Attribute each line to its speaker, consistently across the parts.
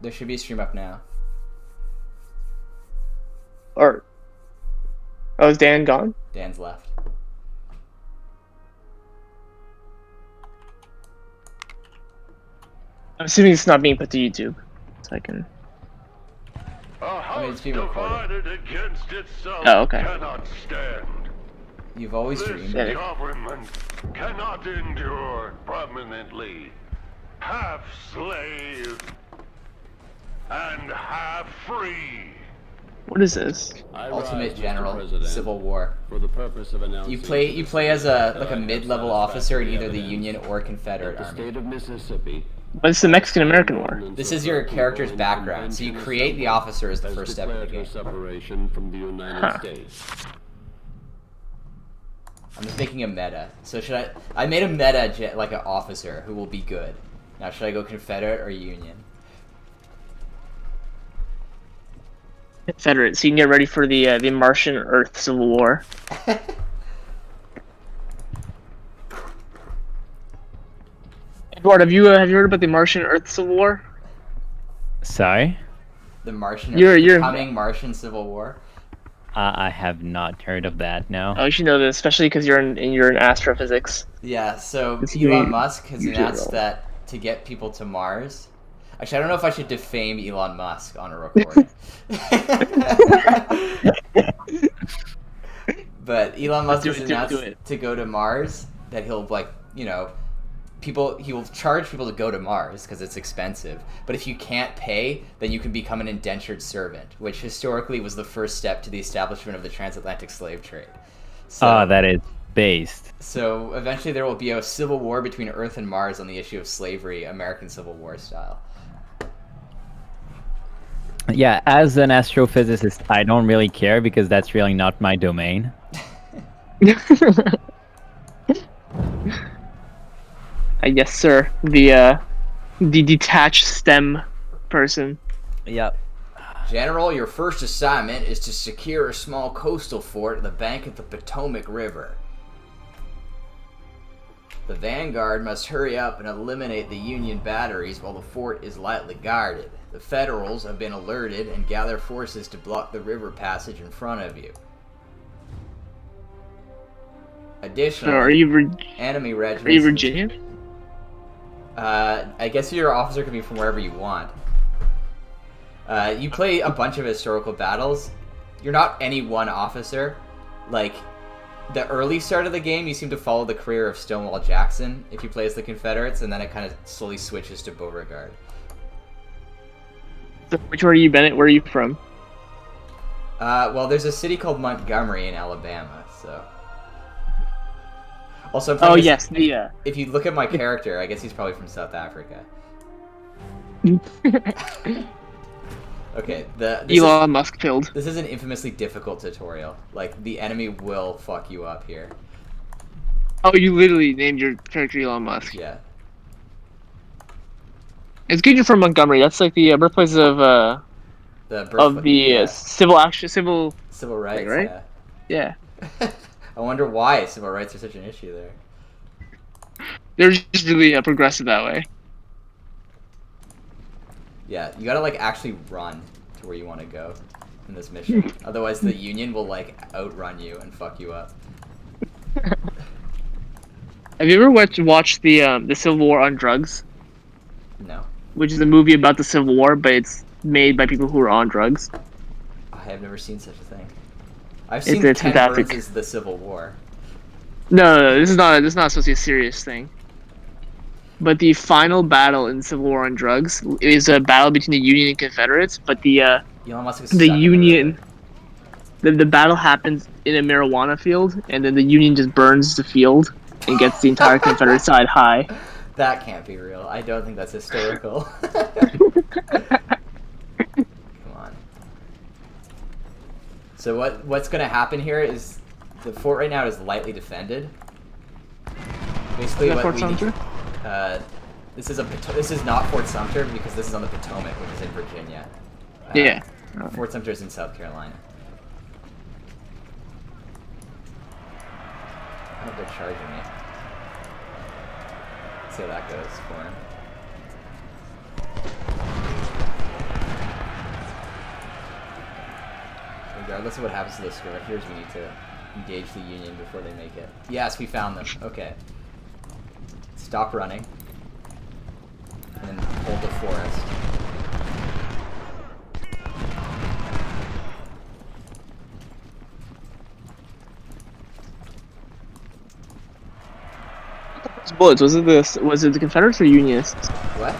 Speaker 1: There should be a stream up now.
Speaker 2: Or oh, is Dan gone?
Speaker 1: Dan's left.
Speaker 2: I'm assuming it's not being put to YouTube, so I can.
Speaker 1: I mean, it's being recorded.
Speaker 3: Against itself
Speaker 2: Oh, okay.
Speaker 3: cannot stand.
Speaker 1: You've always
Speaker 3: This
Speaker 1: dreamed.
Speaker 2: Yeah.
Speaker 3: government cannot endure permanently. Half slave and half free.
Speaker 2: What is this?
Speaker 1: Ultimate General Civil War.
Speaker 4: For the purpose of announcing
Speaker 1: You play as a mid-level officer in either the Union or Confederate
Speaker 4: the
Speaker 1: army.
Speaker 4: state of Mississippi.
Speaker 2: But it's the Mexican-American War.
Speaker 1: This is your character's background, so you create the officer as the first step in the game.
Speaker 4: Separation from the United States.
Speaker 1: I'm just making a meta. So should I made a meta like an officer who will be good. Now should I go Confederate or Union?
Speaker 2: Confederate, so you can get ready for the Martian Earth Civil War. Edward, have you heard about the Martian Earth Civil War?
Speaker 5: Sorry?
Speaker 1: The Martian
Speaker 2: You're-
Speaker 1: coming Martian Civil War.
Speaker 5: I have not heard of that, no.
Speaker 2: Oh, you should know this, especially because you're in astrophysics.
Speaker 1: Yeah, so
Speaker 2: It's
Speaker 1: Elon
Speaker 2: really-
Speaker 1: Musk has
Speaker 2: usually
Speaker 1: announced
Speaker 2: wrong.
Speaker 1: that to get people to Mars. Actually, I don't know if I should defame Elon Musk on a recording. But Elon Musk
Speaker 2: Do
Speaker 1: has
Speaker 2: it, do
Speaker 1: announced
Speaker 2: it.
Speaker 1: to go to Mars that he'll he will charge people to go to Mars because it's expensive. But if you can't pay, then you can become an indentured servant, which historically was the first step to the establishment of the transatlantic slave trade. So,
Speaker 5: That is based.
Speaker 1: so eventually there will be a civil war between Earth and Mars on the issue of slavery, American Civil War style.
Speaker 5: Yeah, as an astrophysicist, I don't really care because that's really not my domain.
Speaker 2: Yes, sir. The detached STEM person.
Speaker 5: Yep.
Speaker 1: General, your first assignment is to secure a small coastal fort at the bank of the Potomac River. The vanguard must hurry up and eliminate the Union batteries while the fort is lightly guarded. The Federals have been alerted and gather forces to block the river passage in front of you. Additionally,
Speaker 2: Are you
Speaker 1: enemy regiments...
Speaker 2: Are you Virginia?
Speaker 1: I guess your officer can be from wherever you want. You play a bunch of historical battles. You're not any one officer. Like, the early start of the game, you seem to follow the career of Stonewall Jackson if you play as the Confederates, and then it kind of slowly switches to Beauregard.
Speaker 2: So which one are you, Bennett? Where are you from?
Speaker 1: Well, there's a city called Montgomery in Alabama, so... Also, I'm playing
Speaker 2: Oh
Speaker 1: as-
Speaker 2: yes, the
Speaker 1: if you look at my character, I guess he's probably from South Africa. Okay, this is-
Speaker 2: Elon Musk killed.
Speaker 1: This is an infamously difficult tutorial. Like, the enemy will fuck you up here.
Speaker 2: Oh, you literally named your character Elon Musk.
Speaker 1: Yeah.
Speaker 2: It's good you're from Montgomery. That's like the birthplace of
Speaker 1: Yeah.
Speaker 2: civil action, civil.
Speaker 1: Civil rights,
Speaker 2: right? Yeah,
Speaker 1: yeah. I wonder why civil rights are such an issue there.
Speaker 2: they're just really progressive that way.
Speaker 1: Yeah, you gotta, like, actually run to where you want to go in this mission. Otherwise, the Union will, like, outrun you and fuck you up.
Speaker 2: Have you ever watched the Civil War on Drugs,
Speaker 1: No.
Speaker 2: which is a movie about the Civil War, but it's made by people who are on drugs?
Speaker 1: I have never seen such a thing. I've seen
Speaker 2: It's
Speaker 1: 10
Speaker 2: fantastic.
Speaker 1: Versus the Civil War.
Speaker 2: No, this is not supposed to be a serious thing. But the final battle in Civil War on Drugs is a battle between the Union and Confederates. But the
Speaker 1: Elon Musk is
Speaker 2: the
Speaker 1: stuck in
Speaker 2: Union,
Speaker 1: river.
Speaker 2: the battle happens in a marijuana field, and then the Union just burns the field and gets the entire Confederate side high.
Speaker 1: That can't be real. I don't think that's historical. Come on. So what's going to happen here is the fort right now is lightly defended. Basically,
Speaker 2: Is that
Speaker 1: what
Speaker 2: Fort
Speaker 1: we
Speaker 2: Sumter?
Speaker 1: this is not Fort Sumter because this is on the Potomac, which is in Virginia.
Speaker 2: Yeah.
Speaker 1: Fort Sumter is in South Carolina. I hope they're charging me. Let's see how that goes for him. regardless of what happens to the skirmishers, we need to engage the Union before they make it. Yes, we found them. Okay. Stop running. And then hold the forest.
Speaker 2: Bullets, was it the Confederates or Unionists?
Speaker 1: What?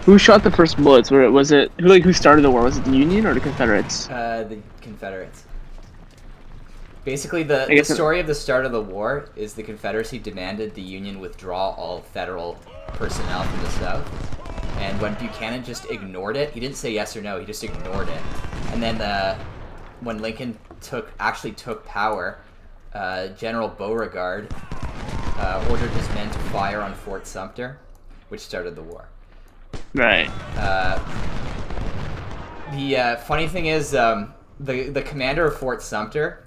Speaker 2: Who shot the first bullets? Who started the war? Was it the Union or the Confederates?
Speaker 1: The Confederates. Basically, the story of the start of the war is the Confederacy demanded the Union withdraw all federal personnel from the South. And when Buchanan just ignored it, he didn't say yes or no, he just ignored it. And then when Lincoln actually took power, General Beauregard ordered his men to fire on Fort Sumter, which started the war.
Speaker 2: Right.
Speaker 1: The funny thing is, the commander of Fort Sumter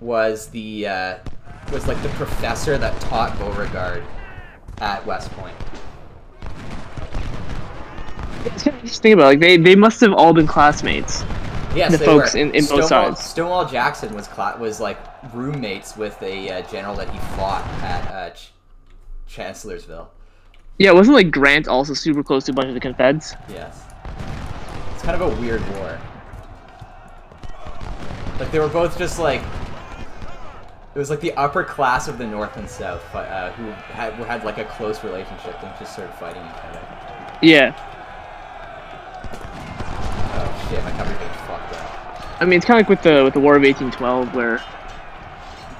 Speaker 1: was like the professor that taught Beauregard at West Point.
Speaker 2: It's kind of interesting about they must have all been classmates.
Speaker 1: Yes,
Speaker 2: the
Speaker 1: they
Speaker 2: folks
Speaker 1: were.
Speaker 2: in both sides.
Speaker 1: Stonewall Jackson was like roommates with a general that he fought at Chancellorsville.
Speaker 2: Yeah, wasn't like Grant also super close to a bunch of the Confeds?
Speaker 1: Yes. It's kind of a weird war. Like they were both just like, it was like the upper class of the North and South, who had like a close relationship and just started fighting each other.
Speaker 2: Yeah.
Speaker 1: Oh shit, my cover's getting fucked up.
Speaker 2: I mean, it's kind of like with the War of 1812, where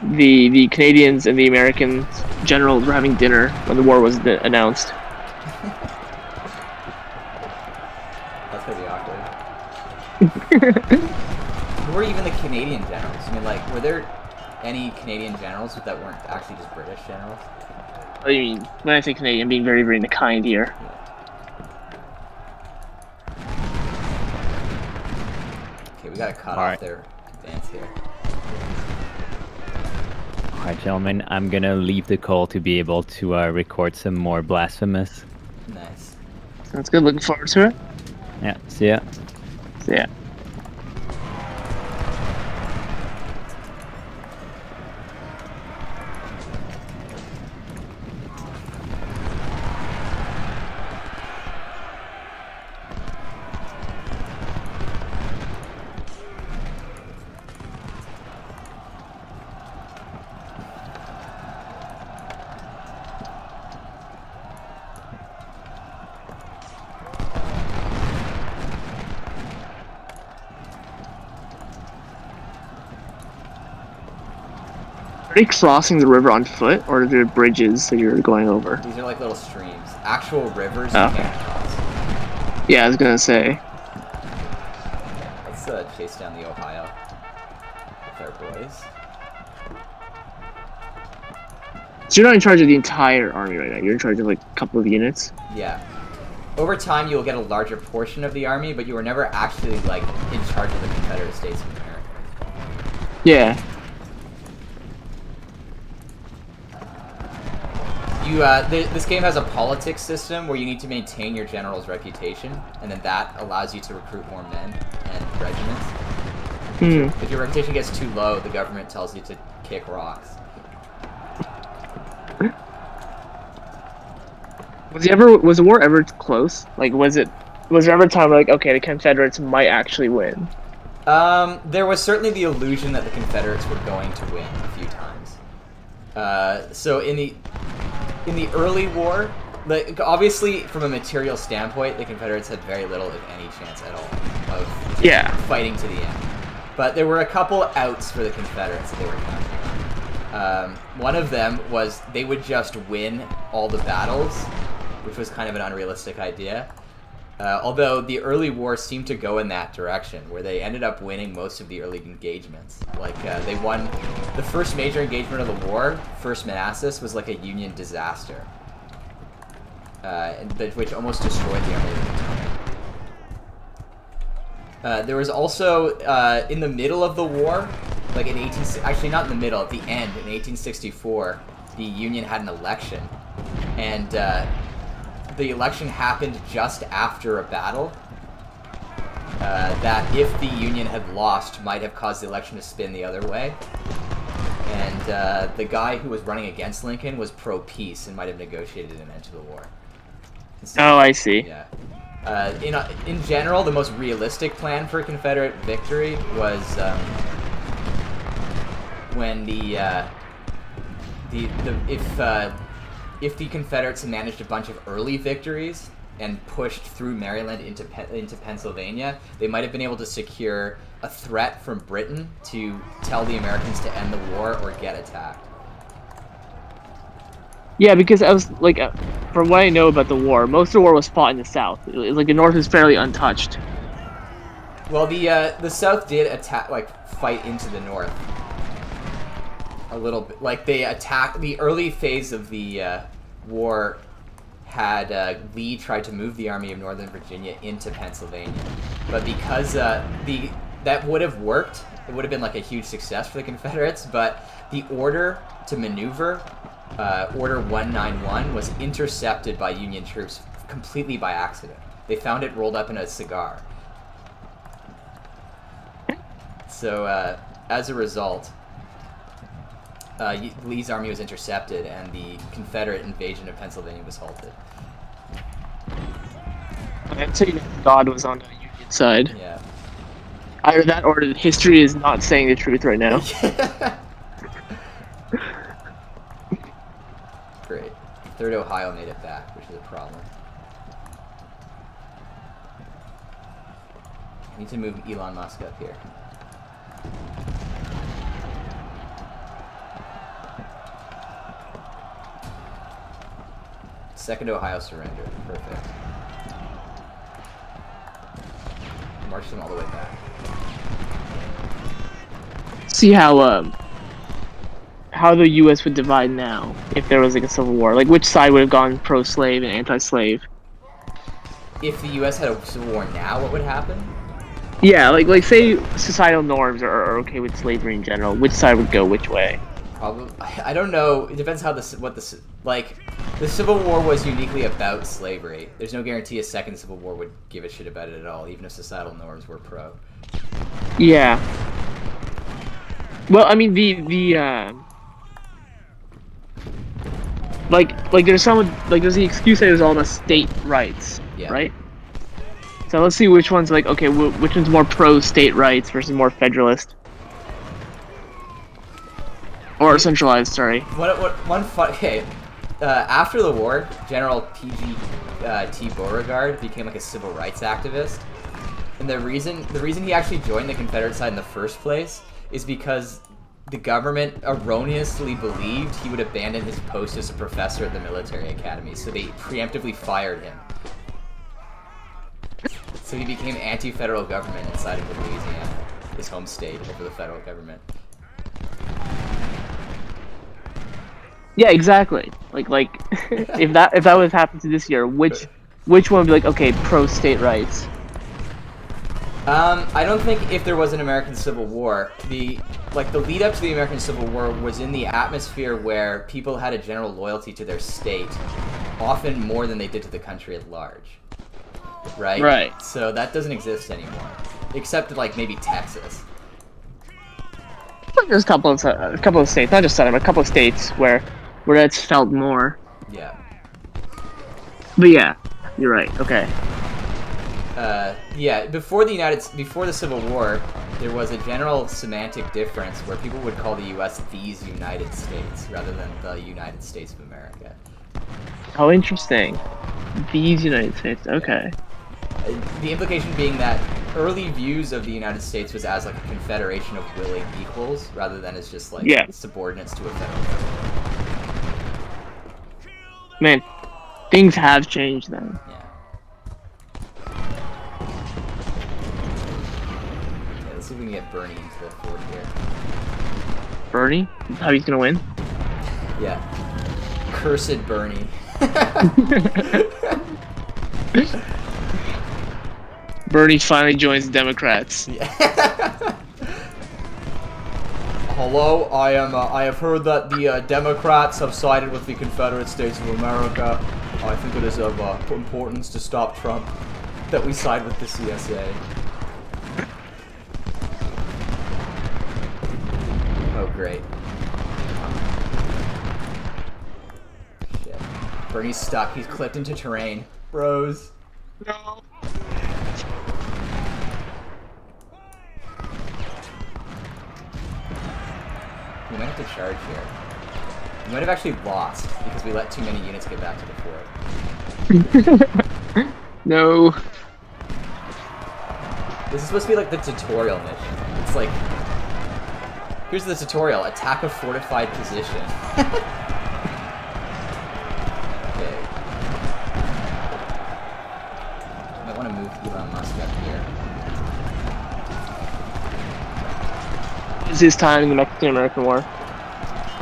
Speaker 2: the Canadians and the American generals were having dinner when the war was announced.
Speaker 1: That's gonna be awkward. Who were even the Canadian generals? I mean, like, were there any Canadian generals that weren't actually just British generals?
Speaker 2: I mean, when I say Canadian, I'm being very, very kind here.
Speaker 1: Yeah. Okay, we gotta cut off their advance here.
Speaker 5: Alright, gentlemen, I'm gonna leave the call to be able to record some more Blasphemous.
Speaker 1: Nice.
Speaker 2: Sounds good. Looking forward to it.
Speaker 5: Yeah, see ya.
Speaker 2: So, yeah. Are they crossing the river on foot, or are there bridges that you're going over?
Speaker 1: These are like little streams. Actual rivers
Speaker 2: Oh,
Speaker 1: you can't cross.
Speaker 2: Yeah, I was gonna say.
Speaker 1: Let's chase down the Ohio with our boys.
Speaker 2: So you're not in charge of the entire army right now. You're in charge of like a couple of units.
Speaker 1: Yeah. Over time, you'll get a larger portion of the army, but you were never actually like in charge of the Confederate States of America.
Speaker 2: Yeah.
Speaker 1: This game has a politics system where you need to maintain your general's reputation, and then that allows you to recruit more men and regiments. If your reputation gets too low, the government tells you to kick rocks.
Speaker 2: Was the war ever close? Like, was there ever a time where, like, okay, the Confederates might actually win?
Speaker 1: There was certainly the illusion that the Confederates were going to win a few times. So in the early war, like obviously from a material standpoint, the Confederates had very little, if any, chance at all of fighting to the end. But there were a couple outs for the Confederates that they were counting on. One of them was they would just win all the battles, which was kind of an unrealistic idea. Although the early war seemed to go in that direction, where they ended up winning most of the early engagements. Like, they won the first major engagement of the war, First Manassas, was like a Union disaster, which almost destroyed the Army of the Potomac. There was also, in the middle of the war, like actually not in the middle, at the end, in 1864, the Union had an election, and the election happened just after a battle, that if the Union had lost, might have caused the election to spin the other way. And the guy who was running against Lincoln was pro-peace and might have negotiated an end to the war.
Speaker 2: Oh, I see.
Speaker 1: Yeah. In general, the most realistic plan for Confederate victory was when if the Confederates had managed a bunch of early victories and pushed through Maryland into Pennsylvania, they might have been able to secure a threat from Britain to tell the Americans to end the war or get attacked.
Speaker 2: Yeah, because I was like, from what I know about the war, most of the war was fought in the South. Like the North is fairly untouched.
Speaker 1: Well, the South did fight into the North a little bit. Like they attacked the early phase of the war. Had Lee tried to move the Army of Northern Virginia into Pennsylvania, but because that would have worked, it would have been like a huge success for the Confederates. But the order to maneuver, Order 191, was intercepted by Union troops completely by accident. They found it rolled up in a cigar. So as a result, Lee's army was intercepted, and the Confederate invasion of Pennsylvania was halted.
Speaker 2: I'd say God was on the Union side.
Speaker 1: Yeah.
Speaker 2: Either that or history is not saying the truth right now.
Speaker 1: Great. Third Ohio made it back, which is a problem. I need to move Elon Musk up here. Second Ohio surrender. Perfect. March them all the way back.
Speaker 2: See how the U.S. would divide now if there was like a civil war. Like which side would have gone pro-slave and anti-slave?
Speaker 1: If the U.S. had a civil war now, what would happen?
Speaker 2: Yeah, like say societal norms are okay with slavery in general. Which side would go which way?
Speaker 1: Probably. I don't know. It depends how the Civil War was uniquely about slavery. There's no guarantee a second Civil War would give a shit about it at all, even if societal norms were pro.
Speaker 2: Yeah. Well, I mean there's the excuse that it was all about state rights,
Speaker 1: Yeah.
Speaker 2: right? So let's see which one's like okay, which one's more pro state rights versus more federalist. Or centralized, sorry.
Speaker 1: After the war, General T. Beauregard became like a civil rights activist, and the reason he actually joined the Confederate side in the first place is because the government erroneously believed he would abandon his post as a professor at the military academy, so they preemptively fired him. So he became anti-federal government and sided with Louisiana, his home state, over the federal government.
Speaker 2: Yeah, exactly. Like if that would happen to this year, which one would be like okay, pro state rights?
Speaker 1: I don't think if there was an American Civil War, the lead up to the American Civil War was in the atmosphere where people had a general loyalty to their state, often more than they did to the country at large. Right?
Speaker 2: Right.
Speaker 1: So that doesn't exist anymore, except like maybe Texas.
Speaker 2: There's a couple of states, not just Southern, but a couple of states where that's felt more.
Speaker 1: Yeah.
Speaker 2: But yeah, you're right. Okay.
Speaker 1: Yeah. Before the Civil War, there was a general semantic difference where people would call the U.S. these United States rather than the United States of America.
Speaker 2: How interesting. These United States. Okay.
Speaker 1: The implication being that early views of the United States was as like a confederation of willing equals rather than as just like subordinates to a federal government.
Speaker 2: Man, things have changed then.
Speaker 1: Yeah. Let's see if we can get Bernie into the fort here.
Speaker 2: Bernie? How he's gonna win?
Speaker 1: Yeah. Cursed Bernie.
Speaker 2: Bernie finally joins the Democrats.
Speaker 1: Yeah. Hello, I have heard that the Democrats have sided with the Confederate States of America. I think it is of importance to stop Trump that we side with the CSA. great. Shit. Bernie's stuck. He's clipped into terrain. Bros.
Speaker 2: No.
Speaker 1: We might have to charge here. We might have actually lost because we let too many units get back to the fort.
Speaker 2: No.
Speaker 1: This is supposed to be like the tutorial mission. It's like, here's the tutorial: attack a fortified position. Okay. Might want to move Elon Musk up here.
Speaker 2: Is his time in the Mexican-American War?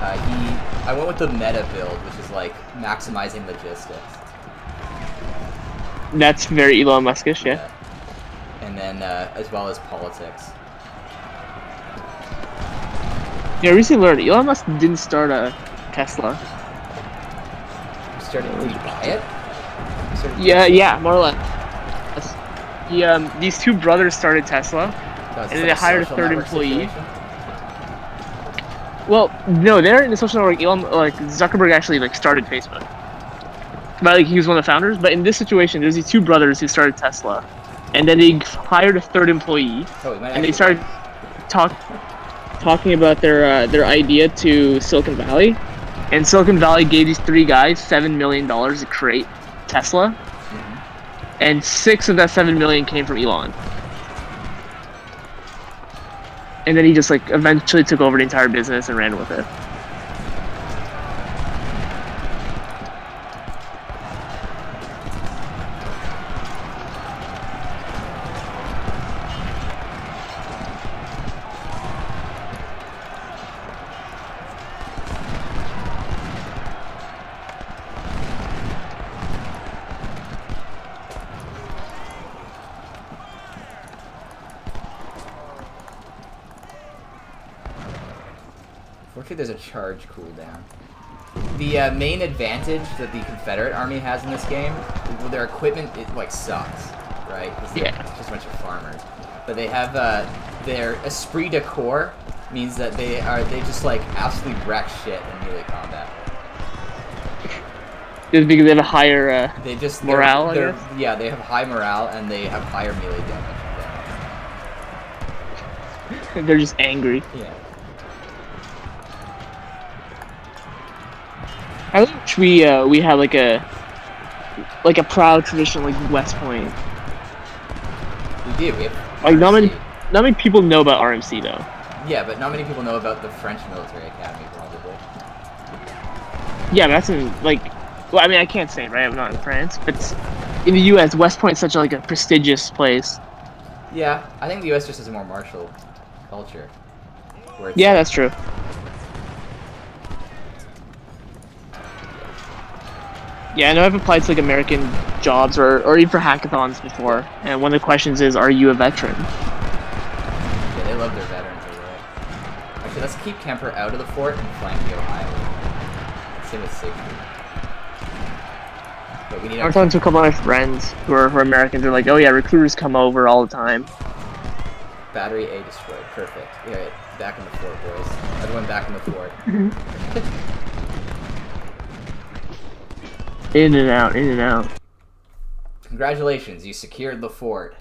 Speaker 1: I went with the meta build, which is like maximizing logistics.
Speaker 2: That's very Elon Muskish, yeah.
Speaker 1: And then as well as politics.
Speaker 2: Yeah, I recently learned Elon Musk didn't start a Tesla.
Speaker 1: Did you buy it?
Speaker 2: Yeah, more or less. These two brothers started Tesla, and then they hired a third employee. Well, no, they're in the social network. Zuckerberg actually started Facebook, but he was one of the founders. But in this situation, there's these two brothers who started Tesla, and then they hired a third employee, and they started talking about their idea to Silicon Valley, and Silicon Valley gave these three guys $7 million to create Tesla, and 6 of that $7 million came from Elon. And then he just eventually took over the entire business and ran with it.
Speaker 1: Fortunately, there's a charge cooldown. The main advantage that the Confederate Army has in this game, well, their equipment, it sucks, right?
Speaker 2: Yeah.
Speaker 1: It's just a bunch of farmers. But they have their esprit de corps means that they just absolutely wreck shit in melee combat.
Speaker 2: Just because they have a higher morale, I guess?
Speaker 1: Yeah, they have high morale and they have higher melee damage.
Speaker 2: They're just angry.
Speaker 1: Yeah.
Speaker 2: I wish we had a proud tradition like West Point.
Speaker 1: We do. We have
Speaker 2: not many people know about RMC though.
Speaker 1: Yeah, but not many people know about the French Military Academy, probably.
Speaker 2: Yeah, but that's well, I mean, I can't say, right? I'm not in France, but in the U.S., West Point's such a prestigious place.
Speaker 1: Yeah, I think the U.S. just has a more martial culture. Where it's
Speaker 2: yeah, that's true. Yeah, I know I've applied to American jobs or even for hackathons before, and one of the questions is, are you a veteran?
Speaker 1: Yeah, they love their veterans over there. Actually, let's keep Kemper out of the fort and flank the Ohio. Same with Siegfried. But we need.
Speaker 2: I'm talking to a couple of my friends who are Americans. They're like, oh yeah, recruiters come over all the time.
Speaker 1: Battery A destroyed. Perfect. Yeah, back in the fort, boys. Everyone back in the fort.
Speaker 2: In and out, in and out.
Speaker 1: Congratulations, you secured the fort.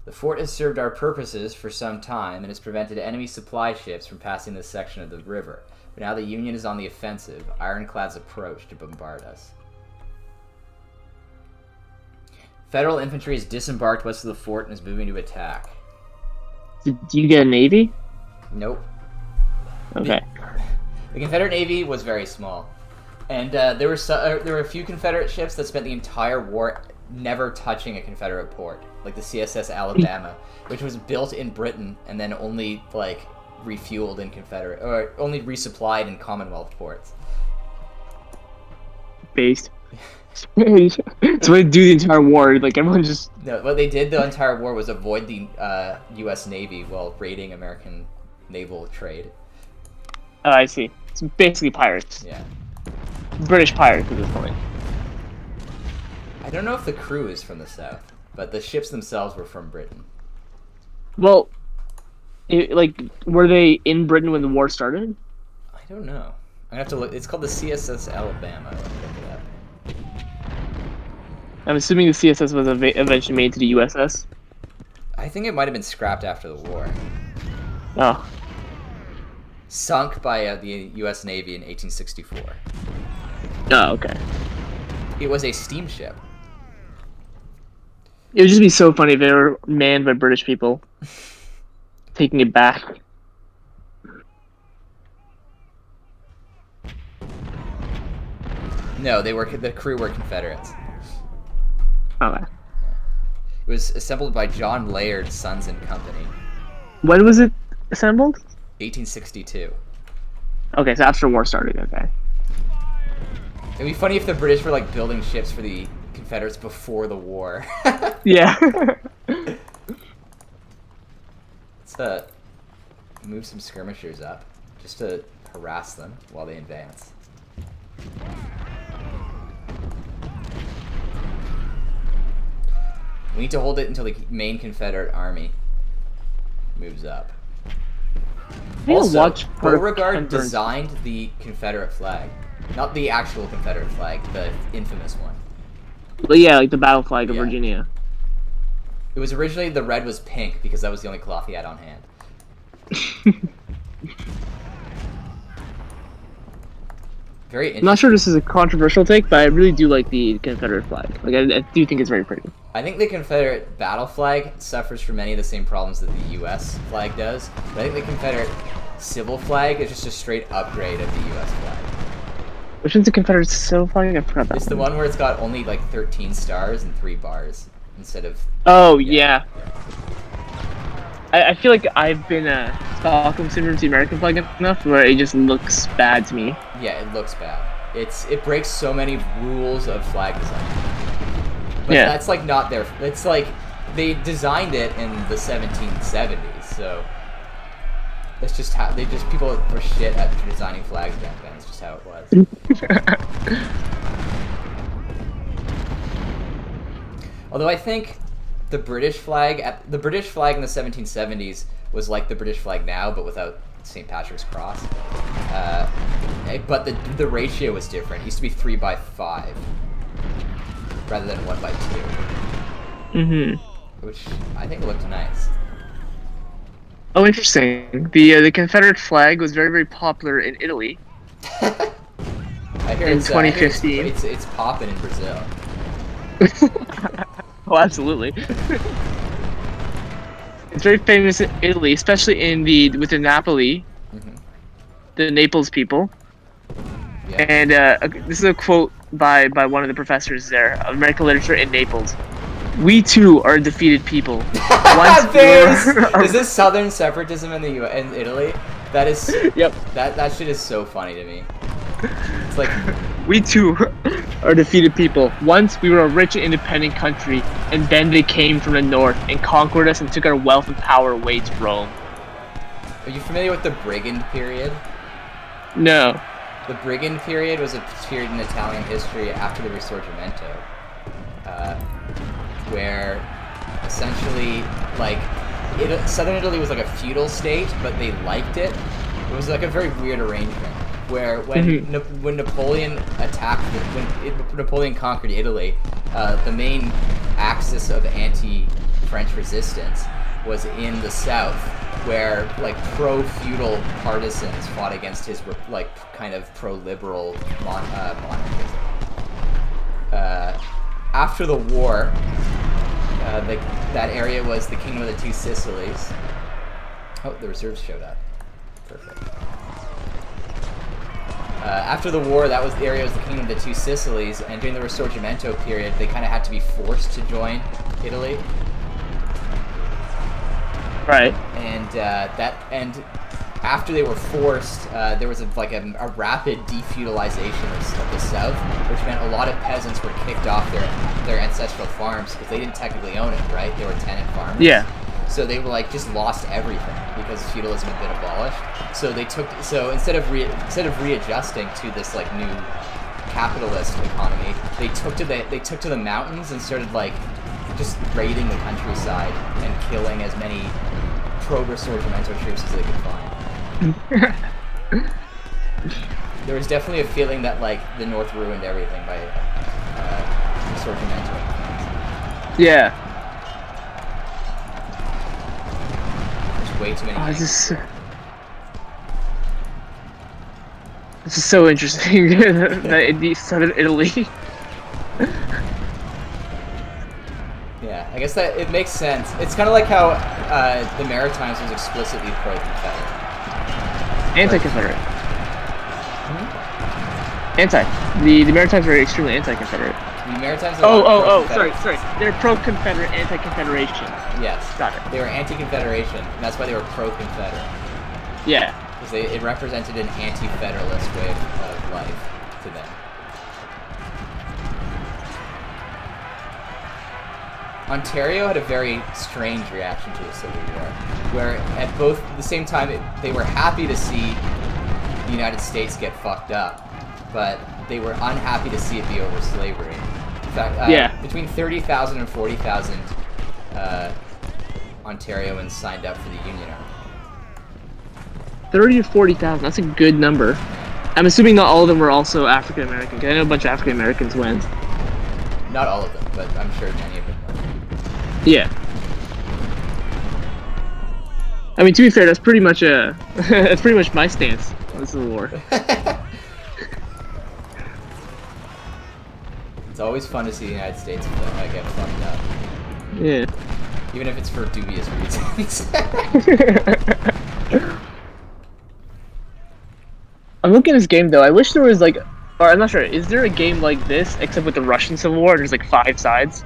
Speaker 1: The fort has served our purposes for some time and has prevented enemy supply ships from passing this section of the river. But now the Union is on the offensive. Ironclads approach to bombard us. Federal infantry is disembarked west of the fort and is moving to attack.
Speaker 2: Do you get a navy?
Speaker 1: Nope.
Speaker 2: Okay.
Speaker 1: The Confederate Navy was very small, and there were a few Confederate ships that spent the entire war never touching a Confederate port, like the CSS Alabama, which was built in Britain and then only refueled in Confederate, or only resupplied in Commonwealth ports.
Speaker 2: Based. So they do the entire war, everyone just...
Speaker 1: No, what they did the entire war was avoid the U.S. Navy while raiding American naval trade.
Speaker 2: Oh, I see. It's basically pirates.
Speaker 1: Yeah.
Speaker 2: British pirates at this point.
Speaker 1: I don't know if the crew is from the South, but the ships themselves were from Britain.
Speaker 2: Well, like, were they in Britain when the war started?
Speaker 1: I don't know. I have to look. It's called the CSS Alabama. Let me look it up.
Speaker 2: I'm assuming the CSS was eventually made to the USS.
Speaker 1: I think it might have been scrapped after the war.
Speaker 2: Oh,
Speaker 1: Sunk by the U.S. Navy in 1864.
Speaker 2: oh, okay.
Speaker 1: It was a steamship.
Speaker 2: It would just be so funny if they were manned by British people taking it back.
Speaker 1: No, the crew were Confederates.
Speaker 2: Okay.
Speaker 1: It was assembled by John Layard, Sons and Company,
Speaker 2: When was it assembled?
Speaker 1: 1862.
Speaker 2: Okay, so after the war started. Okay.
Speaker 1: It'd be funny if the British were like building ships for the Confederates before the war.
Speaker 2: Yeah.
Speaker 1: Let's move some skirmishers up just to harass them while they advance. We need to hold it until the main Confederate army moves up. Also, Beauregard designed the Confederate flag. Not the actual Confederate flag, the infamous one.
Speaker 2: But yeah, like the battle flag of
Speaker 1: Yeah.
Speaker 2: Virginia.
Speaker 1: It was originally, the red was pink because that was the only cloth he had on hand. Very interesting.
Speaker 2: I'm not sure this is a controversial take, but I really do like the Confederate flag. Like, I do think it's very pretty.
Speaker 1: I think the Confederate battle flag suffers from many of the same problems that the U.S. flag does. But I think the Confederate civil flag is just a straight upgrade of the U.S. flag.
Speaker 2: Which one's the Confederate civil flag? I forgot that.
Speaker 1: It's the one where it's got only like 13 stars and 3 bars instead of...
Speaker 2: Oh, yeah. I feel like I've been Stockholm syndrome to the American flag enough where it just looks bad to me.
Speaker 1: Yeah, it looks bad. It breaks so many rules of flag design. But
Speaker 2: Yeah.
Speaker 1: that's like not their... It's like they designed it in the 1770s, so... That's just how... People were shit at designing flags back then. It's just how it was. Although I think the British flag in the 1770s was like the British flag now, but without St. Patrick's Cross. But the ratio was different. It used to be 3:5 rather than 1:2.
Speaker 2: Mm-hmm.
Speaker 1: Which I think looked nice.
Speaker 2: Oh, interesting. The Confederate flag was very, very popular in Italy.
Speaker 1: I hear
Speaker 2: In
Speaker 1: it's,
Speaker 2: 2015.
Speaker 1: It's popping in Brazil.
Speaker 2: Oh, absolutely. It's very famous in Italy, especially with the Napoli, the Naples people.
Speaker 1: Yeah.
Speaker 2: And this is a quote by one of the professors there of American literature in Naples. We too are a defeated people. Once
Speaker 1: Is this Southern separatism in in Italy? That is.
Speaker 2: Yep.
Speaker 1: That shit is so funny to me. It's like
Speaker 2: We too are defeated people. Once we were a rich and independent country, and then they came from the north and conquered us and took our wealth and power away to Rome.
Speaker 1: Are you familiar with the Brigand period?
Speaker 2: No.
Speaker 1: The Brigand period was a period in Italian history after the Risorgimento, where essentially, like, Southern Italy was like a feudal state, but they liked it. It was like a very weird arrangement, where when Napoleon attacked, when Napoleon conquered Italy, the main axis of anti-French resistance was in the south, where like pro-feudal partisans fought against his like kind of pro-liberal monarchism. After the war, that area was the Kingdom of the Two Sicilies. Oh, the reserves showed up. Perfect. After the war, that was the area was the Kingdom of the Two Sicilies, and during the Risorgimento period, they kind of had to be forced to join Italy.
Speaker 2: Right.
Speaker 1: And after they were forced, there was a rapid defeudalization of the South, which meant a lot of peasants were kicked off their ancestral farms because they didn't technically own it, right? They were tenant farmers.
Speaker 2: Yeah.
Speaker 1: So they were like just lost everything because feudalism had been abolished. So instead of readjusting to this like new capitalist economy, they took to the mountains and started like just raiding the countryside and killing as many pro-Risorgimento troops as they could find. There was definitely a feeling that like the North ruined everything by Risorgimento.
Speaker 2: Yeah.
Speaker 1: There's way too many.
Speaker 2: Oh, this is so interesting. That in southern Italy.
Speaker 1: Yeah, I guess that it makes sense. It's kind of like how the Maritimes was explicitly pro-Confederate.
Speaker 2: Anti-Confederate. Anti. The Maritimes were extremely anti-Confederate.
Speaker 1: The Maritimes.
Speaker 2: Sorry. They're pro-Confederate, anti-Confederation.
Speaker 1: Yes.
Speaker 2: Got it.
Speaker 1: They were anti-Confederation, and that's why they were pro-Confederate.
Speaker 2: Yeah.
Speaker 1: Because it represented an anti-federalist way of life to them. Ontario had a very strange reaction to the Civil War, where at both the same time they were happy to see the United States get fucked up, but they were unhappy to see it be over slavery. In fact, between 30,000 and 40,000 Ontarians signed up for the Union Army.
Speaker 2: 30 to 40,000. That's a good number. I'm assuming not all of them were also African American. Because I know a bunch of African Americans went.
Speaker 1: Not all of them, but I'm sure many of them were.
Speaker 2: Yeah. I mean, to be fair, that's pretty much that's pretty much my stance on the Civil War.
Speaker 1: It's always fun to see the United States get fucked up.
Speaker 2: Yeah.
Speaker 1: Even if it's for dubious reasons.
Speaker 2: I'm looking at this game though. I wish there was like, or I'm not sure. Is there a game like this except with the Russian Civil War? There's like 5 sides.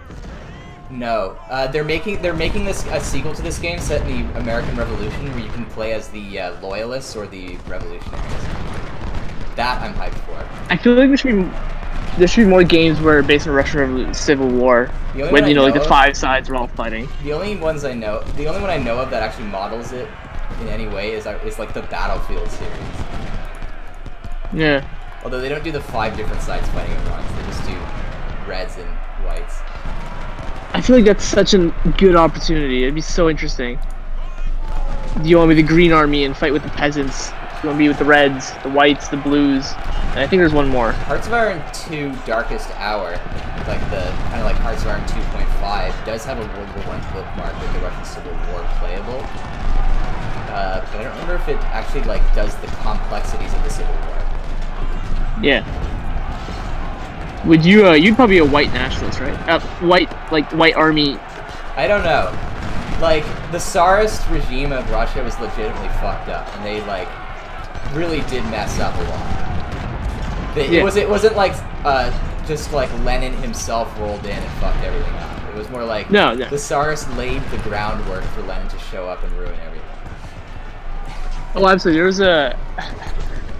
Speaker 1: No, they're making this a sequel to this game set in the American Revolution, where you can play as the loyalists or the revolutionaries. That I'm hyped for.
Speaker 2: I feel like there should be more games where based on Russian Civil War, when you know like the 5 sides are all fighting.
Speaker 1: The only one I know of that actually models it in any way is like the Battlefield series.
Speaker 2: Yeah.
Speaker 1: Although they don't do the 5 different sides fighting at once, they just do reds and whites.
Speaker 2: I feel like that's such a good opportunity. It'd be so interesting. Do you want to be the Green Army and fight with the peasants? Do you want to be with the Reds, the Whites, the Blues? And I think there's one more.
Speaker 1: Hearts of Iron 2 Darkest Hour, like the kind of like Hearts of Iron 2.5, does have a World War I bookmark with the Russian Civil War playable. But I don't remember if it actually like does the complexities of the Civil War.
Speaker 2: Yeah. Would you? You'd probably be a white nationalist, right? White army.
Speaker 1: I don't know. Like the Tsarist regime of Russia was legitimately fucked up, and they like really did mess up a lot. It wasn't like just like Lenin himself rolled in and fucked everything up. It was more like
Speaker 2: no.
Speaker 1: The Tsarists laid the groundwork for Lenin to show up and ruin everything.
Speaker 2: Oh, absolutely.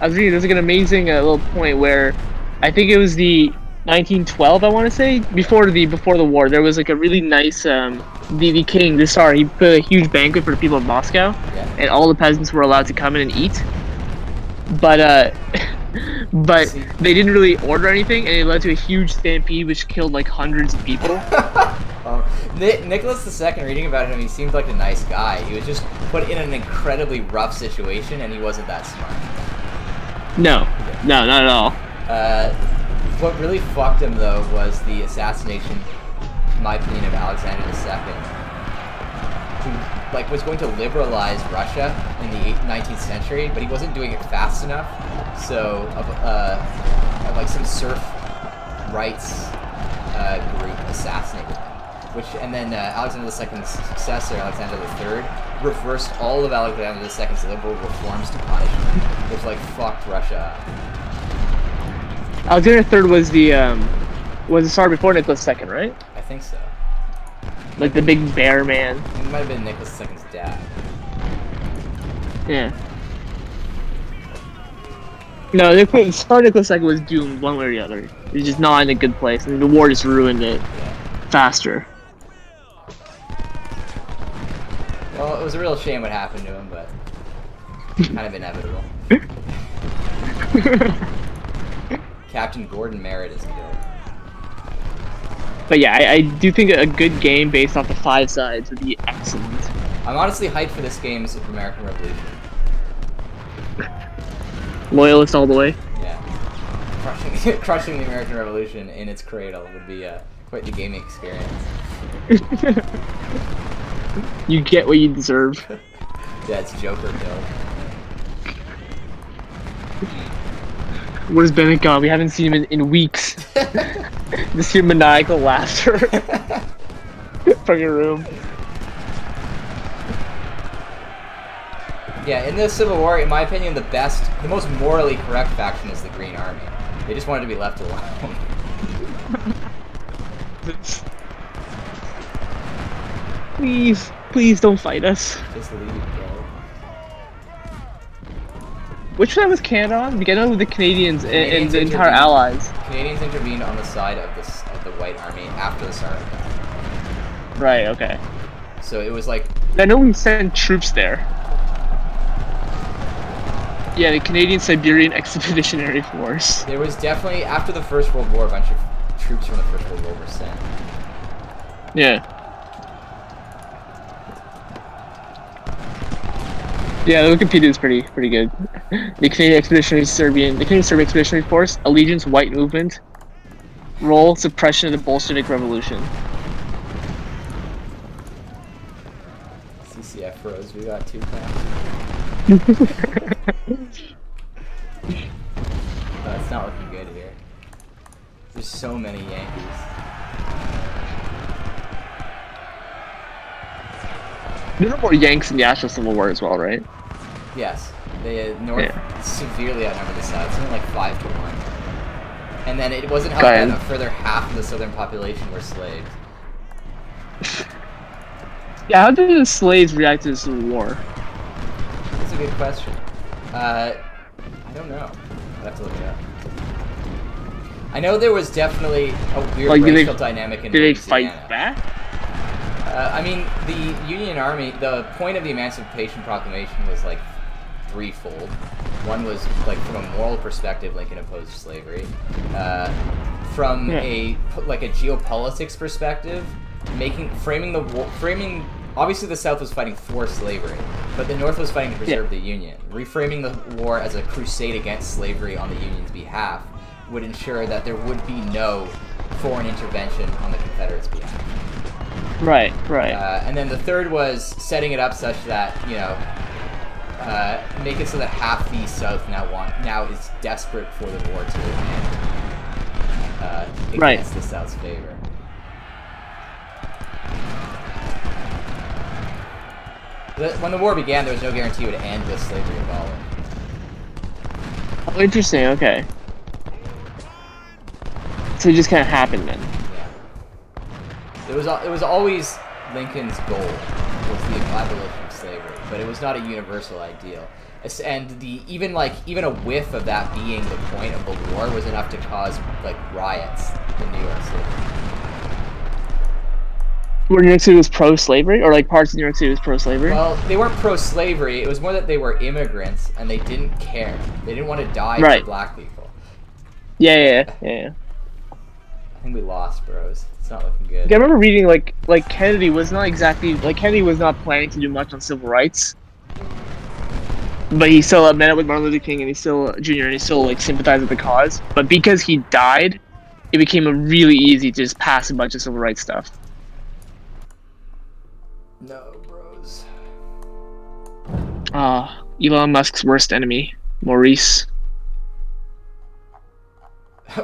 Speaker 2: I was reading. There's like an amazing little point where I think it was the 1912, I want to say, before the war. There was like a really nice the king, the Tsar, he put a huge banquet for the people of Moscow, and all the peasants were allowed to come in and eat. But they didn't really order anything, and it led to a huge stampede which killed like hundreds of people.
Speaker 1: Nicholas II, reading about him, he seemed like a nice guy. He was just put in an incredibly rough situation, and he wasn't that smart.
Speaker 2: No, not at all.
Speaker 1: What really fucked him, though, was the assassination, in my opinion, of Alexander II, who like was going to liberalize Russia in the 19th century, but he wasn't doing it fast enough. So, like some serf rights group assassinated him. And then Alexander II's successor, Alexander III, reversed all of Alexander II's liberal reforms to punish him, which like fucked Russia up.
Speaker 2: Alexander III was the Tsar before Nicholas II, right?
Speaker 1: I think so.
Speaker 2: Like the big bear man.
Speaker 1: It might have been Nicholas II's dad.
Speaker 2: Yeah. No, Tsar Nicholas II was doomed one way or the other. He was just not in a good place, and the war just ruined it faster.
Speaker 1: Well, it was a real shame what happened to him, but kind of inevitable. Captain Gordon Merritt is killed.
Speaker 2: But yeah, I do think a good game based off the 5 sides would be excellent.
Speaker 1: I'm honestly hyped for this game's American Revolution.
Speaker 2: Loyalist all the way.
Speaker 1: Yeah. Crushing the American Revolution in its cradle would be quite the gaming experience.
Speaker 2: You get what you deserve.
Speaker 1: Yeah, it's Joker killed.
Speaker 2: Where's Bennett gone? We haven't seen him in weeks. Just hear maniacal laughter from your room.
Speaker 1: Yeah, in the Civil War, in my opinion, the most morally correct faction is the Green Army. They just wanted to be left alone.
Speaker 2: Please don't fight us.
Speaker 1: Just leave, bro.
Speaker 2: Which side was Canada on? We get on with the Canadians and the entire
Speaker 1: intervened-
Speaker 2: Allies.
Speaker 1: Canadians intervened on the side of the White Army after the Tsar died.
Speaker 2: Right, okay.
Speaker 1: So it was like,
Speaker 2: I know we sent troops there. Yeah, the Canadian Siberian Expeditionary Force.
Speaker 1: there was definitely, after the First World War, a bunch of troops from the First World War were sent.
Speaker 2: Yeah. Yeah, the Wikipedia is pretty good. The Canadian Serbian Expeditionary Force, Allegiance White Movement, role suppression of the Bolshevik Revolution.
Speaker 1: CCF froze, we got 2 pounds. It's not looking good here. There's so many Yankees.
Speaker 2: There were more Yanks in the actual Civil War as well, right?
Speaker 1: Yes, the North severely outnumbered the South, something like 5 to 1. And then it wasn't helped that a further half of the Southern population were slaves.
Speaker 2: Yeah, how did the slaves react to the Civil War?
Speaker 1: That's a good question. I don't know. I'd have to look it up. I know there was definitely a weird racial dynamic in
Speaker 2: Did they
Speaker 1: Louisiana.
Speaker 2: fight back?
Speaker 1: I mean, the Union Army, the point of the Emancipation Proclamation was like threefold. One was like from a moral perspective, Lincoln opposed slavery. From a geopolitics perspective, framing. Obviously, the South was fighting for slavery, but the North was fighting to preserve the Union. Reframing the war as a crusade against slavery on the Union's behalf would ensure that there would be no foreign intervention on the Confederates' behalf.
Speaker 2: Right.
Speaker 1: And then the third was setting it up such that, make it so that half the South now is desperate for the war to end against the South's favor. When the war began, there was no guarantee it would end with slavery abolished.
Speaker 2: Oh, interesting. Okay. So it just kind of happened then.
Speaker 1: Yeah. It was always Lincoln's goal was the abolition of slavery, but it was not a universal ideal. And even a whiff of that being the point of the war was enough to cause riots in New York City.
Speaker 2: Where New York City was pro-slavery, or parts of New York City was pro-slavery?
Speaker 1: Well, they weren't pro-slavery. It was more that they were immigrants and they didn't care. They didn't want to die for black people.
Speaker 2: Yeah.
Speaker 1: I think we lost, bros. It's not looking good.
Speaker 2: I remember reading Kennedy was not planning to do much on civil rights, but he still met up with Martin Luther King and he still sympathized with the cause. But because he died, it became really easy to just pass a bunch of civil rights stuff.
Speaker 1: No, bros.
Speaker 2: Elon Musk's worst enemy, Maurice.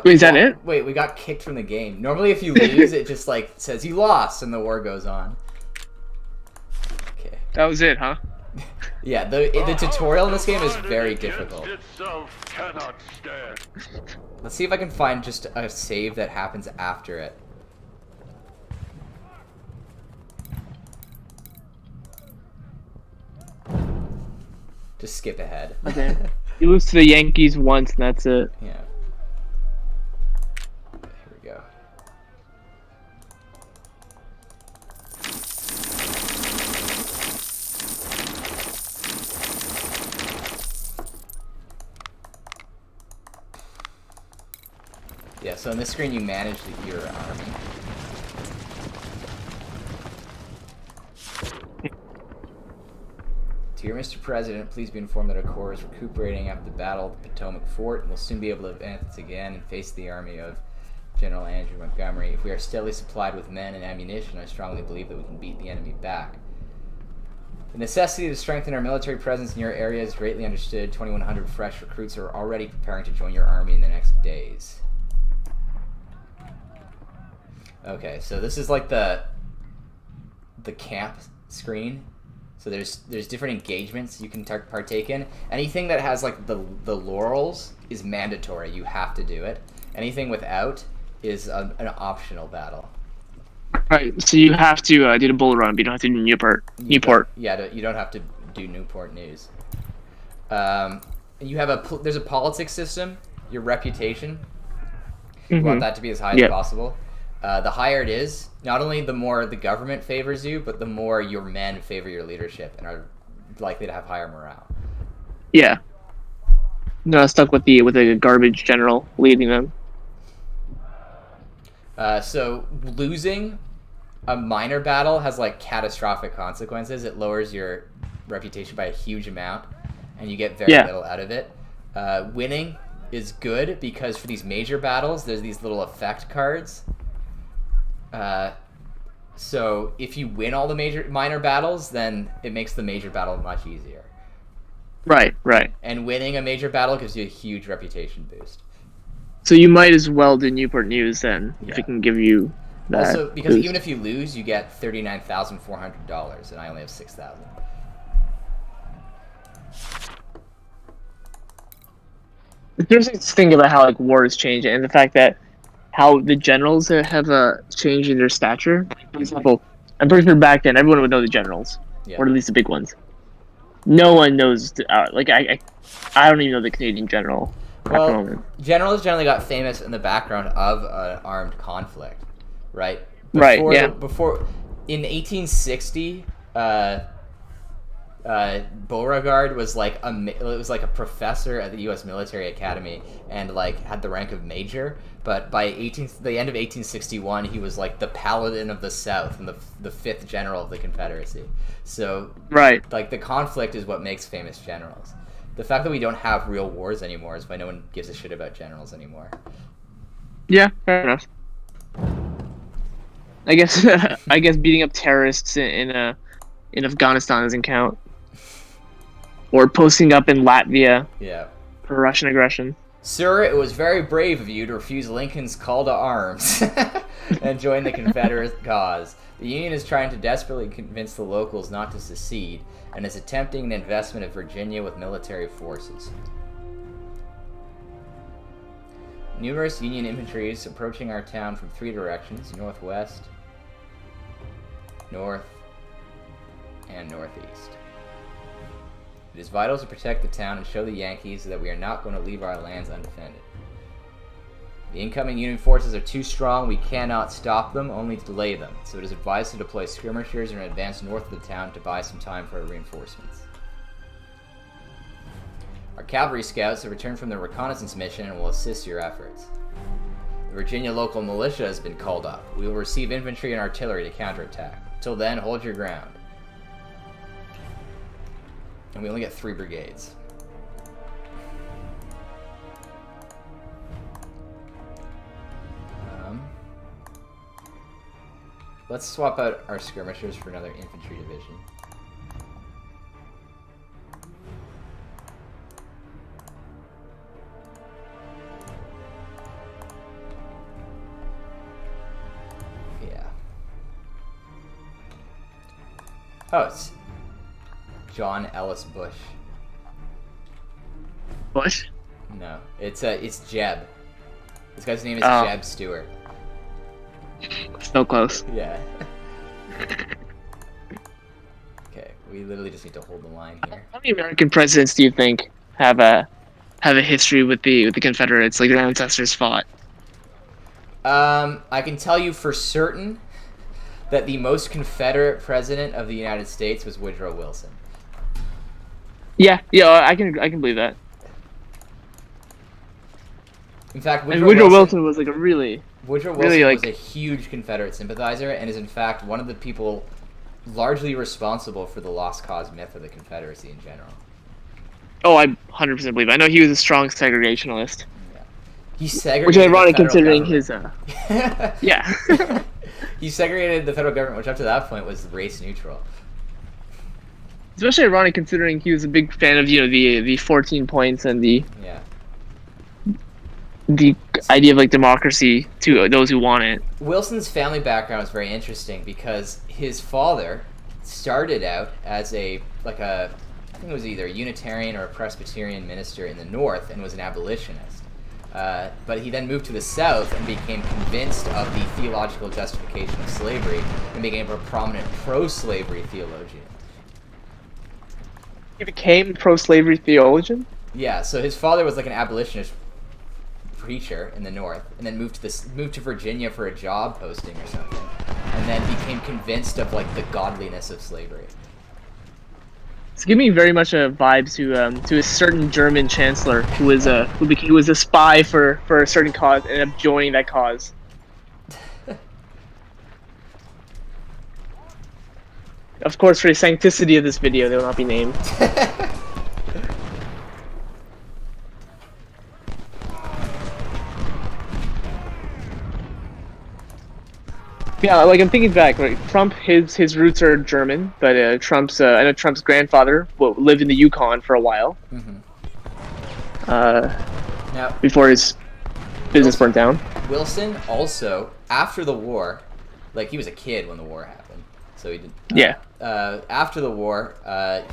Speaker 2: Wait, is that it?
Speaker 1: Wait, we got kicked from the game. Normally if you lose, it just says you lost and the war goes on. Okay.
Speaker 2: That was it, huh?
Speaker 1: Yeah, the tutorial in this game is very difficult. Let's see if I can find just a save that happens after it. Just skip ahead.
Speaker 2: Okay. You lose to the Yankees once and that's it.
Speaker 1: Yeah. Okay, here we go. Yeah, so on this screen you manage your army. Dear Mr. President, please be informed that our Corps is recuperating after the Battle of the Potomac Fort and will soon be able to advance again and face the army of General Andrew Montgomery. If we are steadily supplied with men and ammunition, I strongly believe that we can beat the enemy back. The necessity to strengthen our military presence in your area is greatly understood. 2,100 fresh recruits are already preparing to join your army in the next days. Okay, so this is like the camp screen. So there's different engagements you can partake in. Anything that has like the laurels is mandatory. You have to do it. Anything without is an optional battle.
Speaker 2: Right. So you have to do the Bull Run, but you don't have to do Newport.
Speaker 1: You don't have to do Newport News. You have there's a politics system. Your reputation. You want that to be as high as possible. The higher it is, not only the more the government favors you, but the more your men favor your leadership and are likely to have higher morale.
Speaker 2: Yeah. No, stuck with a garbage general leading them.
Speaker 1: So losing a minor battle has like catastrophic consequences. It lowers your reputation by a huge amount, and you get very little out of it. Winning is good because for these major battles, there's these little effect cards. So if you win all the minor battles, then it makes the major battle much easier.
Speaker 2: Right.
Speaker 1: And winning a major battle gives you a huge reputation boost.
Speaker 2: So you might as well do Newport News then, if it can give you that.
Speaker 1: Also, because
Speaker 2: boost.
Speaker 1: even if you lose, you get $39,400, and I only have $6,000.
Speaker 2: There's this thing about how like wars change and the fact that how the generals have changed in their stature. For example, I'm pretty sure back then everyone would know the generals, or at least the big ones. No one knows. I don't even know the Canadian general.
Speaker 1: Well, generals generally got famous in the background of an armed conflict, right? Before in 1860, Beauregard was like a professor at the U.S. Military Academy and like had the rank of major. But by the end of 1861, he was like the Paladin of the South and the 5th general of the Confederacy. So like the conflict is what makes famous generals. The fact that we don't have real wars anymore is why no one gives a shit about generals anymore.
Speaker 2: Yeah, fair enough. I guess beating up terrorists in Afghanistan doesn't count. Or posting up in Latvia.
Speaker 1: Yeah.
Speaker 2: For Russian aggression.
Speaker 1: Sir, it was very brave of you to refuse Lincoln's call to arms and join the Confederate cause. The Union is trying to desperately convince the locals not to secede and is attempting an investment of Virginia with military forces. Numerous Union infantry is approaching our town from 3 directions: northwest, north, and northeast. It is vital to protect the town and show the Yankees that we are not going to leave our lands undefended. The incoming Union forces are too strong, we cannot stop them, only delay them, so it is advised to deploy skirmishers and advance north of the town to buy some time for our reinforcements. Our cavalry scouts have returned from their reconnaissance mission and will assist your efforts. The Virginia local militia has been called up. We will receive infantry and artillery to counterattack. Till then, hold your ground. And we only get 3 brigades. Let's swap out our skirmishers for another infantry division. Yeah. Oh, it's John Ellis Bush.
Speaker 2: Bush?
Speaker 1: No, it's Jeb. This guy's name is Jeb Stewart.
Speaker 2: So close.
Speaker 1: Yeah. Okay, we literally just need to hold the line here.
Speaker 2: How many American presidents do you think have a history with the Confederates, like their ancestors fought?
Speaker 1: I can tell you for certain that the most Confederate president of the United States was Woodrow Wilson.
Speaker 2: Yeah, I can believe that.
Speaker 1: In fact,
Speaker 2: Woodrow Wilson was like
Speaker 1: Woodrow Wilson was a huge Confederate sympathizer and is in fact one of the people largely responsible for the lost cause myth of the Confederacy in general.
Speaker 2: Oh, I 100% believe it. I know he was a strong segregationalist.
Speaker 1: Yeah. He segregated
Speaker 2: Which is ironic
Speaker 1: the federal
Speaker 2: considering
Speaker 1: government.
Speaker 2: his, yeah.
Speaker 1: He segregated the federal government, which up to that point was race neutral.
Speaker 2: Especially ironic considering he was a big fan of, the 14 points and the
Speaker 1: Yeah.
Speaker 2: idea of like democracy to those who want it.
Speaker 1: Wilson's family background was very interesting because his father started out as I think it was either a Unitarian or a Presbyterian minister in the North and was an abolitionist. But he then moved to the South and became convinced of the theological justification of slavery and became a prominent pro-slavery theologian.
Speaker 2: He became pro-slavery theologian?
Speaker 1: Yeah, so his father was like an abolitionist preacher in the North, and then moved to Virginia for a job posting or something, and then became convinced of like the godliness of slavery.
Speaker 2: It's giving me very much a vibe to a certain German chancellor who was a spy for a certain cause and ended up joining that cause. Of course, for the sanctity of this video, they will not be named. Yeah, like I'm thinking back, like Trump, his roots are German, but I know Trump's grandfather lived in the Yukon for a while.
Speaker 1: Now,
Speaker 2: Before his business burnt down.
Speaker 1: Wilson also, after the war, like he was a kid when the war happened, so he did.
Speaker 2: Yeah.
Speaker 1: After the war,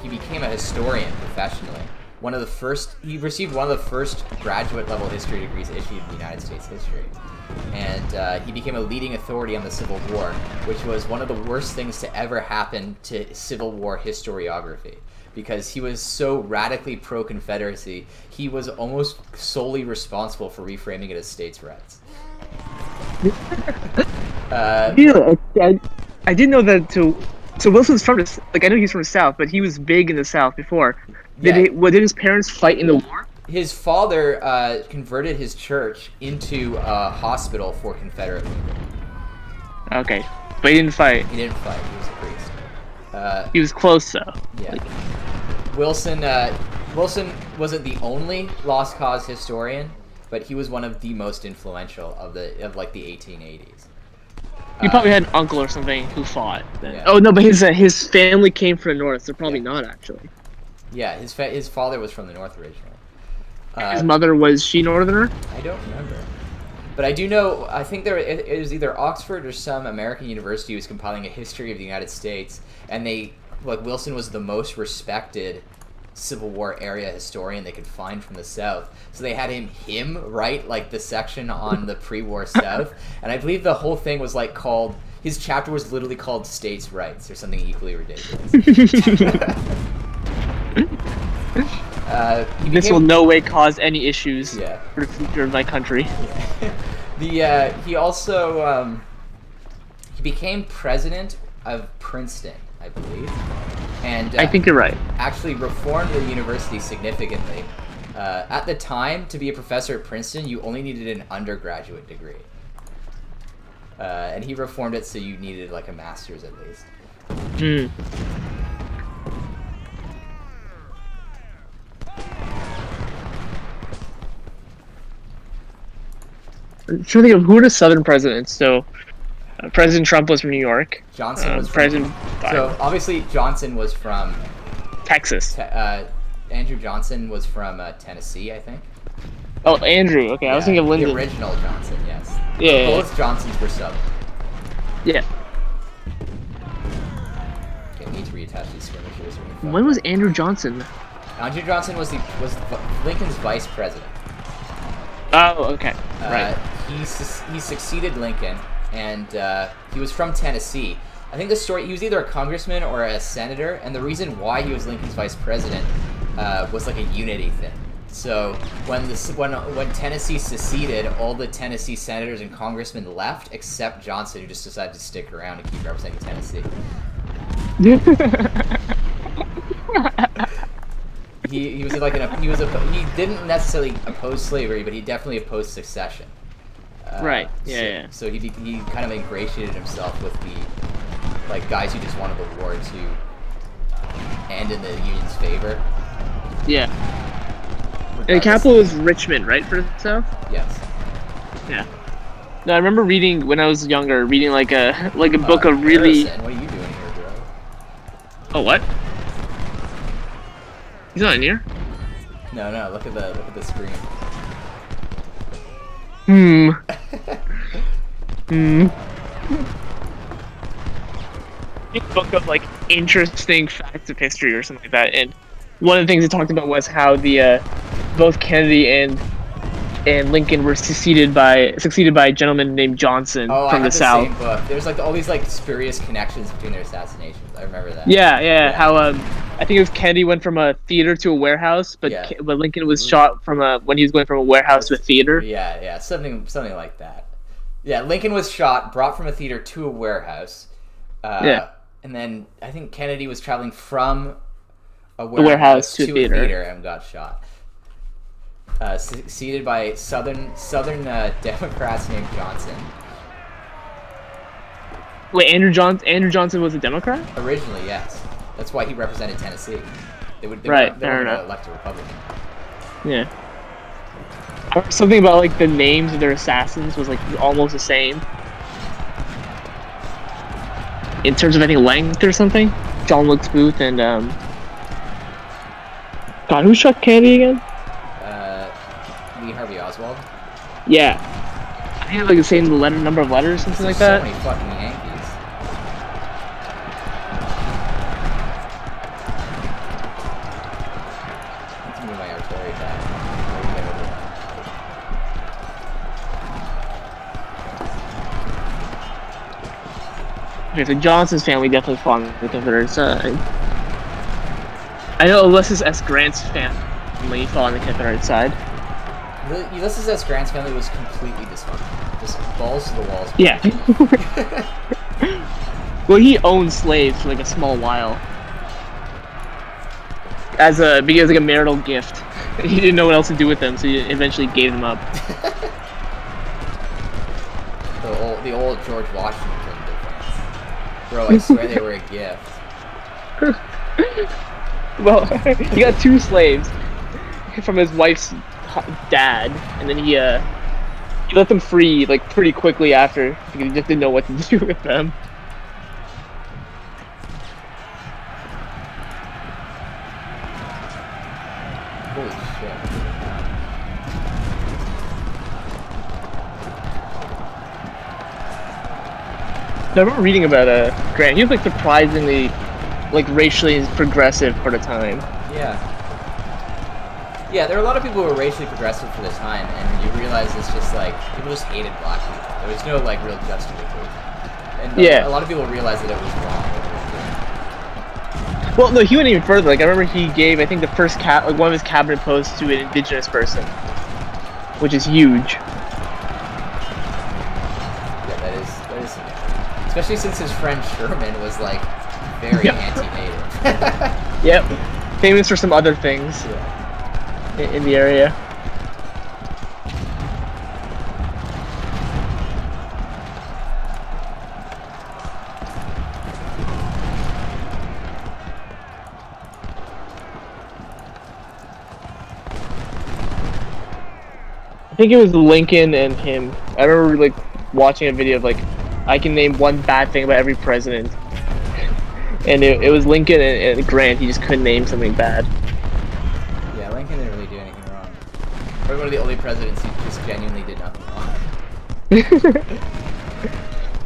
Speaker 1: he became a historian professionally. He received one of the first graduate level history degrees issued in United States history. And he became a leading authority on the Civil War, which was one of the worst things to ever happen to Civil War historiography, because he was so radically pro-Confederacy, he was almost solely responsible for reframing it as states' rights.
Speaker 2: I didn't know that. So Wilson's from I know he's from the South, but he was big in the South before. Did his parents fight in the war?
Speaker 1: His father converted his church into a hospital for Confederate people.
Speaker 2: Okay, but he didn't fight.
Speaker 1: He didn't fight. He was a priest.
Speaker 2: He was close though.
Speaker 1: Yeah. Wilson wasn't the only lost cause historian, but he was one of the most influential of the 1880s.
Speaker 2: He probably had an uncle or something who fought.
Speaker 1: Yeah.
Speaker 2: Oh no, but his family came from the North, so probably not actually.
Speaker 1: Yeah, his father was from the North originally.
Speaker 2: His mother, was she Northerner?
Speaker 1: I don't remember. But I do know, I think it was either Oxford or some American university was compiling a history of the United States, and Wilson was the most respected Civil War area historian they could find from the South. So they had him write like the section on the pre-war South, and I believe the whole thing was called, his chapter was literally called States' Rights or something equally ridiculous.
Speaker 2: This will no way cause any issues
Speaker 1: Yeah.
Speaker 2: for the future of my country.
Speaker 1: He also he became president of Princeton, I believe, and
Speaker 2: I think you're right.
Speaker 1: actually reformed the university significantly. At the time, to be a professor at Princeton, you only needed an undergraduate degree, and he reformed it so you needed a master's at least.
Speaker 2: Hmm. I'm trying to think of who are the Southern presidents. So, President Trump was from New York.
Speaker 1: Johnson was
Speaker 2: President
Speaker 1: so obviously Johnson was from
Speaker 2: Texas.
Speaker 1: Andrew Johnson was from Tennessee, I think.
Speaker 2: Oh, Andrew. Okay, I was thinking of Lyndon.
Speaker 1: The original Johnson, yes.
Speaker 2: Yeah.
Speaker 1: Both Johnsons were Southern.
Speaker 2: Yeah.
Speaker 1: Okay, I need to reattach these skirmishers.
Speaker 2: When was Andrew Johnson?
Speaker 1: Andrew Johnson was Lincoln's vice president.
Speaker 2: Oh, okay. Right.
Speaker 1: He succeeded Lincoln, and he was from Tennessee. I think the story, he was either a congressman or a senator, and the reason why he was Lincoln's vice president was a unity thing. So when Tennessee seceded, all the Tennessee senators and congressmen left, except Johnson, who just decided to stick around and keep representing Tennessee. He didn't necessarily oppose slavery, but he definitely opposed secession.
Speaker 2: Right. Yeah.
Speaker 1: So he kind of ingratiated himself with like guys who just wanted the war to end in the Union's favor.
Speaker 2: Yeah. And the capital was Richmond, right, for the South?
Speaker 1: Yes.
Speaker 2: Yeah. No, I remember reading when I was younger, reading like a book of really.
Speaker 1: Harrison, what are you doing here, bro?
Speaker 2: Oh, what? He's not in here.
Speaker 1: No, look at the screen.
Speaker 2: A book of like interesting facts of history or something like that, and one of the things it talked about was how the both Kennedy and Lincoln were succeeded by a gentleman named Johnson from the South.
Speaker 1: Same book. There's like all these like spurious connections between their assassinations. I remember that.
Speaker 2: Yeah. How I think it was Kennedy went from a theater to a warehouse, but but Lincoln was shot from when he was going from a warehouse to a theater.
Speaker 1: Yeah, something like that. Yeah, Lincoln was shot, brought from a theater to a warehouse. And then I think Kennedy was traveling from a warehouse to a theater and got shot. Succeeded by Southern Democrats named Johnson.
Speaker 2: Wait, Andrew Johnson was a Democrat?
Speaker 1: Originally, yes. That's why he represented Tennessee. They weren't
Speaker 2: fair
Speaker 1: going
Speaker 2: enough.
Speaker 1: to elect a Republican.
Speaker 2: Yeah. Something about like the names of their assassins was like almost the same. In terms of, I think, length or something. John Wilkes Booth and God, who shot Kennedy again?
Speaker 1: Lee Harvey Oswald.
Speaker 2: Yeah. I think like the same number of letters, something like that.
Speaker 1: So many fucking Yankees. Let's move my artillery back.
Speaker 2: Okay, so Johnson's family definitely fought on the Confederate side. I know Ulysses S. Grant's family fought on the Confederate side.
Speaker 1: Ulysses S. Grant's family was completely dysfunctional. Just balls to the walls.
Speaker 2: Yeah. Well, he owned slaves for like a small while. Because like a marital gift. He didn't know what else to do with them, so he eventually gave them up.
Speaker 1: the old George Washington defense. Bro, I swear they were a gift.
Speaker 2: Well, he got 2 slaves from his wife's dad, and then he let them free like pretty quickly after because he just didn't know what to do with them.
Speaker 1: Holy shit.
Speaker 2: I remember reading about Grant. He was like surprisingly like racially progressive for the time.
Speaker 1: Yeah, there were a lot of people who were racially progressive for the time, and you realize it's just like people just hated black people. There was no like real justification, and a lot of people realized that it was wrong.
Speaker 2: Well, no, he went even further. Like I remember he gave, I think, the first one of his cabinet posts to an indigenous person, which is huge.
Speaker 1: Yeah, that is significant. Especially since his friend Sherman was like very anti-native.
Speaker 2: Yep, famous for some other things.
Speaker 1: Yeah.
Speaker 2: In the area. I think it was Lincoln and him. I remember like watching a video of like, I can name one bad thing about every president. And it was Lincoln and Grant. He just couldn't name something bad.
Speaker 1: Yeah, Lincoln didn't really do anything wrong. Probably one of the only presidents who just genuinely did nothing wrong.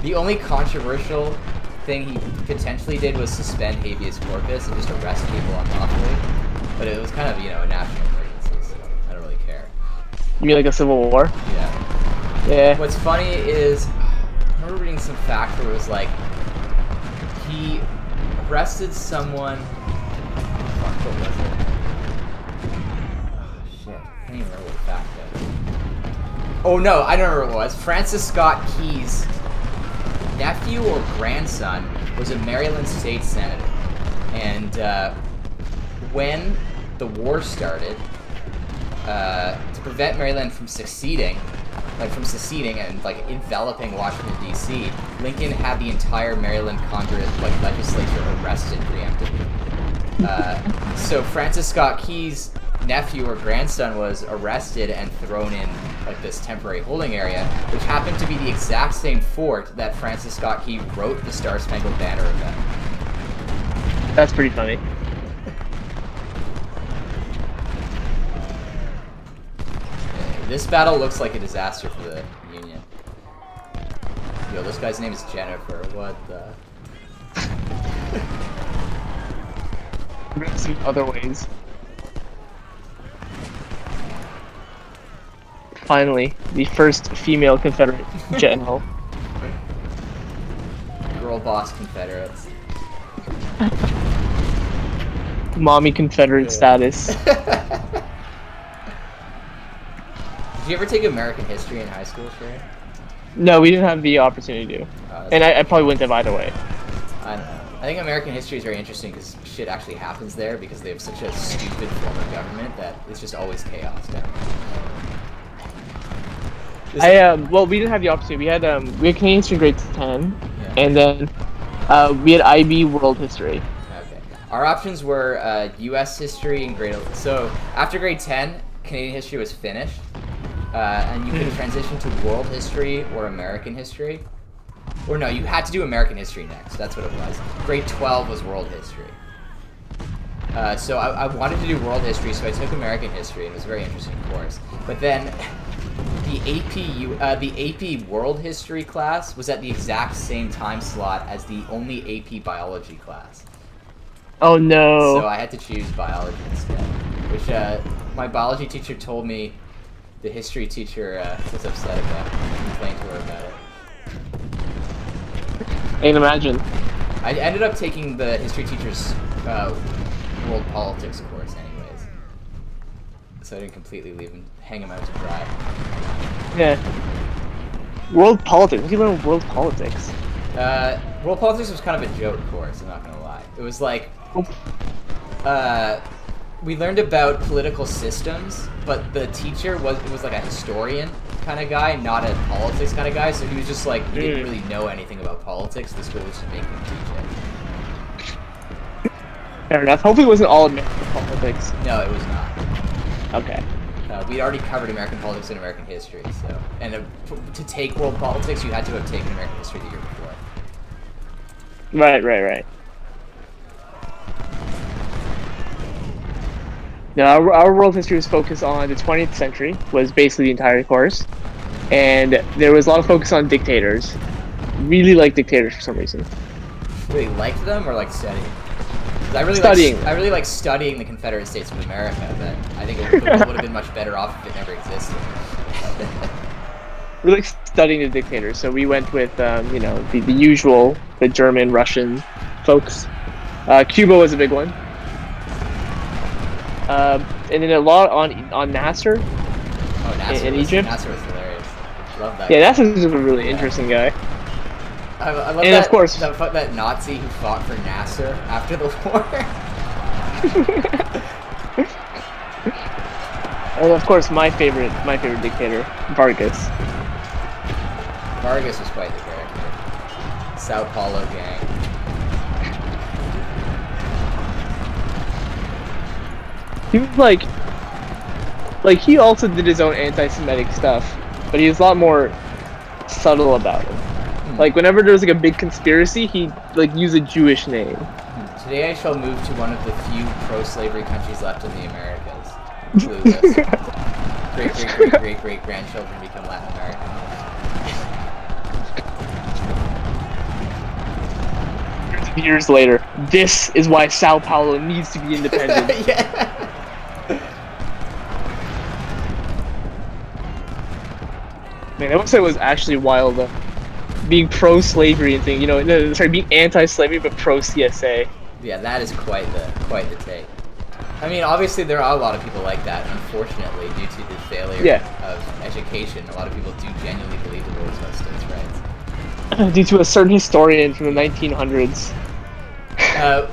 Speaker 1: The only controversial thing he potentially did was suspend habeas corpus and just arrest people unlawfully. But it was kind of, a national emergency, so I don't really care.
Speaker 2: You mean like a civil war?
Speaker 1: Yeah.
Speaker 2: Yeah.
Speaker 1: What's funny is, I remember reading some fact where it was like, he arrested someone. Fuck, what was it? Oh, shit. I can't even remember what the fact was. Oh no, I don't remember what it was. Francis Scott Key's nephew or grandson was a Maryland state senator. And when the war started, to prevent Maryland from seceding, like from seceding and like enveloping Washington D.C., Lincoln had the entire Maryland Congress legislature arrested preemptively. So Francis Scott Key's nephew or grandson was arrested and thrown in like this temporary holding area, which happened to be the exact same fort that Francis Scott Key wrote the Star Spangled Banner about.
Speaker 2: That's pretty funny.
Speaker 1: This battle looks like a disaster for the Union. Yo, this guy's name is Jennifer. What the?
Speaker 2: We're gonna see other ways. Finally, the first female Confederate general.
Speaker 1: Girl boss Confederates.
Speaker 2: Mommy Confederate status.
Speaker 1: Did you ever take American history in high school, Sherry?
Speaker 2: No, we didn't have the opportunity to. And I probably wouldn't have either way.
Speaker 1: I don't know. I think American history is very interesting because shit actually happens there because they have such a stupid form of government that it's just always chaos down there.
Speaker 2: Well, we didn't have the opportunity. We had Canadian history in grade 10,
Speaker 1: Yeah.
Speaker 2: and then we had IB world history.
Speaker 1: Okay. Our options were U.S. history and grade. So after grade 10, Canadian history was finished, and you could transition to world history or American history. Or no, you had to do American history next. That's what it was. Grade 12 was world history. So I wanted to do world history, so I took American history, and it was a very interesting course. But then the AP world history class was at the exact same time slot as the only AP biology class.
Speaker 2: Oh no!
Speaker 1: So I had to choose biology instead, which my biology teacher told me the history teacher was upset about. Complained to her about it.
Speaker 2: I can imagine.
Speaker 1: I ended up taking the history teacher's world politics course anyways. So I didn't completely hang him out to dry.
Speaker 2: Yeah. World politics. What do you learn world politics?
Speaker 1: World politics was kind of a joke course, I'm not gonna lie. It was like, we learned about political systems, but the teacher was like a historian kind of guy, not a politics kind of guy, so he was just like, he didn't really know anything about politics, the school was just making him teach it.
Speaker 2: Fair enough. Hopefully it wasn't all American politics.
Speaker 1: No, it was not.
Speaker 2: Okay.
Speaker 1: We'd already covered American politics and American history, so... And to take world politics, you had to have taken American history the year before.
Speaker 2: Right. No, our world history was focused on the 20th century, was basically the entire course. And there was a lot of focus on dictators. Really like dictators for some reason.
Speaker 1: Really liked them, or like studying? I really like studying the Confederate States of America, but I think it would have been much better off if it never existed.
Speaker 2: We like studying the dictators, so we went with the usual, the German, Russian folks. Cuba was a big one, and then a lot on Nasser.
Speaker 1: Oh, Nasser
Speaker 2: in Egypt.
Speaker 1: Nasser was hilarious. Love that.
Speaker 2: Yeah, Nasser's a really interesting guy.
Speaker 1: I love
Speaker 2: and
Speaker 1: that,
Speaker 2: of course,
Speaker 1: that Nazi who fought for Nasser after the war.
Speaker 2: And of course, my favorite dictator, Vargas.
Speaker 1: Vargas was quite the character. Sao Paulo gang.
Speaker 2: He was like he also did his own anti-Semitic stuff, but he was a lot more subtle about it. Like whenever there was like a big conspiracy, he'd like use a Jewish name.
Speaker 1: Today I shall move to one of the few pro-slavery countries left in the Americas. Clueless. Great grandchildren become Latin American.
Speaker 2: Years later, this is why Sao Paulo needs to be independent.
Speaker 1: Yeah.
Speaker 2: Man, that website was actually wild. Being pro-slavery and thing, being anti-slavery but pro-CSA.
Speaker 1: Yeah, that is quite the take. I mean, obviously there are a lot of people like that, unfortunately, due to the failure of education. A lot of people do genuinely believe the rules about states' rights.
Speaker 2: Due to a certain historian from the 1900s.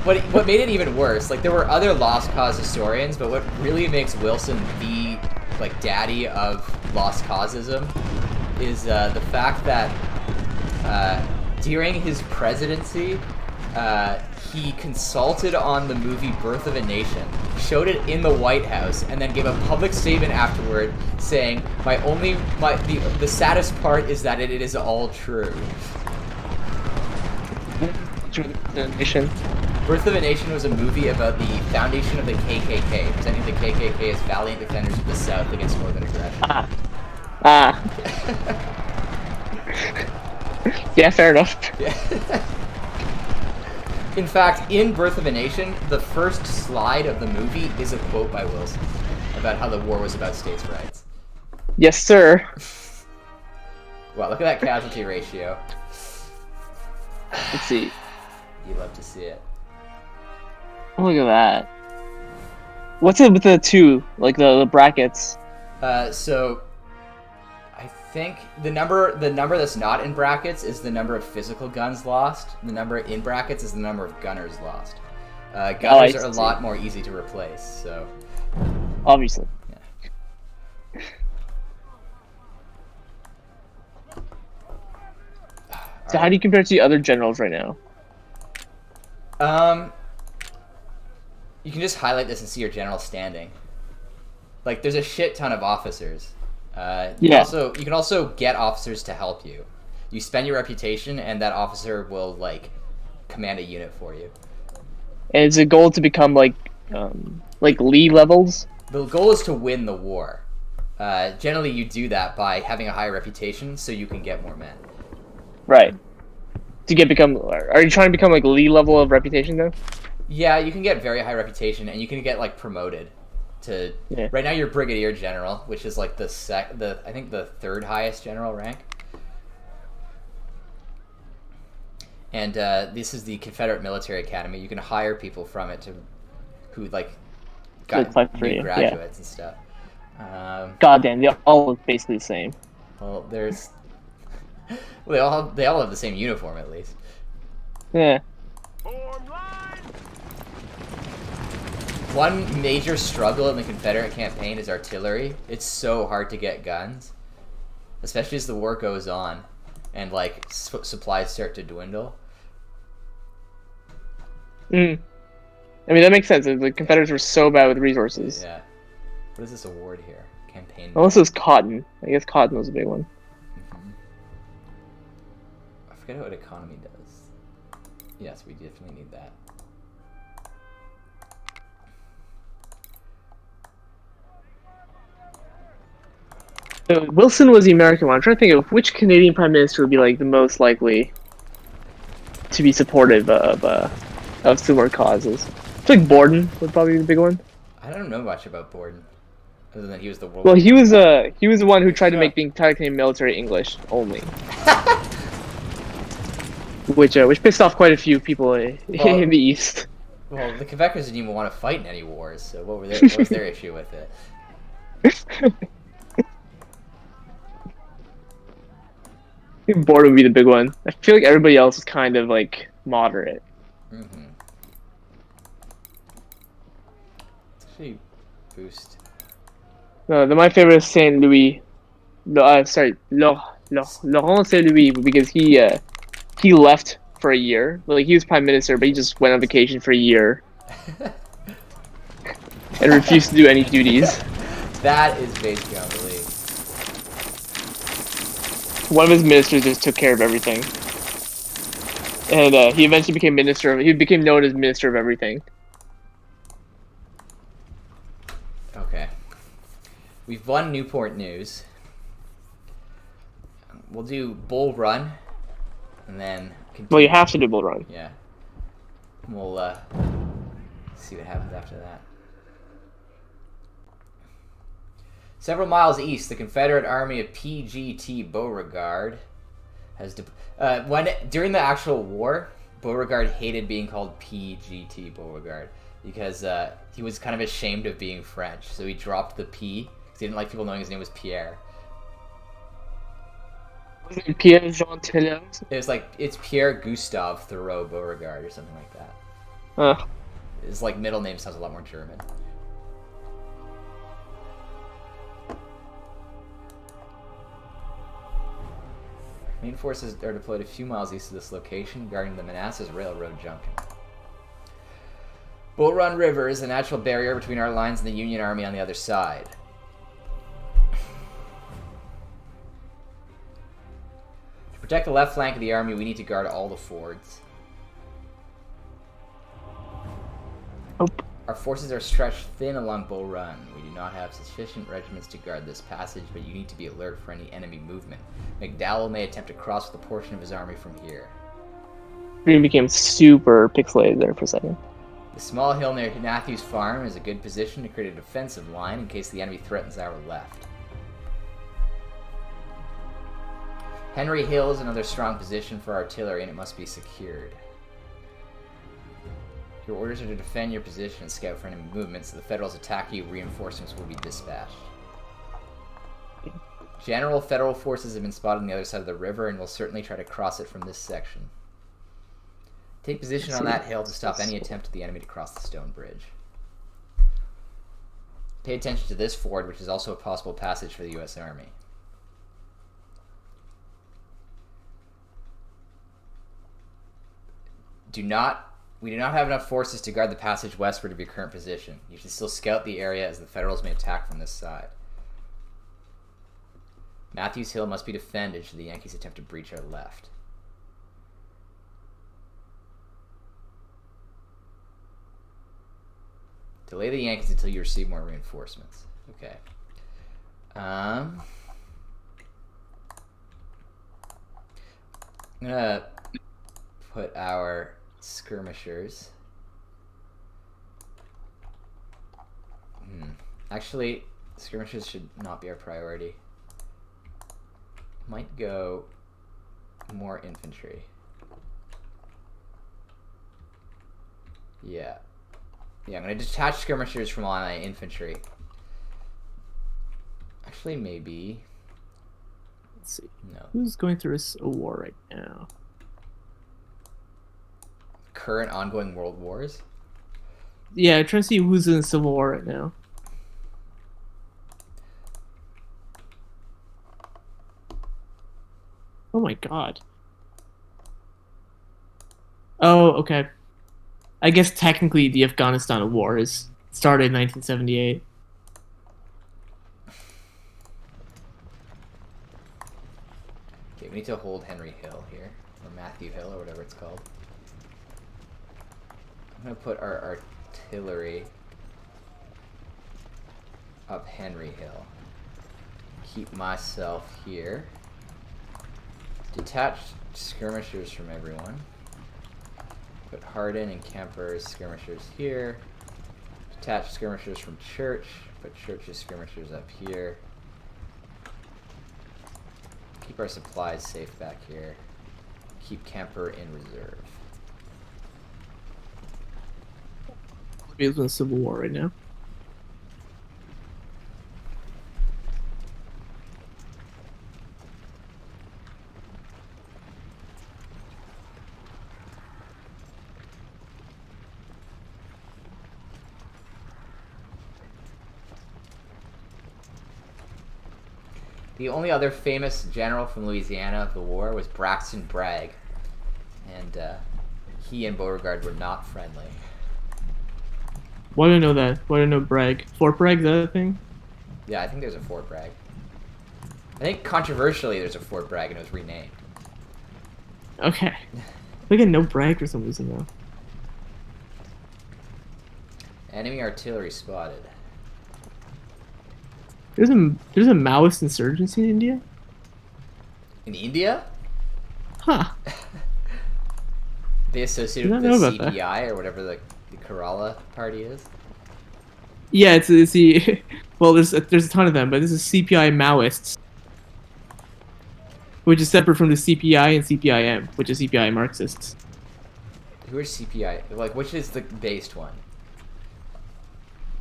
Speaker 1: What made it even worse, like there were other lost cause historians, but what really makes Wilson the daddy of lost causism is the fact that during his presidency, he consulted on the movie Birth of a Nation, showed it in the White House, and then gave a public statement afterward saying, the saddest part is that it is all true.
Speaker 2: Nation.
Speaker 1: Birth of a Nation was a movie about the foundation of the KKK, presenting the KKK as valiant defenders of the South against Northern aggression.
Speaker 2: Yeah, fair enough.
Speaker 1: Yeah. In fact, in Birth of a Nation, the first slide of the movie is a quote by Wilson about how the war was about states' rights.
Speaker 2: Yes, sir.
Speaker 1: Wow, look at that casualty ratio.
Speaker 2: Let's see.
Speaker 1: You love to see it.
Speaker 2: Look at that. What's it with the two, like the brackets?
Speaker 1: So I think the number that's not in brackets is the number of physical guns lost. The number in brackets is the number of gunners lost. Gunners are a lot more easy to replace, so
Speaker 2: obviously.
Speaker 1: Yeah.
Speaker 2: So how do you compare to the other generals right now?
Speaker 1: You can just highlight this and see your general standing. Like, there's a shit ton of officers. You can also get officers to help you. You spend your reputation, and that officer will like command a unit for you.
Speaker 2: And it's a goal to become like Lee levels.
Speaker 1: The goal is to win the war. Generally, you do that by having a higher reputation, so you can get more men.
Speaker 2: Right. Are you trying to become like Lee level of reputation though?
Speaker 1: Yeah, you can get very high reputation, and you can get like promoted to. Yeah. Right now, you're brigadier general, which is like I think the third highest general rank. And this is the Confederate Military Academy. You can hire people from it who like got new graduates and stuff.
Speaker 2: God damn, they all look basically the same.
Speaker 1: Well, well, they all have the same uniform at least.
Speaker 2: Yeah.
Speaker 1: One major struggle in the Confederate campaign is artillery. It's so hard to get guns, especially as the war goes on, and like supplies start to dwindle.
Speaker 2: I mean, that makes sense. The Confederates were so bad with resources.
Speaker 1: Yeah. What is this award here? Campaign.
Speaker 2: Well, this is cotton. I guess cotton was a big one.
Speaker 1: I forget what economy does. Yes, we definitely need that.
Speaker 2: So Wilson was the American one. I'm trying to think of which Canadian Prime Minister would be like the most likely to be supportive of similar causes. I feel like Borden would probably be the big one.
Speaker 1: I don't know much about Borden, other than he was the world.
Speaker 2: Well, he was the one who tried to make the entire Canadian military English only, which pissed off quite a few people in the East.
Speaker 1: Well, the Quebecers didn't even want to fight in any wars, so what was their issue with it?
Speaker 2: I think Borden would be the big one. I feel like everybody else is kind of like moderate.
Speaker 1: Mm-hmm. Let's actually boost.
Speaker 2: No, my favorite is Saint Louis. Laurent Saint Louis, because he left for a year. Like, he was prime minister, but he just went on vacation for a year and refused to do any duties.
Speaker 1: That is based beyond belief.
Speaker 2: One of his ministers just took care of everything, and he eventually became He became known as Minister of Everything.
Speaker 1: Okay, we've won Newport News. We'll do Bull Run, and then continue.
Speaker 2: Well, you have to do Bull Run.
Speaker 1: Yeah. We'll see what happens after that. Several miles east, the Confederate Army of PGT Beauregard has during the actual war, Beauregard hated being called PGT Beauregard because he was kind of ashamed of being French, so he dropped the P because he didn't like people knowing his name was Pierre.
Speaker 2: Was it Pierre Jean Taylor?
Speaker 1: It was like, it's Pierre Gustave Thoreau Beauregard or something like that. His like middle name sounds a lot more German. Main forces are deployed a few miles east of this location, guarding the Manassas Railroad junction. Bull Run River is a natural barrier between our lines and the Union Army on the other side. To protect the left flank of the army, we need to guard all the fords.
Speaker 2: Nope.
Speaker 1: Our forces are stretched thin along Bull Run. We do not have sufficient regiments to guard this passage, but you need to be alert for any enemy movement. McDowell may attempt to cross with a portion of his army from here.
Speaker 2: Green became super pixelated there for a second.
Speaker 1: The small hill near Matthews Farm is a good position to create a defensive line in case the enemy threatens our left. Henry Hill is another strong position for artillery, and it must be secured. Your orders are to defend your position and scout for enemy movements. If the Federals attack you, reinforcements will be dispatched. General Federal forces have been spotted on the other side of the river and will certainly try to cross it from this section. Take position on that hill to stop any attempt of the enemy to cross the stone bridge. Pay attention to this ford, which is also a possible passage for the U.S. Army. We do not have enough forces to guard the passage westward of your current position. You should still scout the area as the Federals may attack from this side. Matthews Hill must be defended should the Yankees attempt to breach our left. Delay the Yankees until you receive more reinforcements. Okay. I'm gonna put our skirmishers. Actually, skirmishers should not be our priority. Might go more infantry. Yeah. Yeah, I'm going to detach skirmishers from all my infantry. Actually, maybe.
Speaker 2: Let's see.
Speaker 1: No.
Speaker 2: Who's going through a war right now?
Speaker 1: Current ongoing world wars?
Speaker 2: Yeah, I'm trying to see who's in the Civil War right now. Oh my god. Oh, okay. I guess technically the Afghanistan War is started in 1978.
Speaker 1: Okay, we need to hold Henry Hill here, or Matthew Hill, or whatever it's called. I'm going to put our artillery up Henry Hill. Keep myself here. Detach skirmishers from everyone. Put Hardin and Kemper's skirmishers here. Detach skirmishers from Church. Put Church's skirmishers up here. Keep our supplies safe back here. Keep Kemper in reserve.
Speaker 2: It's in the Civil War right now.
Speaker 1: The only other famous general from Louisiana of the war was Braxton Bragg, and he and Beauregard were not friendly.
Speaker 2: Why do I know that? Why do I know Bragg? Fort Bragg, is that a thing?
Speaker 1: Yeah, I think there's a Fort Bragg. I think controversially there's a Fort Bragg and it was renamed.
Speaker 2: Okay. I think I know Bragg for some reason though.
Speaker 1: Enemy artillery spotted.
Speaker 2: There's a Maoist insurgency in India?
Speaker 1: In India?
Speaker 2: Huh.
Speaker 1: They associated with
Speaker 2: Did
Speaker 1: the
Speaker 2: not know about
Speaker 1: CPI or whatever the Kerala party is?
Speaker 2: Yeah, it's the well, there's a ton of them, but this is CPI Maoists, which is separate from the CPI and CPIM, which is CPI Marxists.
Speaker 1: Who are CPI? Like, which is the based one?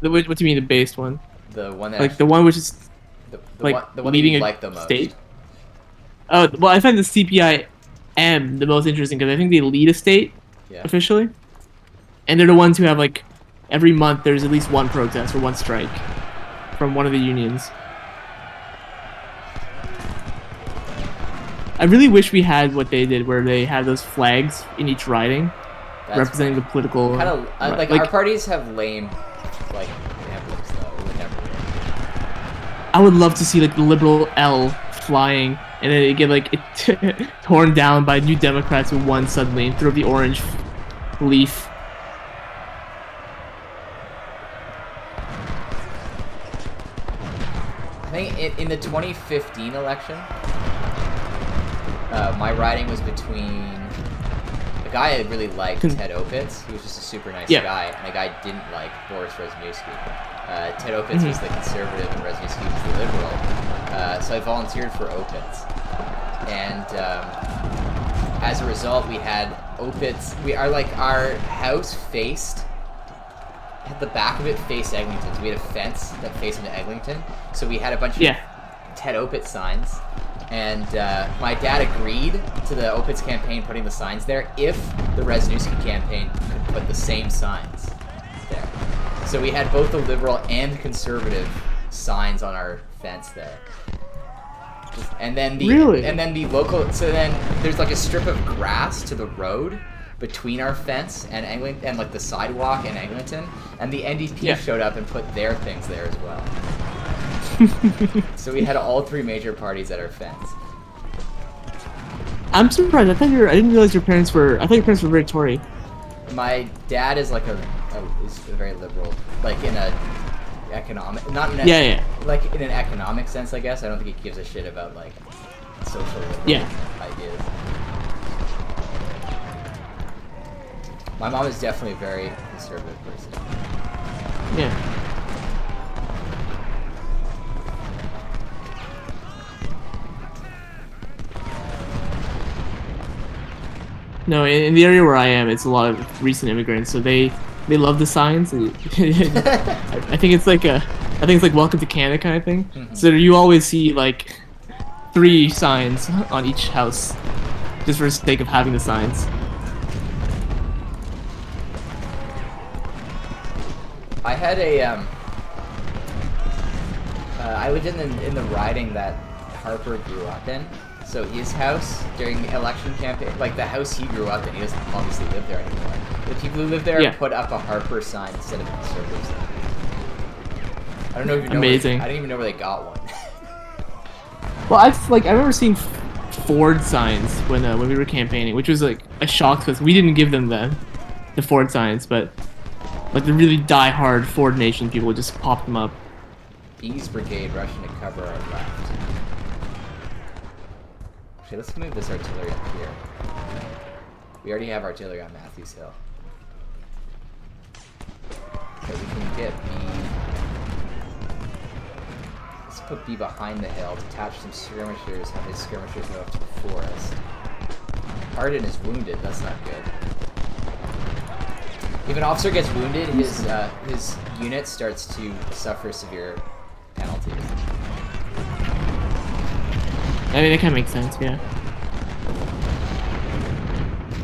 Speaker 2: What do you mean the based one?
Speaker 1: The one that
Speaker 2: Like the one which is
Speaker 1: the
Speaker 2: like
Speaker 1: one that
Speaker 2: leading
Speaker 1: you
Speaker 2: a
Speaker 1: like the most.
Speaker 2: state? Oh, well, I find the CPIM the most interesting because I think they lead a state officially, and they're the ones who have like every month there's at least one protest or one strike from one of the unions. I really wish we had what they did, where they had those flags in each riding,
Speaker 1: That's
Speaker 2: representing the political.
Speaker 1: kind of like our parties have lame like emblems though. It would never work.
Speaker 2: I would love to see like the liberal L flying, and then it get like torn down by New Democrats who won suddenly and throw the orange leaf.
Speaker 1: I think in the 2015 election, my riding was between a guy I really liked, Ted Opitz. He was just a super nice guy, and a guy I didn't like, Boris Rezniewski. Ted Opitz was the conservative, and Rezniewski was the liberal. So I volunteered for Opitz, and as a result, we had Opitz. Our house faced. Had the back of it face Eglinton. So we had a fence that faced into Eglinton. So we had a bunch of Ted Opitz signs. And my dad agreed to the Opitz campaign putting the signs there if the Rezniewski campaign could put the same signs there. So we had both the liberal and conservative signs on our fence there. And then the local. So then there's like a strip of grass to the road between our fence and Eglinton, and like the sidewalk in Eglinton, and the NDP showed up and put their things there as well. So we had all three major parties at our fence.
Speaker 2: I'm surprised. I didn't realize your parents were. I thought your parents were very Tory.
Speaker 1: My dad is like is a very liberal, like in a economic, not in like in an economic sense, I guess. I don't think he gives a shit about like social liberal ideas. My mom is definitely a very conservative person.
Speaker 2: Yeah. No, in the area where I am, it's a lot of recent immigrants, so they love the signs. I think it's like Welcome to Canada kind of thing. Mm-hmm. So you always see like 3 signs on each house, just for the sake of having the signs.
Speaker 1: I had I lived in the riding that Harper grew up in. So his house during the election campaign, like the house he grew up in, he doesn't obviously live there anymore. The people who live there put up a Harper sign instead of a conservative sign. I don't know if you know.
Speaker 2: Amazing.
Speaker 1: I didn't even know where they got one.
Speaker 2: Well, I remember seeing Ford signs when we were campaigning, which was like a shock because we didn't give them the Ford signs, but like the really die-hard Ford Nation people would just pop them up.
Speaker 1: B's brigade rushing to cover our left. Actually, let's move this artillery up here. We already have artillery on Matthews Hill. So we can get B. Let's put B behind the hill, detach some skirmishers, have his skirmishers go up to the forest. Arden is wounded, that's not good. If an officer gets wounded, his unit starts to suffer severe penalties.
Speaker 2: I mean, that kind of makes sense, yeah.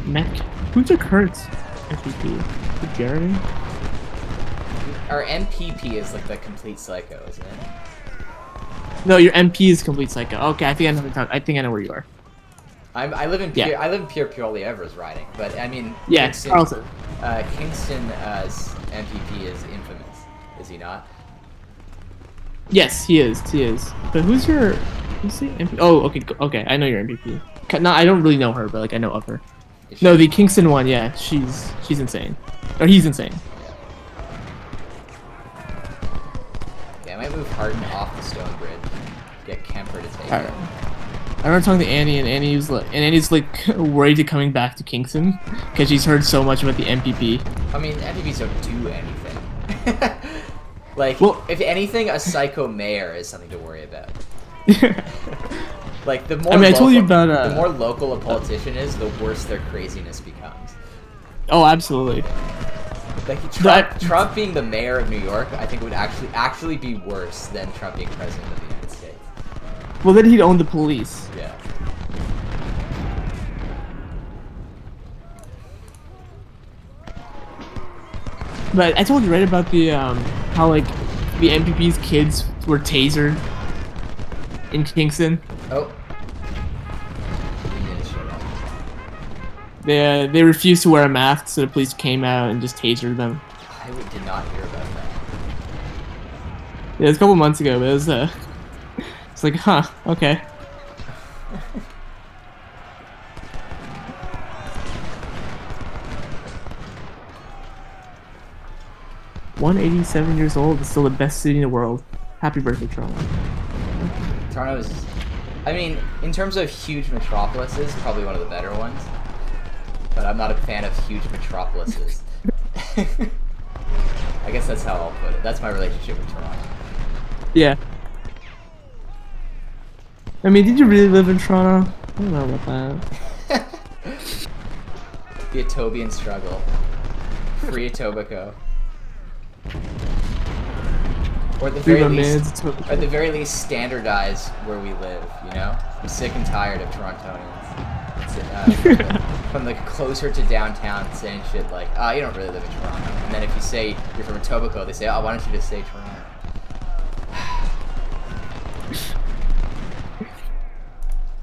Speaker 2: Mech. Who's your current MPP? The Jeremy?
Speaker 1: Our MPP is like the complete psycho, isn't it?
Speaker 2: No, your MP is complete psycho. Okay, I think I know where you are.
Speaker 1: I live in Pierre Purely Evers riding, but I mean,
Speaker 2: yeah,
Speaker 1: Kingston,
Speaker 2: Carlton.
Speaker 1: Kingston's MPP is infamous, is he not?
Speaker 2: Yes, he is. But who's your? Who's the MP? Oh, okay. I know your MPP. No, I don't really know her, but like I know of her. No, the Kingston one, yeah, she's insane, or he's insane.
Speaker 1: Yeah, I might move Harden off the stone bridge. Get Kemper to take it.
Speaker 2: I remember talking to Annie, and Annie's like worried to coming back to Kingston because she's heard so much about the MPP.
Speaker 1: I mean, MPPs don't do anything. Like, if anything, a psycho mayor is something to worry about. Like, the more
Speaker 2: I told you about
Speaker 1: the more local a politician is, the worse their craziness becomes.
Speaker 2: Oh, absolutely.
Speaker 1: Like Trump being the mayor of New York, I think would actually be worse than Trump being president of the United States.
Speaker 2: Well, then he'd own the police.
Speaker 1: Yeah.
Speaker 2: But I told you right about the how like the MPP's kids were tasered in Kingston.
Speaker 1: Oh.
Speaker 2: They refused to wear a mask, so the police came out and just tasered them.
Speaker 1: I did not hear about that.
Speaker 2: Yeah, it was a couple months ago, but it was it's like, huh, okay. $187 years old is still the best city in the world. Happy birthday, Toronto.
Speaker 1: Toronto is, I mean, in terms of huge metropolises, probably one of the better ones. But I'm not a fan of huge metropolises. I guess that's how I'll put it. That's my relationship with Toronto.
Speaker 2: Yeah. I mean, did you really live in Toronto? I don't know about that.
Speaker 1: The Etobian struggle. Free Etobicoke. Or at the very least, standardize where we live, you know? I'm sick and tired of Torontonians. From the closer to downtown saying shit like, oh, you don't really live in Toronto. And then if you say you're from Etobicoke, they say, oh, why don't you just say Toronto?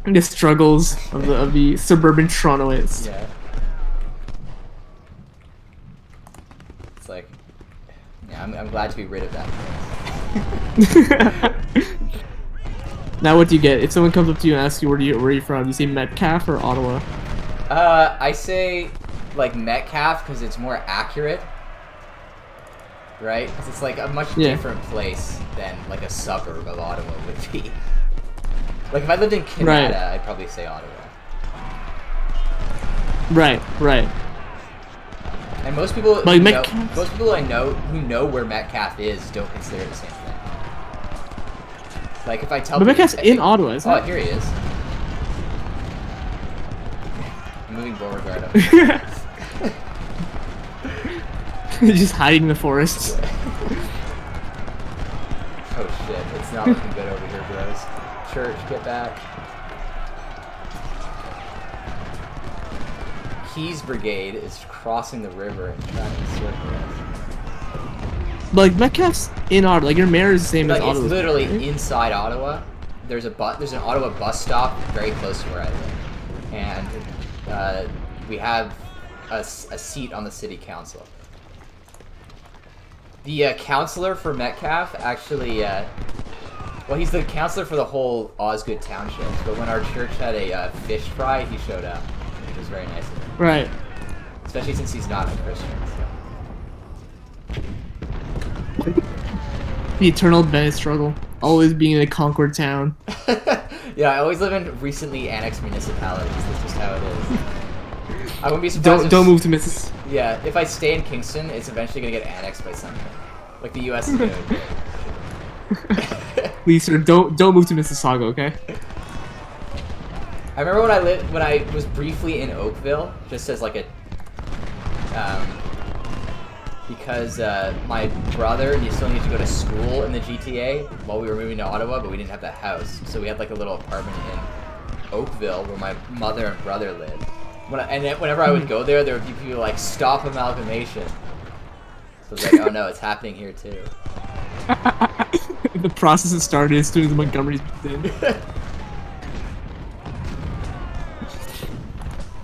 Speaker 2: The struggles of the suburban Torontoites.
Speaker 1: Yeah. It's like, yeah, I'm glad to be rid of that place.
Speaker 2: Now what do you get? If someone comes up to you and asks you where are you from, do you say Metcalfe or Ottawa?
Speaker 1: I say like Metcalfe because it's more accurate, right? Because it's like a much different place than like a suburb of Ottawa would be. Like if I lived in Canada, I'd probably say Ottawa.
Speaker 2: Right.
Speaker 1: And most people,
Speaker 2: like
Speaker 1: most people I know who know where Metcalfe is don't consider it the same thing. Like if I tell,
Speaker 2: but Metcalfe's in Ottawa, isn't it?
Speaker 1: Oh, here he is. I'm moving Beauregard up.
Speaker 2: He's just hiding in the forests.
Speaker 1: Oh shit! It's not looking good over here, bros. Church, get back. Keys Brigade is crossing the river and trying to circle us.
Speaker 2: Like Metcalfe's in Ottawa. Like your mayor is the same as Ottawa.
Speaker 1: It's literally inside Ottawa. There's an Ottawa bus stop very close to where I live, and we have a seat on the city council. The councillor for Metcalfe actually, well, he's the councillor for the whole Osgood Township. But when our church had a fish fry, he showed up, which was very nice of him.
Speaker 2: Right.
Speaker 1: Especially since he's not a Christian. So.
Speaker 2: The eternal Bennett struggle. Always being in a Concord town.
Speaker 1: Yeah, I always live in recently annexed municipalities. That's just how it is. I wouldn't be surprised.
Speaker 2: Don't move to Mrs.
Speaker 1: Yeah, if I stay in Kingston, it's eventually gonna get annexed by something. Like the U.S. is doing.
Speaker 2: Please, sir, don't move to Mississauga, okay?
Speaker 1: I remember when I was briefly in Oakville, just as like a, because my brother still needed to go to school in the GTA while we were moving to Ottawa, but we didn't have the house, so we had like a little apartment in Oakville where my mother and brother lived. Whenever I would go there, there would be people like, stop amalgamation. So I was like, oh no, it's happening here too.
Speaker 2: The process has started as soon as Montgomery's in.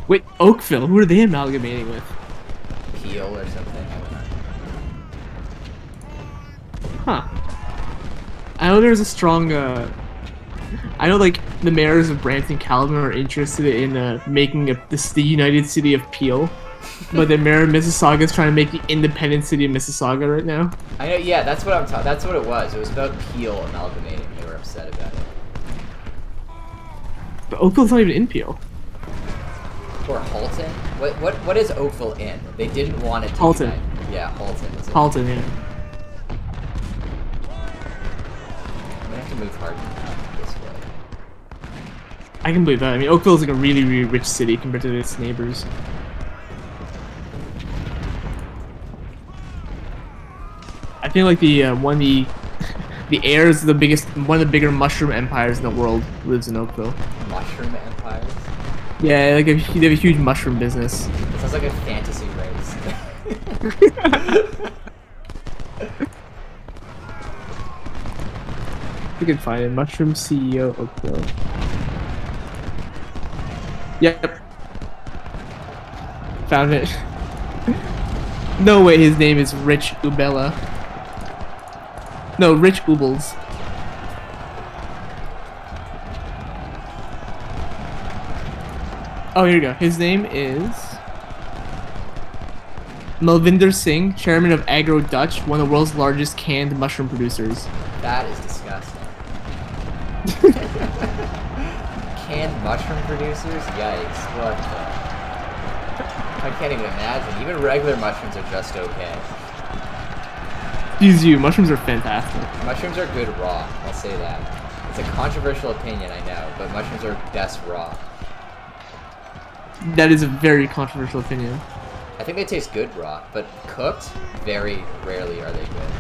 Speaker 2: Wait, Oakville? Who are they amalgamating with?
Speaker 1: Peel or something. I don't know.
Speaker 2: Huh. I know there's a strong, I know, like, the mayors of Brampton, Caledon are interested in making the United City of Peel, but the mayor of Mississauga is trying to make the independent city of Mississauga right now.
Speaker 1: I know, yeah, that's what I'm talking. That's what it was. It was about Peel amalgamating. They were upset about it.
Speaker 2: But Oakville's not even in Peel.
Speaker 1: Or Halton? What is Oakville in? They didn't want it to
Speaker 2: Halton.
Speaker 1: Unite. Yeah, Halton. Is it?
Speaker 2: Halton, yeah.
Speaker 1: I'm gonna have to move Hardin this way.
Speaker 2: I can believe that. I mean, Oakville's like a really, really rich city compared to its neighbors. I feel like the heirs of one of the bigger mushroom empires in the world lives in Oakville.
Speaker 1: Mushroom empires?
Speaker 2: Yeah, like they have a huge mushroom business.
Speaker 1: It sounds like a fantasy race.
Speaker 2: You can find it. Mushroom CEO Oakville. Yep. Found it. No way, his name is Rich Ubella. No, Rich Ubles. Oh, here you go. His name is Malvinder Singh, chairman of Agro Dutch, one of the world's largest canned mushroom producers.
Speaker 1: That is disgusting. Canned mushroom producers? Yikes. What the? I can't even imagine. Even regular mushrooms are just okay.
Speaker 2: Excuse you, mushrooms are fantastic.
Speaker 1: Mushrooms are good raw, I'll say that. It's a controversial opinion, I know, but mushrooms are best raw.
Speaker 2: That is a very controversial opinion.
Speaker 1: I think they taste good raw, but cooked, very rarely are they good.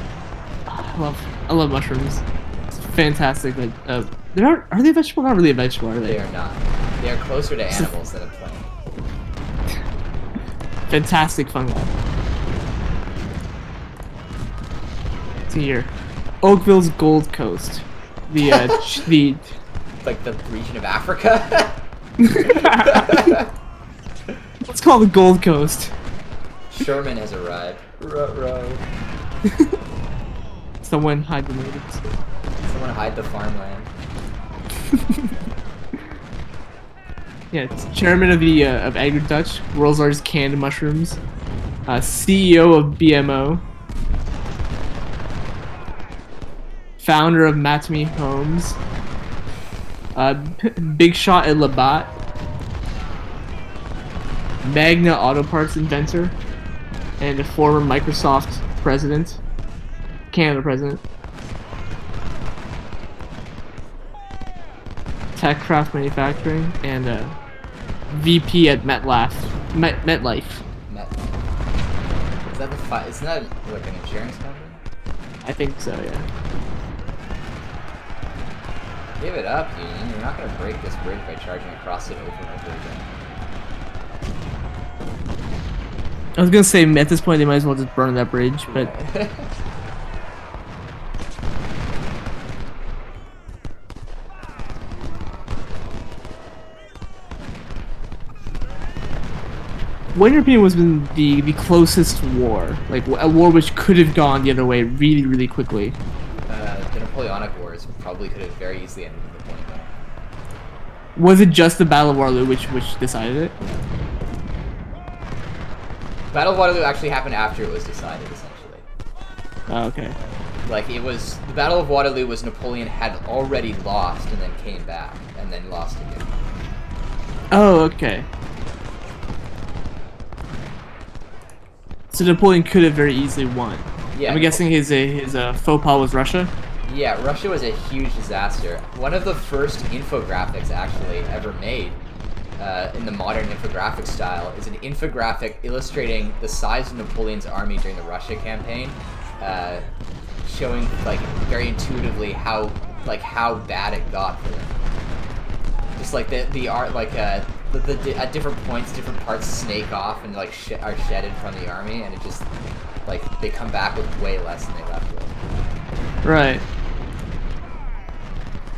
Speaker 2: I love mushrooms. It's fantastic. Like, are they a vegetable? Not really a vegetable, are
Speaker 1: They
Speaker 2: they?
Speaker 1: are not. They are closer to animals than a plant.
Speaker 2: Fantastic fungi. See here, Oakville's Gold Coast. The
Speaker 1: Like the region of Africa?
Speaker 2: Let's call it the Gold Coast.
Speaker 1: Sherman has arrived. Ruh-roh.
Speaker 2: Someone hide the natives.
Speaker 1: Someone hide the farmland.
Speaker 2: Yeah, it's chairman of the of Agri Dutch, world's largest canned mushrooms. CEO of BMO. Founder of Matami Homes. Big shot at Labatt. Magna Auto Parts inventor. And a former Microsoft president. Canada president. Techcraft Manufacturing, and VP at MetLife.
Speaker 1: Is that isn't that like an insurance company?
Speaker 2: I think so, yeah.
Speaker 1: Give it up, Union. You're not gonna break this bridge by charging across it over and over again.
Speaker 2: I was gonna say at this point they might as well just burn that bridge, but what in your opinion was been the closest war, like a war which could have gone the other way really, really quickly?
Speaker 1: The Napoleonic Wars probably could have very easily ended with a point blank.
Speaker 2: Was it just the Battle of Waterloo which decided it?
Speaker 1: Battle of Waterloo actually happened after it was decided, essentially.
Speaker 2: Oh, okay.
Speaker 1: Like, it was... The Battle of Waterloo was Napoleon had already lost and then came back, and then lost again.
Speaker 2: Oh, okay. So Napoleon could have very easily won.
Speaker 1: Yeah.
Speaker 2: I'm guessing his faux pas was Russia?
Speaker 1: Yeah, Russia was a huge disaster. One of the first infographics, actually, ever made in the modern infographic style is an infographic illustrating the size of Napoleon's army during the Russia campaign, showing, like, very intuitively how bad it got for them. Just like the art, like at different points, different parts snake off and like are shedded from the army, and it just like they come back with way less than they left with.
Speaker 2: Right.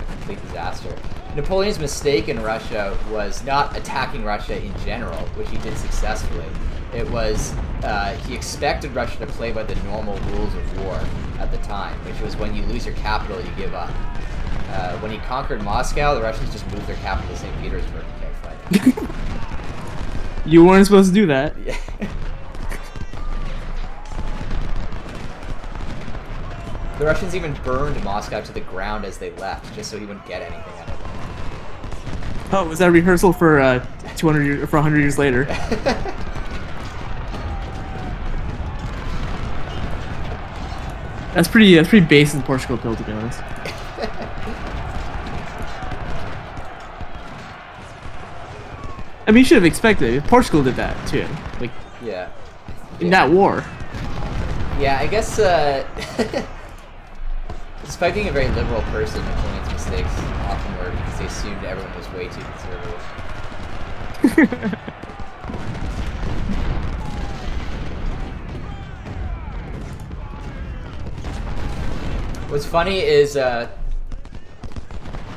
Speaker 1: A complete disaster. Napoleon's mistake in Russia was not attacking Russia in general, which he did successfully. It was he expected Russia to play by the normal rules of war at the time, which was when you lose your capital, you give up. When he conquered Moscow, the Russians just moved their capital to St. Petersburg and kept fighting.
Speaker 2: You weren't supposed to do that.
Speaker 1: Yeah. The Russians even burned Moscow to the ground as they left, just so he wouldn't get anything out of it.
Speaker 2: Oh, was that a rehearsal for 200 years, for 100 years later? That's pretty base in Portugal pill, to be honest. I mean, you should have expected it. Portugal did that too, like
Speaker 1: Yeah.
Speaker 2: in that war.
Speaker 1: Yeah, I guess, despite being a very liberal person, Napoleon's mistakes often were because they assumed everyone was way too conservative. What's funny is, the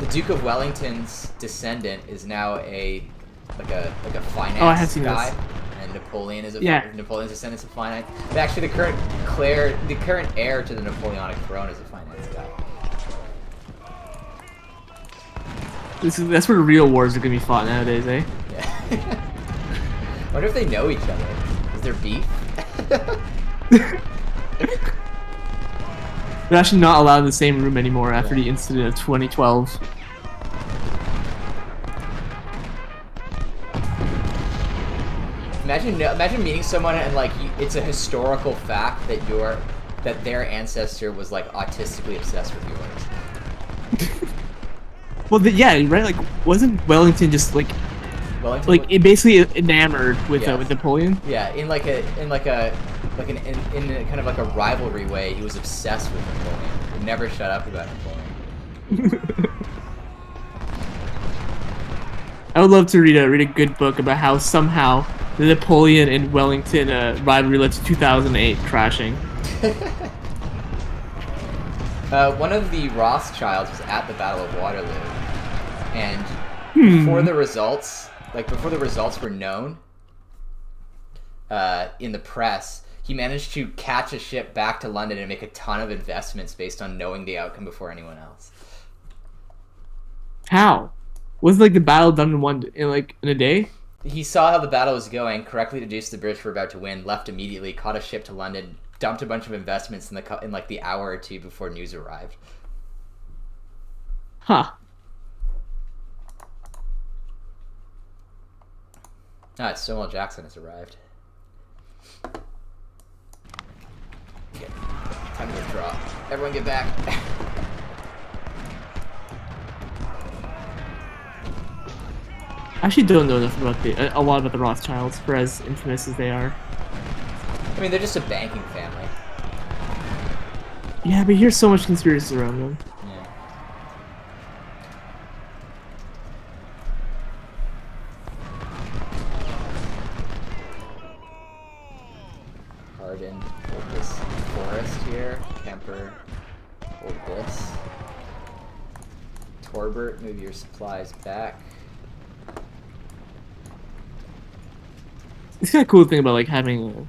Speaker 1: Duke of Wellington's descendant is now a finance
Speaker 2: Oh, I have seen
Speaker 1: guy,
Speaker 2: this.
Speaker 1: and Napoleon is a
Speaker 2: Yeah.
Speaker 1: Napoleon's descendants of finance. But actually, the current heir to the Napoleonic throne is a finance guy.
Speaker 2: That's where real wars are gonna be fought nowadays, eh?
Speaker 1: Yeah. Wonder if they know each other. Is there beef?
Speaker 2: They're actually not allowed in the same room anymore after the incident of 2012.
Speaker 1: Imagine meeting someone and like it's a historical fact that their ancestor was like autistically obsessed with yours.
Speaker 2: Well, yeah, right. Like, wasn't Wellington just like it basically enamored with
Speaker 1: Yes.
Speaker 2: with Napoleon?
Speaker 1: Yeah, in a kind of like a rivalry way, he was obsessed with Napoleon. He never shut up about Napoleon.
Speaker 2: I would love to read a good book about how somehow the Napoleon and Wellington rivalry led to 2008 crashing.
Speaker 1: One of the Rothschilds was at the Battle of Waterloo, and before the results were known in the press, he managed to catch a ship back to London and make a ton of investments based on knowing the outcome before anyone else.
Speaker 2: How? Wasn't like the battle done in a day?
Speaker 1: He saw how the battle was going, correctly deduced the British were about to win, left immediately, caught a ship to London, dumped a bunch of investments in like the hour or two before news arrived.
Speaker 2: Huh.
Speaker 1: It's Stonewall Jackson has arrived. Okay, time to withdraw. Everyone get back.
Speaker 2: I actually don't know enough about a lot about the Rothschilds, for as infamous as they are.
Speaker 1: I mean, they're just a banking family.
Speaker 2: Yeah, but here's so much conspiracy around them.
Speaker 1: Yeah. Hardin, hold this forest here. Kemper, hold this. Torbert, move your supplies back.
Speaker 2: It's kind of cool thing about like having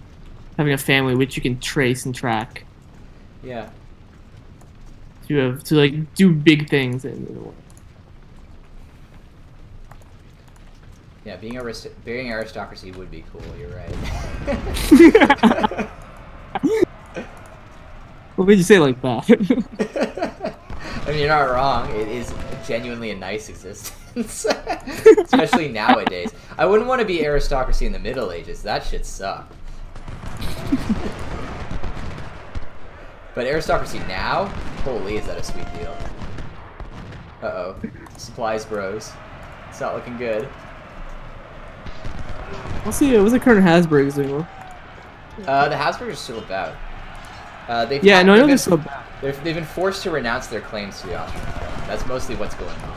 Speaker 2: a family which you can trace and track
Speaker 1: Yeah.
Speaker 2: to like do big things in the world.
Speaker 1: Yeah, being aristocracy would be cool, you're right.
Speaker 2: What made you say it like that?
Speaker 1: I mean, you're not wrong. It is genuinely a nice existence. Especially nowadays. I wouldn't want to be aristocracy in the Middle Ages. That shit sucked. But aristocracy now? Holy, is that a sweet deal. Uh-oh. Supplies bros. It's not looking good.
Speaker 2: Let's see, what's the current Habsburgs doing?
Speaker 1: The Habsburgs are still about.
Speaker 2: I know they're so bad.
Speaker 1: They've been forced to renounce their claims to the Austrian throne. That's mostly what's going on.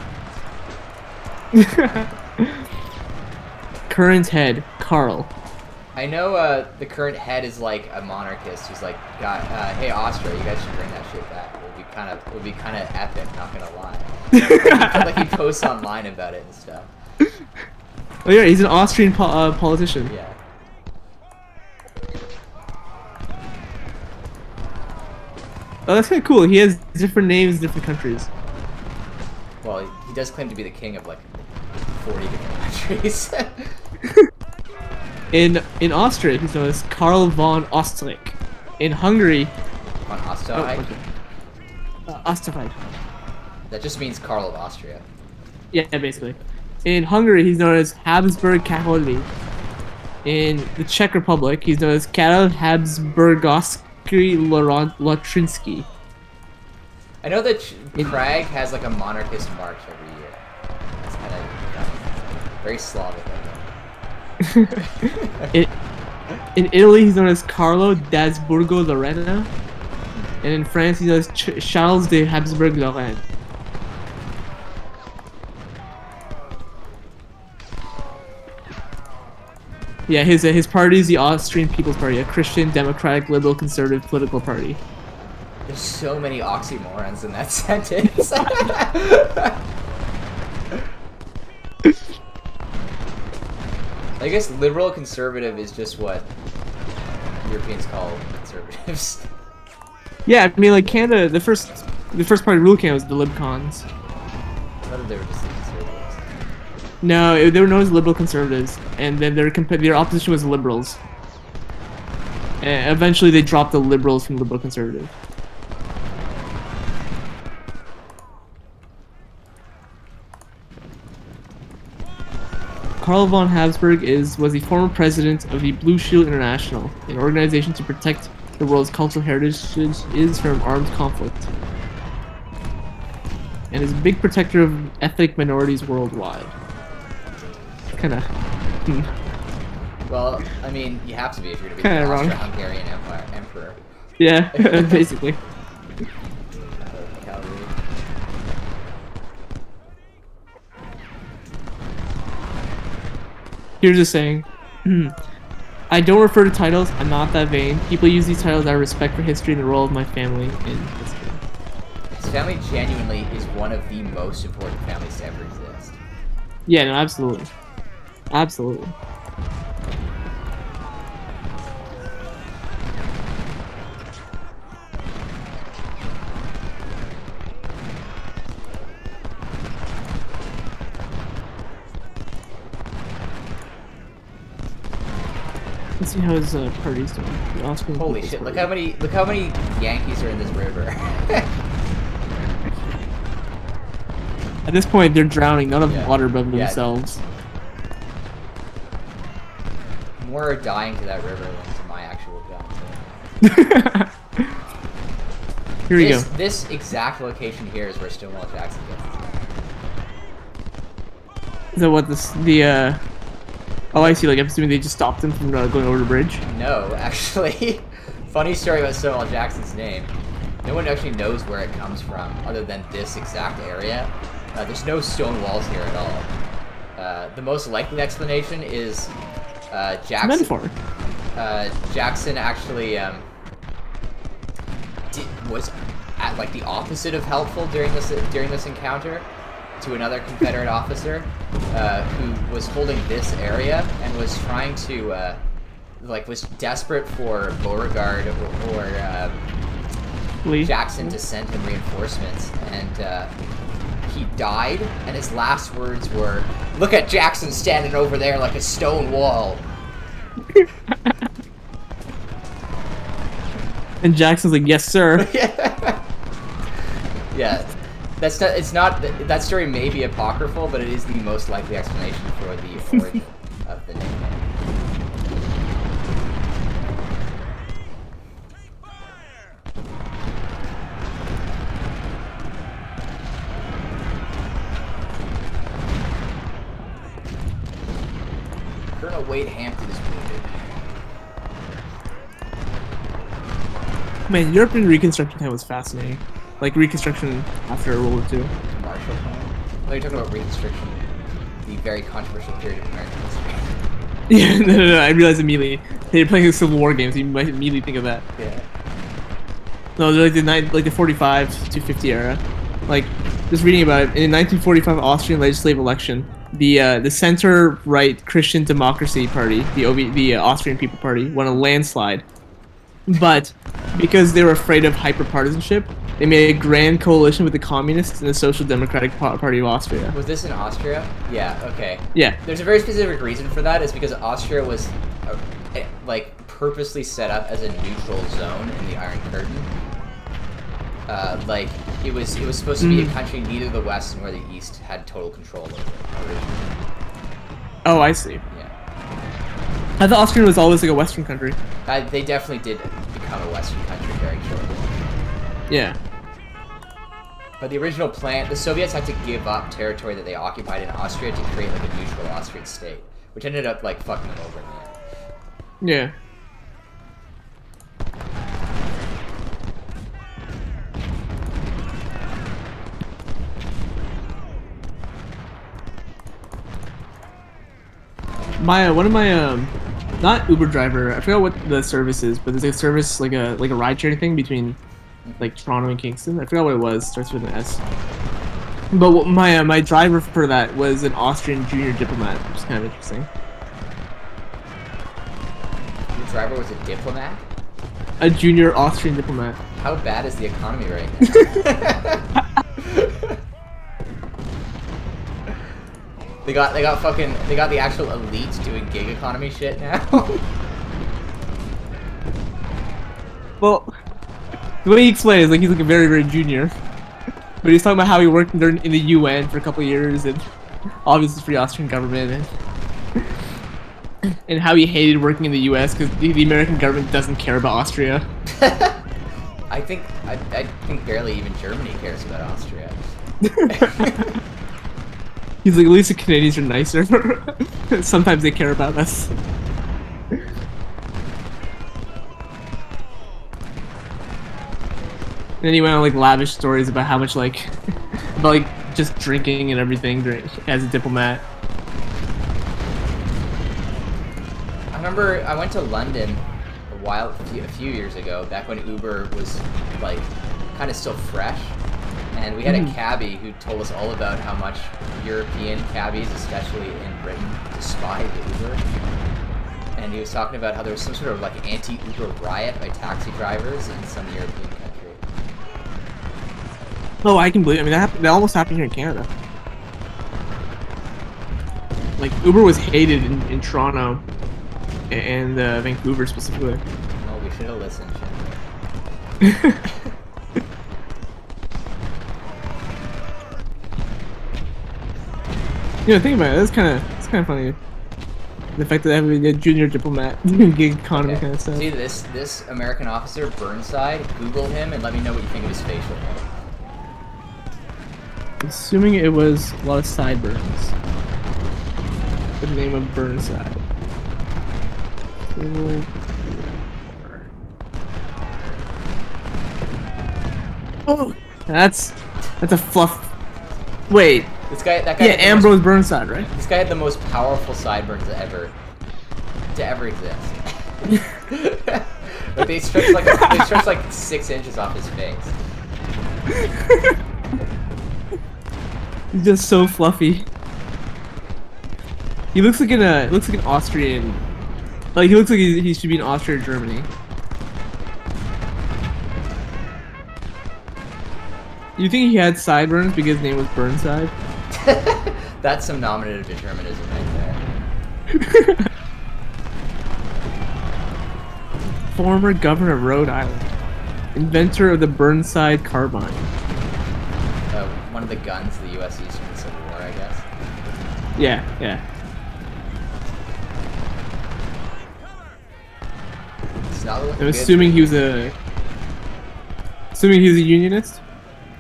Speaker 2: Current head, Karl.
Speaker 1: I know the current head is like a monarchist who's like, hey Austria, you guys should bring that shit back. It would be kind of epic, not gonna lie. Like he posts online about it and stuff.
Speaker 2: Oh yeah, he's an Austrian politician.
Speaker 1: Yeah.
Speaker 2: Oh, that's kind of cool. He has different names in different countries.
Speaker 1: Well, he does claim to be the king of like 40 different countries.
Speaker 2: In Austria, he's known as Karl von Ostrich. In Hungary,
Speaker 1: On Österreich?
Speaker 2: Österreich.
Speaker 1: That just means Karl of Austria.
Speaker 2: Yeah, basically. In Hungary, he's known as Habsburg Károly. In the Czech Republic, he's known as Karol Habsburgovsky Lotrinsky.
Speaker 1: I know that Prague has like a monarchist march every year. It's kind of very Slavic.
Speaker 2: In Italy, he's known as Carlo d'Asburgo Lorena. And in France, he's known as Charles de Habsburg Lorraine. Yeah, his party is the Austrian People's Party, a Christian, democratic, liberal, conservative political party.
Speaker 1: There's so many oxymorons in that sentence. I guess liberal conservative is just what Europeans call conservatives.
Speaker 2: Yeah, I mean, like Canada, the first party rule Canada was the Libcons.
Speaker 1: I thought they were just the conservatives.
Speaker 2: No, they were known as liberal conservatives, and then their opposition was liberals. And eventually, they dropped the liberals from liberal conservative. Karl von Habsburg was the former president of the Blue Shield International, an organization to protect the world's cultural heritage is from armed conflict, and is a big protector of ethnic minorities worldwide. Kind of.
Speaker 1: Well, I mean, you have to be if you're going to be the
Speaker 2: Kinda wrong.
Speaker 1: Austro-Hungarian emperor.
Speaker 2: Yeah, basically.
Speaker 1: Cavalry.
Speaker 2: Here's a saying. I don't refer to titles, I'm not that vain. People use these titles out of respect for history and the role of my family in history.
Speaker 1: His family genuinely is one of the most important families to ever exist.
Speaker 2: Yeah, no, absolutely. Absolutely. Let's see how his party's doing. The Austrian
Speaker 1: Holy
Speaker 2: People's
Speaker 1: shit! Look
Speaker 2: Party.
Speaker 1: how many Yankees are in this river.
Speaker 2: At this point, they're drowning. None of
Speaker 1: Yeah.
Speaker 2: water above
Speaker 1: Yeah.
Speaker 2: themselves.
Speaker 1: More are dying to that river than to my actual gun.
Speaker 2: Here we go.
Speaker 1: This exact location here is where Stonewall Jackson gets his.
Speaker 2: So what Oh, I see. Like, I'm assuming they just stopped him from going over the bridge.
Speaker 1: No, actually. Funny story about Stonewall Jackson's name. No one actually knows where it comes from, other than this exact area. There's no stone walls here at all. The most likely explanation is Jackson.
Speaker 2: Metaphor.
Speaker 1: Jackson actually was at like the opposite of helpful during this encounter to another Confederate officer who was holding this area and was trying to was desperate for Beauregard or
Speaker 2: Lee.
Speaker 1: Jackson to send him reinforcements, and he died, and his last words were, "Look at Jackson standing over there like a stone wall."
Speaker 2: And Jackson's like, "Yes, sir."
Speaker 1: Yeah, that's not. It's not. That story may be apocryphal, but it is the most likely explanation for the origin of the nickname. Colonel Wade Hampton is wounded.
Speaker 2: Man, European Reconstruction time was fascinating. Like Reconstruction after World War II.
Speaker 1: Marshall Plan. Oh, you're talking about Reconstruction, the very controversial period of American history.
Speaker 2: Yeah, no, I realized immediately. They're playing the Civil War games, you might immediately think of that.
Speaker 1: Yeah.
Speaker 2: No, they're like the 45 to 50 era. Like, just reading about it, in the 1945 Austrian legislative election, the center-right Christian Democracy Party, the Austrian People Party, won a landslide. But because they were afraid of hyper-partisanship, they made a grand coalition with the Communists and the Social Democratic Party of Austria.
Speaker 1: Was this in Austria? Yeah, okay.
Speaker 2: Yeah.
Speaker 1: There's a very specific reason for that. It's because Austria was, purposely set up as a neutral zone in the Iron Curtain. It was supposed to be a country neither the West nor the East had total control over originally.
Speaker 2: Oh, I see.
Speaker 1: Yeah.
Speaker 2: I thought Austria was always like a Western country.
Speaker 1: They definitely did become a Western country very shortly.
Speaker 2: Yeah.
Speaker 1: But the original plan, the Soviets had to give up territory that they occupied in Austria to create like a neutral Austrian state, which ended up like fucking them over in the end.
Speaker 2: Yeah. One of my not Uber driver, I forgot what the service is, but there's a service like a ride sharing thing between like Toronto and Kingston. I forgot what it was. Starts with an S. But my driver for that was an Austrian junior diplomat, which is kind of interesting.
Speaker 1: driver was a diplomat?
Speaker 2: A junior Austrian diplomat.
Speaker 1: How bad is the economy right now? They got the actual elite doing gig economy shit now.
Speaker 2: Well, the way he explained it is like he's like a very, very junior. But he's talking about how he worked in the UN for a couple of years and obviously for the Austrian government and how he hated working in the US because the American government doesn't care about Austria.
Speaker 1: I think barely even Germany cares about Austria.
Speaker 2: He's like, at least the Canadians are nicer. Sometimes they care about us. And then he went on like lavish stories about how much like, about like just drinking and everything as a diplomat.
Speaker 1: I remember I went to London a few years ago, back when Uber was like kind of still fresh. And we had a cabbie who told us all about how much European cabbies, especially in Britain, despise Uber. And he was talking about how there was some sort of like anti-Uber riot by taxi drivers in some European country.
Speaker 2: Oh, I can believe it. I mean, that almost happened here in Canada. Like, Uber was hated in Toronto and Vancouver specifically.
Speaker 1: Well, we should have listened, shouldn't we?
Speaker 2: You know, think about it. It's kind of funny. The fact that they have a junior diplomat doing gig economy kind of stuff.
Speaker 1: See this American officer, Burnside. Google him and let me know what you think of his facial hair.
Speaker 2: Assuming it was a lot of sideburns. The name of Burnside. Oh, that's a fluff. Wait.
Speaker 1: That guy.
Speaker 2: Yeah, Ambrose Burnside, right?
Speaker 1: This guy had the most powerful sideburns to ever exist. Like they stretched like 6 inches off his face.
Speaker 2: He's just so fluffy. He looks like an Austrian. Like he looks like he should be in Austria or Germany. You think he had sideburns because his name was Burnside?
Speaker 1: That's some nominative determinism right there.
Speaker 2: Former governor of Rhode Island. Inventor of the Burnside carbine.
Speaker 1: One of the guns the U.S. used in the Civil War, I guess.
Speaker 2: Yeah.
Speaker 1: It's not looking
Speaker 2: I'm
Speaker 1: good.
Speaker 2: assuming he was a unionist?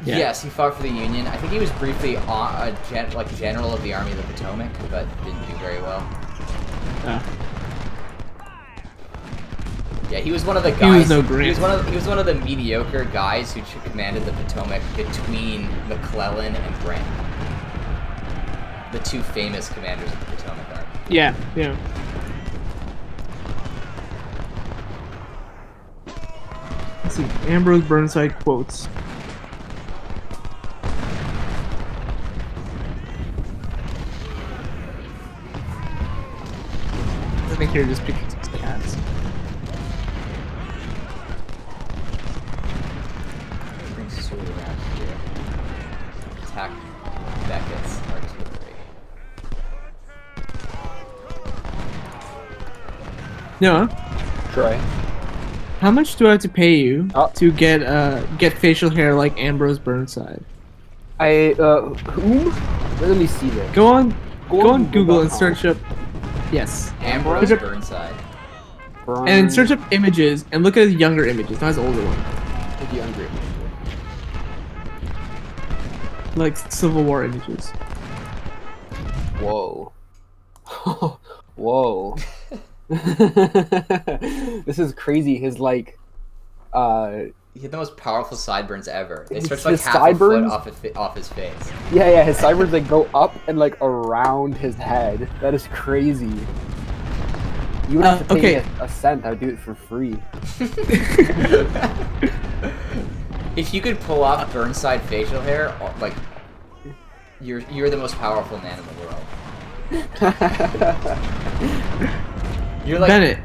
Speaker 2: Yeah.
Speaker 1: Yes, he fought for the Union. I think he was briefly general of the Army of the Potomac, but didn't do very well. Yeah, he was one of the guys.
Speaker 2: He was no Grant.
Speaker 1: He was one of the mediocre guys who commanded the Potomac between McClellan and Grant, the two famous commanders of the Potomac Army.
Speaker 2: Yeah. Let's see, Ambrose Burnside quotes. I think here just pictures of stats.
Speaker 1: Bring Sue around here. Attack Beckett's artillery.
Speaker 2: Noah,
Speaker 6: Troy.
Speaker 2: how much do I have to pay you to get facial hair like Ambrose Burnside?
Speaker 6: Whom? Let me see that.
Speaker 2: Go on Google and
Speaker 6: Google.com.
Speaker 2: search up. Yes.
Speaker 1: Ambrose
Speaker 2: Look up-
Speaker 1: Burnside.
Speaker 2: And search up images and look at his younger images, not his older one.
Speaker 6: The younger.
Speaker 2: Like Civil War images.
Speaker 6: Whoa. Whoa. This is crazy. His like,
Speaker 1: He had the most powerful sideburns ever. They
Speaker 6: His-
Speaker 1: stretched like
Speaker 6: his
Speaker 1: half a foot
Speaker 6: sideburns?
Speaker 1: off his face.
Speaker 6: yeah, his sideburns like go up and like around his head. That is crazy. You would have to pay me a cent. I would do it for free.
Speaker 1: If you could pull off Burnside facial hair, like you're the most powerful man in the world. You're like
Speaker 2: Bennett,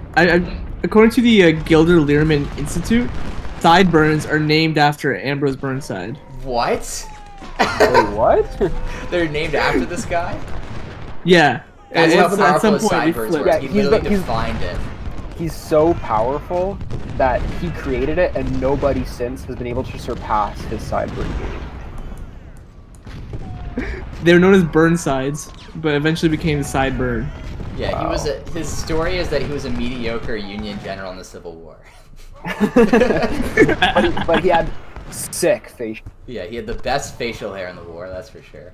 Speaker 2: According to the Gilder Lehrman Institute, sideburns are named after Ambrose Burnside.
Speaker 1: What?
Speaker 6: Wait, what?
Speaker 1: They're named after this guy?
Speaker 2: Yeah.
Speaker 1: That's how
Speaker 2: At
Speaker 1: powerful
Speaker 2: some
Speaker 1: his
Speaker 2: point, we
Speaker 1: sideburns
Speaker 2: flipped.
Speaker 1: were.
Speaker 6: Yeah,
Speaker 1: He
Speaker 6: he's
Speaker 1: literally
Speaker 6: he's-
Speaker 1: defined it.
Speaker 6: He's so powerful that he created it, and nobody since has been able to surpass his sideburn game.
Speaker 2: They were known as Burnsides, but eventually became the Sideburn.
Speaker 1: Yeah, he
Speaker 6: Wow.
Speaker 1: was. His story is that he was a mediocre Union general in the Civil War.
Speaker 6: but he had sick face.
Speaker 1: Yeah, he had the best facial hair in the war. That's for sure.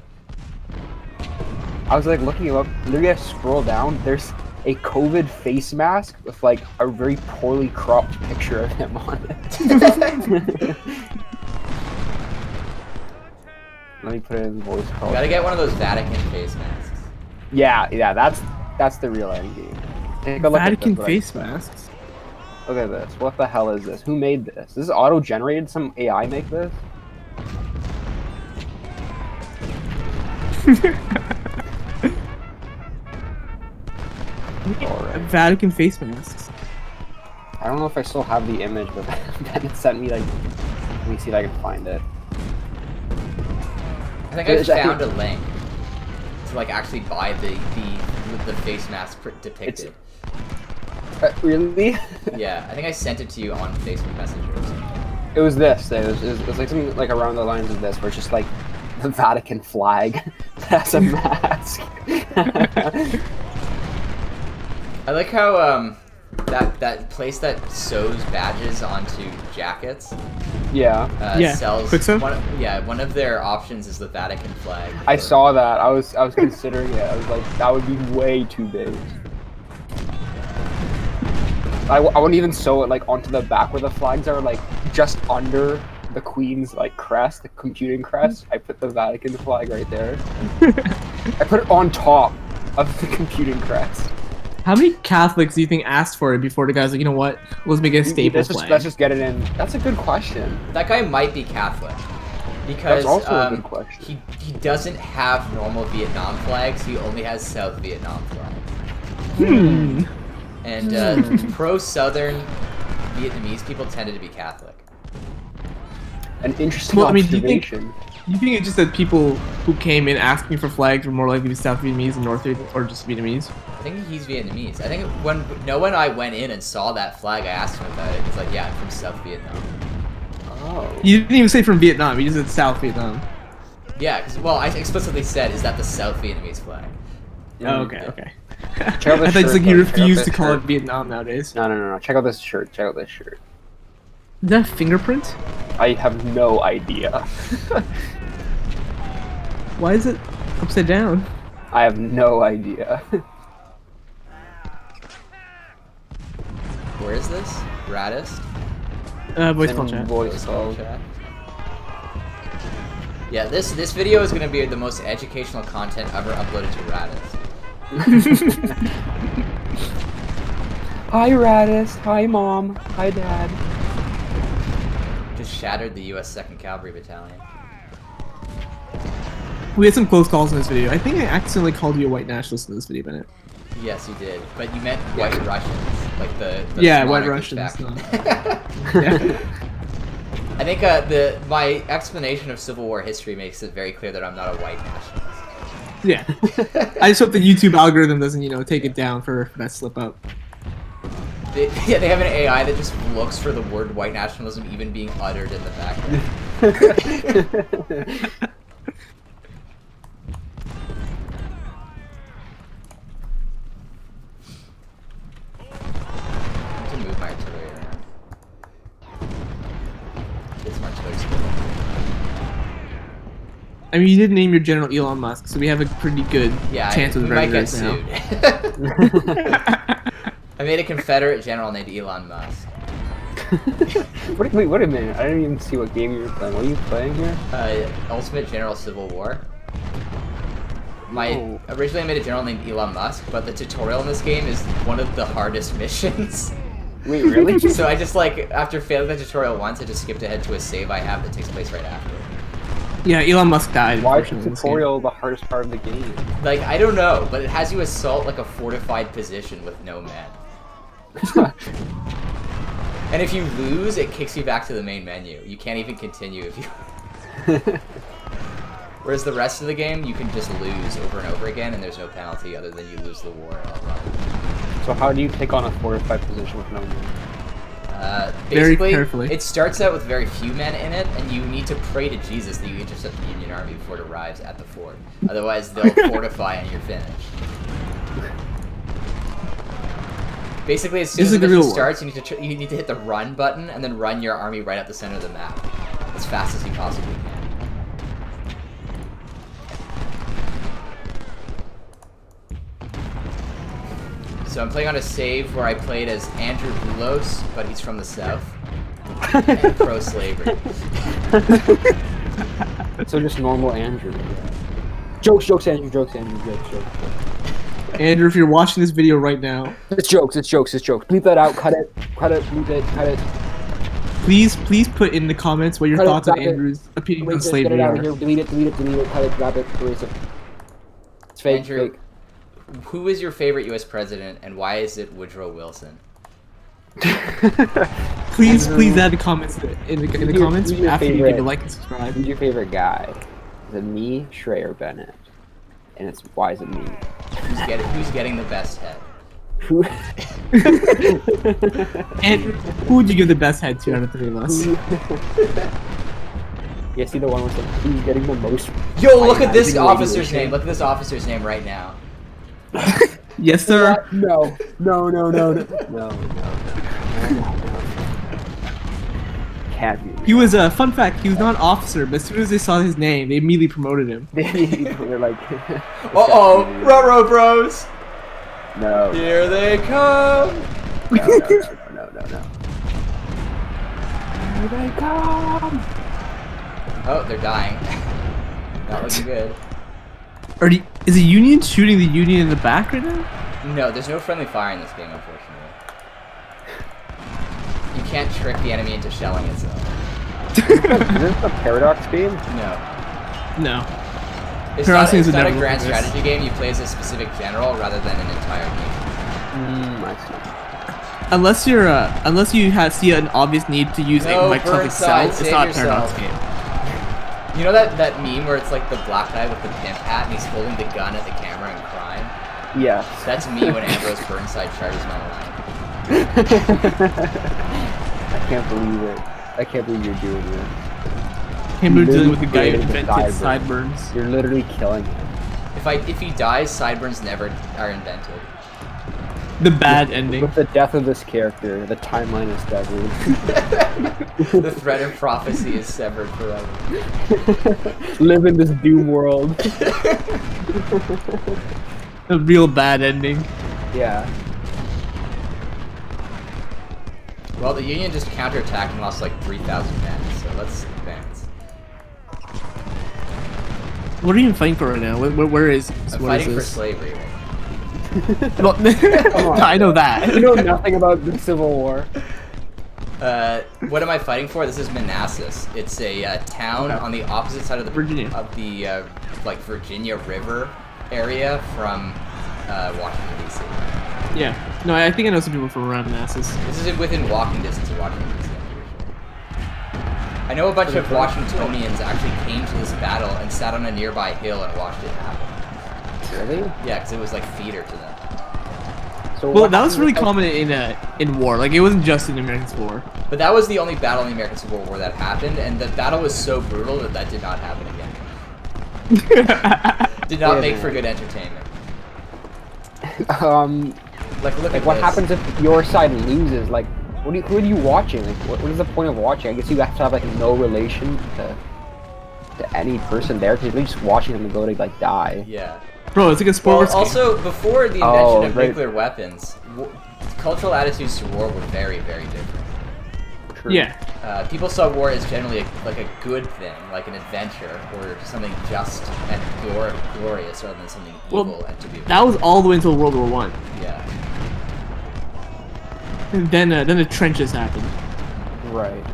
Speaker 6: I was like looking him up. Literally, I scroll down. There's a COVID face mask with like a very poorly cropped picture of him on it. Let me put it in voice call.
Speaker 1: You gotta get one of those Vatican face masks.
Speaker 6: Yeah, that's the real end game. Take a look at
Speaker 2: Vatican
Speaker 6: this, like-
Speaker 2: face masks.
Speaker 6: Look at this. What the hell is this? Who made this? This is auto-generated? Some AI make this? Alright.
Speaker 2: Vatican face masks.
Speaker 6: I don't know if I still have the image, but then it sent me like. Let me see if I can find it.
Speaker 1: I think I found a link to like actually buy the face mask depicted.
Speaker 6: Really?
Speaker 1: Yeah, I think I sent it to you on Facebook Messenger or something.
Speaker 6: It was this. It was like something like around the lines of this, where it's just like the Vatican flag as a mask.
Speaker 1: I like how that place that sews badges onto jackets
Speaker 6: Yeah,
Speaker 2: Yeah,
Speaker 1: sells
Speaker 2: Quicksew?
Speaker 1: one of their options is the Vatican flag.
Speaker 6: I saw that. I was considering it. I was like, that would be way too big. I wouldn't even sew it like onto the back where the flags are, like just under the Queen's like crest, the computing crest. I put the Vatican flag right there. I put it on top of the computing crest.
Speaker 2: How many Catholics do you think asked for it before the guy's like, you know what, let's make it a staple flag?
Speaker 6: Let's just get it in. That's a good question.
Speaker 1: That guy might be Catholic because
Speaker 6: That's also a good question.
Speaker 1: he doesn't have normal Vietnam flags. He only has South Vietnam flags.
Speaker 2: Hmm.
Speaker 1: And pro-Southern Vietnamese people tended to be Catholic.
Speaker 6: An interesting
Speaker 2: Well, I mean, do you think-
Speaker 6: observation.
Speaker 2: You think it's just that people who came in asking for flags were more likely to be South Vietnamese and North Vietnamese, or just Vietnamese?
Speaker 1: I think he's Vietnamese. I think when I went in and saw that flag, I asked him about it. He's like, "Yeah, I'm from South Vietnam."
Speaker 6: Oh.
Speaker 2: You didn't even say from Vietnam, you just said South Vietnam.
Speaker 1: Yeah, because I explicitly said, "Is that the South Vietnamese flag?"
Speaker 2: Oh, okay.
Speaker 6: Check out
Speaker 2: I
Speaker 6: this
Speaker 2: thought it's
Speaker 6: shirt,
Speaker 2: like you
Speaker 6: though. Check out
Speaker 2: refused to
Speaker 6: this
Speaker 2: call
Speaker 6: shirt.
Speaker 2: it Vietnam nowadays.
Speaker 6: No. Check out this shirt. Check out this shirt.
Speaker 2: Is that a fingerprint?
Speaker 6: I have no idea.
Speaker 2: Why is it upside down?
Speaker 6: I have no idea.
Speaker 1: Where is this? Raddest?
Speaker 2: Voice call chat.
Speaker 6: Voice call.
Speaker 1: Chat. Yeah, this video is gonna be the most educational content ever uploaded to Raddest.
Speaker 6: Hi, Raddest. Hi, Mom. Hi, Dad.
Speaker 1: Just shattered the U.S. 2nd Cavalry Battalion.
Speaker 2: We had some close calls in this video. I think I accidentally called you a white nationalist in this video, Bennett.
Speaker 1: Yes, you did, but you meant white Russians, like the
Speaker 2: Yeah, white
Speaker 1: monarchist
Speaker 2: Russians,
Speaker 1: faction.
Speaker 2: Yeah.
Speaker 1: I think my explanation of Civil War history makes it very clear that I'm not a white nationalist.
Speaker 2: Yeah. I just hope the YouTube algorithm doesn't, take it down for that slip up.
Speaker 1: They have an AI that just looks for the word white nationalism even being uttered in the background. I need to move my artillery around. Get some artillery skill.
Speaker 2: I mean, you did name your general Elon Musk, so we have a pretty good
Speaker 1: Yeah,
Speaker 2: chance
Speaker 1: we
Speaker 2: with
Speaker 1: might get
Speaker 2: Redditors now.
Speaker 1: sued. I made a Confederate general named Elon Musk.
Speaker 6: Wait a minute. I didn't even see what game you were playing. What are you playing here?
Speaker 1: Ultimate General Civil War.
Speaker 6: Oh.
Speaker 1: Originally I made a general named Elon Musk, but the tutorial in this game is one of the hardest missions.
Speaker 6: Wait, really?
Speaker 1: So I just after failing the tutorial once, I just skipped ahead to a save I have that takes place right after.
Speaker 2: Yeah, Elon Musk died.
Speaker 6: Why is the
Speaker 2: unfortunately, in this game.
Speaker 6: tutorial the hardest part of the game?
Speaker 1: I don't know, but it has you assault a fortified position with no men. And if you lose, it kicks you back to the main menu. You can't even continue if you... Whereas the rest of the game, you can just lose over and over again, and there's no penalty other than you lose the war outright.
Speaker 6: So how do you take on a fortified position with no men?
Speaker 2: Very
Speaker 1: Basically,
Speaker 2: carefully.
Speaker 1: it starts out with very few men in it, and you need to pray to Jesus that you intercept the Union army before it arrives at the fort. Otherwise, they'll fortify and you're finished. Basically, as soon as the mission starts, you need to hit the run button and then run your army right up the center of the map as fast as you possibly can. So I'm playing on a save where I played as Andrew Boulos, but he's from the south. And pro-slavery.
Speaker 6: So just normal Andrew. Jokes, Andrew, jokes.
Speaker 2: Andrew, if you're watching this video right now,
Speaker 6: It's jokes. Bleep that out, cut it, bleep it, cut it.
Speaker 2: please put in the comments what your
Speaker 6: Cut it,
Speaker 2: thoughts on
Speaker 6: grab it.
Speaker 2: Andrew's opinion on
Speaker 6: Get
Speaker 2: slavery
Speaker 6: it out
Speaker 2: are.
Speaker 6: of here, delete it, cut it, grab it, erase it. It's fake,
Speaker 1: Andrew,
Speaker 6: fake.
Speaker 1: who is your favorite U.S. president, and why is it Woodrow Wilson?
Speaker 2: Please add the comments in the comments
Speaker 6: who's your
Speaker 2: after you
Speaker 6: favorite?
Speaker 2: give a like and subscribe.
Speaker 6: Who's your favorite guy? Is it me, Shrey, or Bennett? And it's why is it me?
Speaker 1: Who's getting the best head?
Speaker 6: Who?
Speaker 2: And who would you give the best head to out of the three of us?
Speaker 6: Yeah, see the one with who's getting the most.
Speaker 1: Yo, look at this
Speaker 6: ionizing
Speaker 1: officer's
Speaker 6: radiation?
Speaker 1: name. Look at this officer's name right now.
Speaker 2: Yes, sir.
Speaker 6: No. Can't be.
Speaker 2: He was a fun fact. He was not an officer, but as soon as they saw his name, they immediately promoted him.
Speaker 6: They're like.
Speaker 1: Uh-oh, Ruh-roh bros!
Speaker 6: No.
Speaker 1: Here they come!
Speaker 6: No. Here they come.
Speaker 1: Oh, they're dying. Not looking good.
Speaker 2: Is the Union shooting the Union in the back right now?
Speaker 1: No, there's no friendly fire in this game, unfortunately. You can't trick the enemy into shelling itself.
Speaker 6: Is this a Paradox game?
Speaker 1: No.
Speaker 2: No.
Speaker 1: It's
Speaker 2: Paradox
Speaker 1: not,
Speaker 2: games
Speaker 1: it's
Speaker 2: would
Speaker 1: not a
Speaker 2: never
Speaker 1: grand
Speaker 2: look at this.
Speaker 1: strategy game. You play as a specific general rather than an entire nation.
Speaker 6: I see.
Speaker 2: Unless you see an obvious need to use
Speaker 1: No,
Speaker 2: Microsoft
Speaker 1: Burnside,
Speaker 2: Excel, it's
Speaker 1: save
Speaker 2: not a
Speaker 1: yourself.
Speaker 2: Paradox game.
Speaker 1: You know that meme where it's like the black guy with the pimp hat and he's holding the gun at the camera and crying?
Speaker 6: Yes.
Speaker 1: That's me when Ambrose Burnside charges my line.
Speaker 6: I can't believe it. I can't believe you're doing this.
Speaker 2: Him dealing with the guy who
Speaker 6: Literally
Speaker 2: invented
Speaker 6: sideburns.
Speaker 2: sideburns.
Speaker 6: You're literally killing him.
Speaker 1: If he dies, sideburns never are invented.
Speaker 2: The bad ending.
Speaker 6: With the death of this character, the timeline is severed.
Speaker 1: The thread of prophecy is severed forever.
Speaker 6: Live in this doom world.
Speaker 2: A real bad ending.
Speaker 6: Yeah.
Speaker 1: Well, the Union just counterattacked and lost like 3,000 men, so let's advance.
Speaker 2: What are you even fighting for right now? Where is?
Speaker 1: I'm
Speaker 2: what
Speaker 1: fighting
Speaker 2: is
Speaker 1: for
Speaker 2: this?
Speaker 1: slavery right now.
Speaker 2: Well, I know that.
Speaker 6: You know nothing about the Civil War.
Speaker 1: What am I fighting for? This is Manassas. It's a town on the opposite side of the
Speaker 2: Virginia.
Speaker 1: Like Virginia River area from Washington D.C.
Speaker 2: Yeah. No, I think I know some people from around Manassas.
Speaker 1: This is within walking distance of Washington D.C. I know a bunch of Washingtonians actually came to this battle and sat on a nearby hill and watched it happen.
Speaker 6: Really?
Speaker 1: Yeah, because it was like theater to them.
Speaker 6: So
Speaker 2: Well,
Speaker 6: what
Speaker 2: that was
Speaker 6: happened
Speaker 2: really
Speaker 6: with,
Speaker 2: common in war. Like, it wasn't just in the American Civil War.
Speaker 1: But that was the only battle in the American Civil War that happened, and the battle was so brutal that that did not happen again. Did not make for good entertainment. Like, look at
Speaker 6: what
Speaker 1: this.
Speaker 6: happens if your side loses? Like, who are you watching? Like, what is the point of watching? I guess you have to have like no relation to any person there, because you're just watching them go to like die.
Speaker 1: Yeah.
Speaker 2: Bro, it's like a
Speaker 1: Well,
Speaker 2: sports game.
Speaker 1: also, before the invention
Speaker 6: Oh,
Speaker 1: of
Speaker 6: right.
Speaker 1: nuclear weapons, cultural attitudes to war were very, very different.
Speaker 6: True.
Speaker 2: Yeah.
Speaker 1: People saw war as generally like a good thing, like an adventure, or something just and glorious, rather than something evil
Speaker 2: Well,
Speaker 1: and to be.
Speaker 2: That was all the way until World War One.
Speaker 1: Yeah.
Speaker 2: And then the trenches happened.
Speaker 6: Right.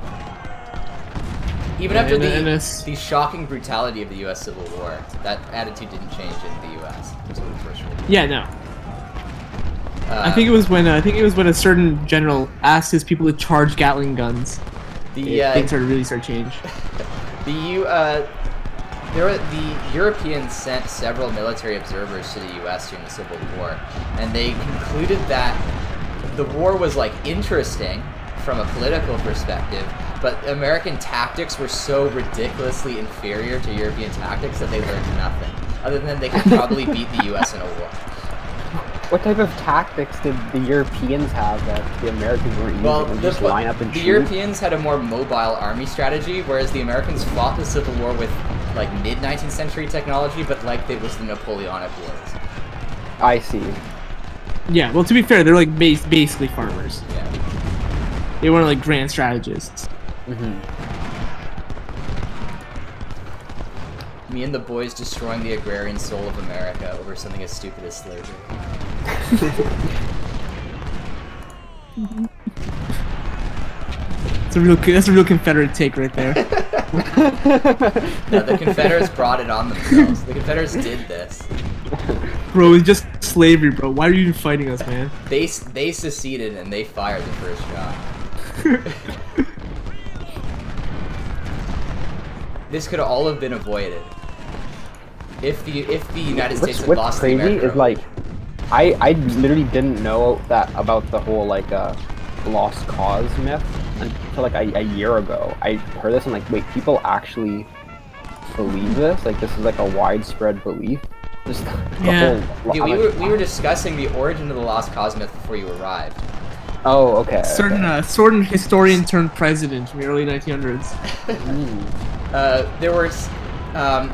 Speaker 1: Even
Speaker 2: Yeah,
Speaker 1: after
Speaker 2: and
Speaker 1: the shocking brutality of the U.S. Civil War, that attitude didn't change in the U.S. until the First World War.
Speaker 2: Yeah, no. I think it was when a certain general asked his people to charge Gatling guns. Things started to change.
Speaker 1: The Europeans sent several military observers to the U.S. during the Civil War, and they concluded that the war was like interesting from a political perspective, but American tactics were so ridiculously inferior to European tactics that they learned nothing, other than they could probably beat the U.S. in a war.
Speaker 6: What type of tactics did the Europeans have that the Americans weren't using?
Speaker 1: Well,
Speaker 6: Just line up and
Speaker 1: the
Speaker 6: shoot?
Speaker 1: Europeans had a more mobile army strategy, whereas the Americans fought the Civil War with like mid-19th century technology, but like it was the Napoleonic Wars.
Speaker 6: I see.
Speaker 2: Yeah, well, to be fair, they're like basically farmers.
Speaker 1: Yeah.
Speaker 2: They weren't like grand strategists.
Speaker 1: Me and the boys destroying the agrarian soul of America over something as stupid as slavery.
Speaker 2: That's a real Confederate take right there.
Speaker 1: No, the Confederates brought it on themselves. The Confederates did this.
Speaker 2: Bro, it's just slavery, bro. Why are you even fighting us, man?
Speaker 1: They seceded and they fired the first shot. This could all have been avoided if the United States had lost the American
Speaker 6: What's crazy is like, I literally didn't know that about the whole like lost cause myth until like a year ago. I heard this and like, wait, people actually believe this? Like, this is like a widespread belief? Just
Speaker 2: Yeah.
Speaker 1: Yeah, we were discussing the origin of the lost cause myth before you arrived.
Speaker 6: Oh, okay.
Speaker 2: Certain historian turned president in the early 1900s.
Speaker 1: There were,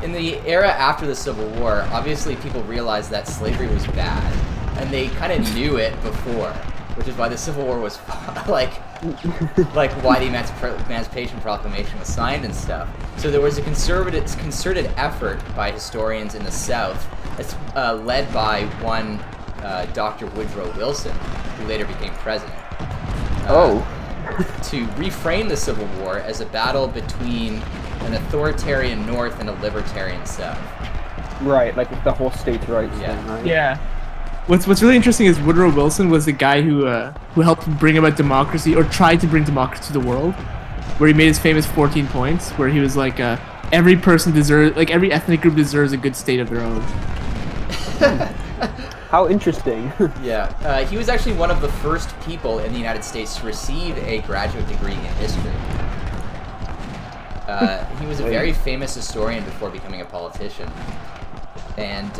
Speaker 1: in the era after the Civil War, obviously people realized that slavery was bad, and they kind of knew it before, which is why the Civil War was like why the Emancipation Proclamation was signed and stuff. So there was a concerted effort by historians in the South, led by one Dr. Woodrow Wilson, who later became president. To reframe the Civil War as a battle between an authoritarian North and a libertarian South.
Speaker 6: Right, like the whole states' rights thing, right?
Speaker 2: Yeah. What's really interesting is Woodrow Wilson was the guy who helped bring about democracy, or tried to bring democracy to the world, where he made his famous 14 points, where he was like, every ethnic group deserves a good state of their own.
Speaker 6: How interesting.
Speaker 1: Yeah, he was actually one of the first people in the United States to receive a graduate degree in history. He was a very famous historian before becoming a politician, and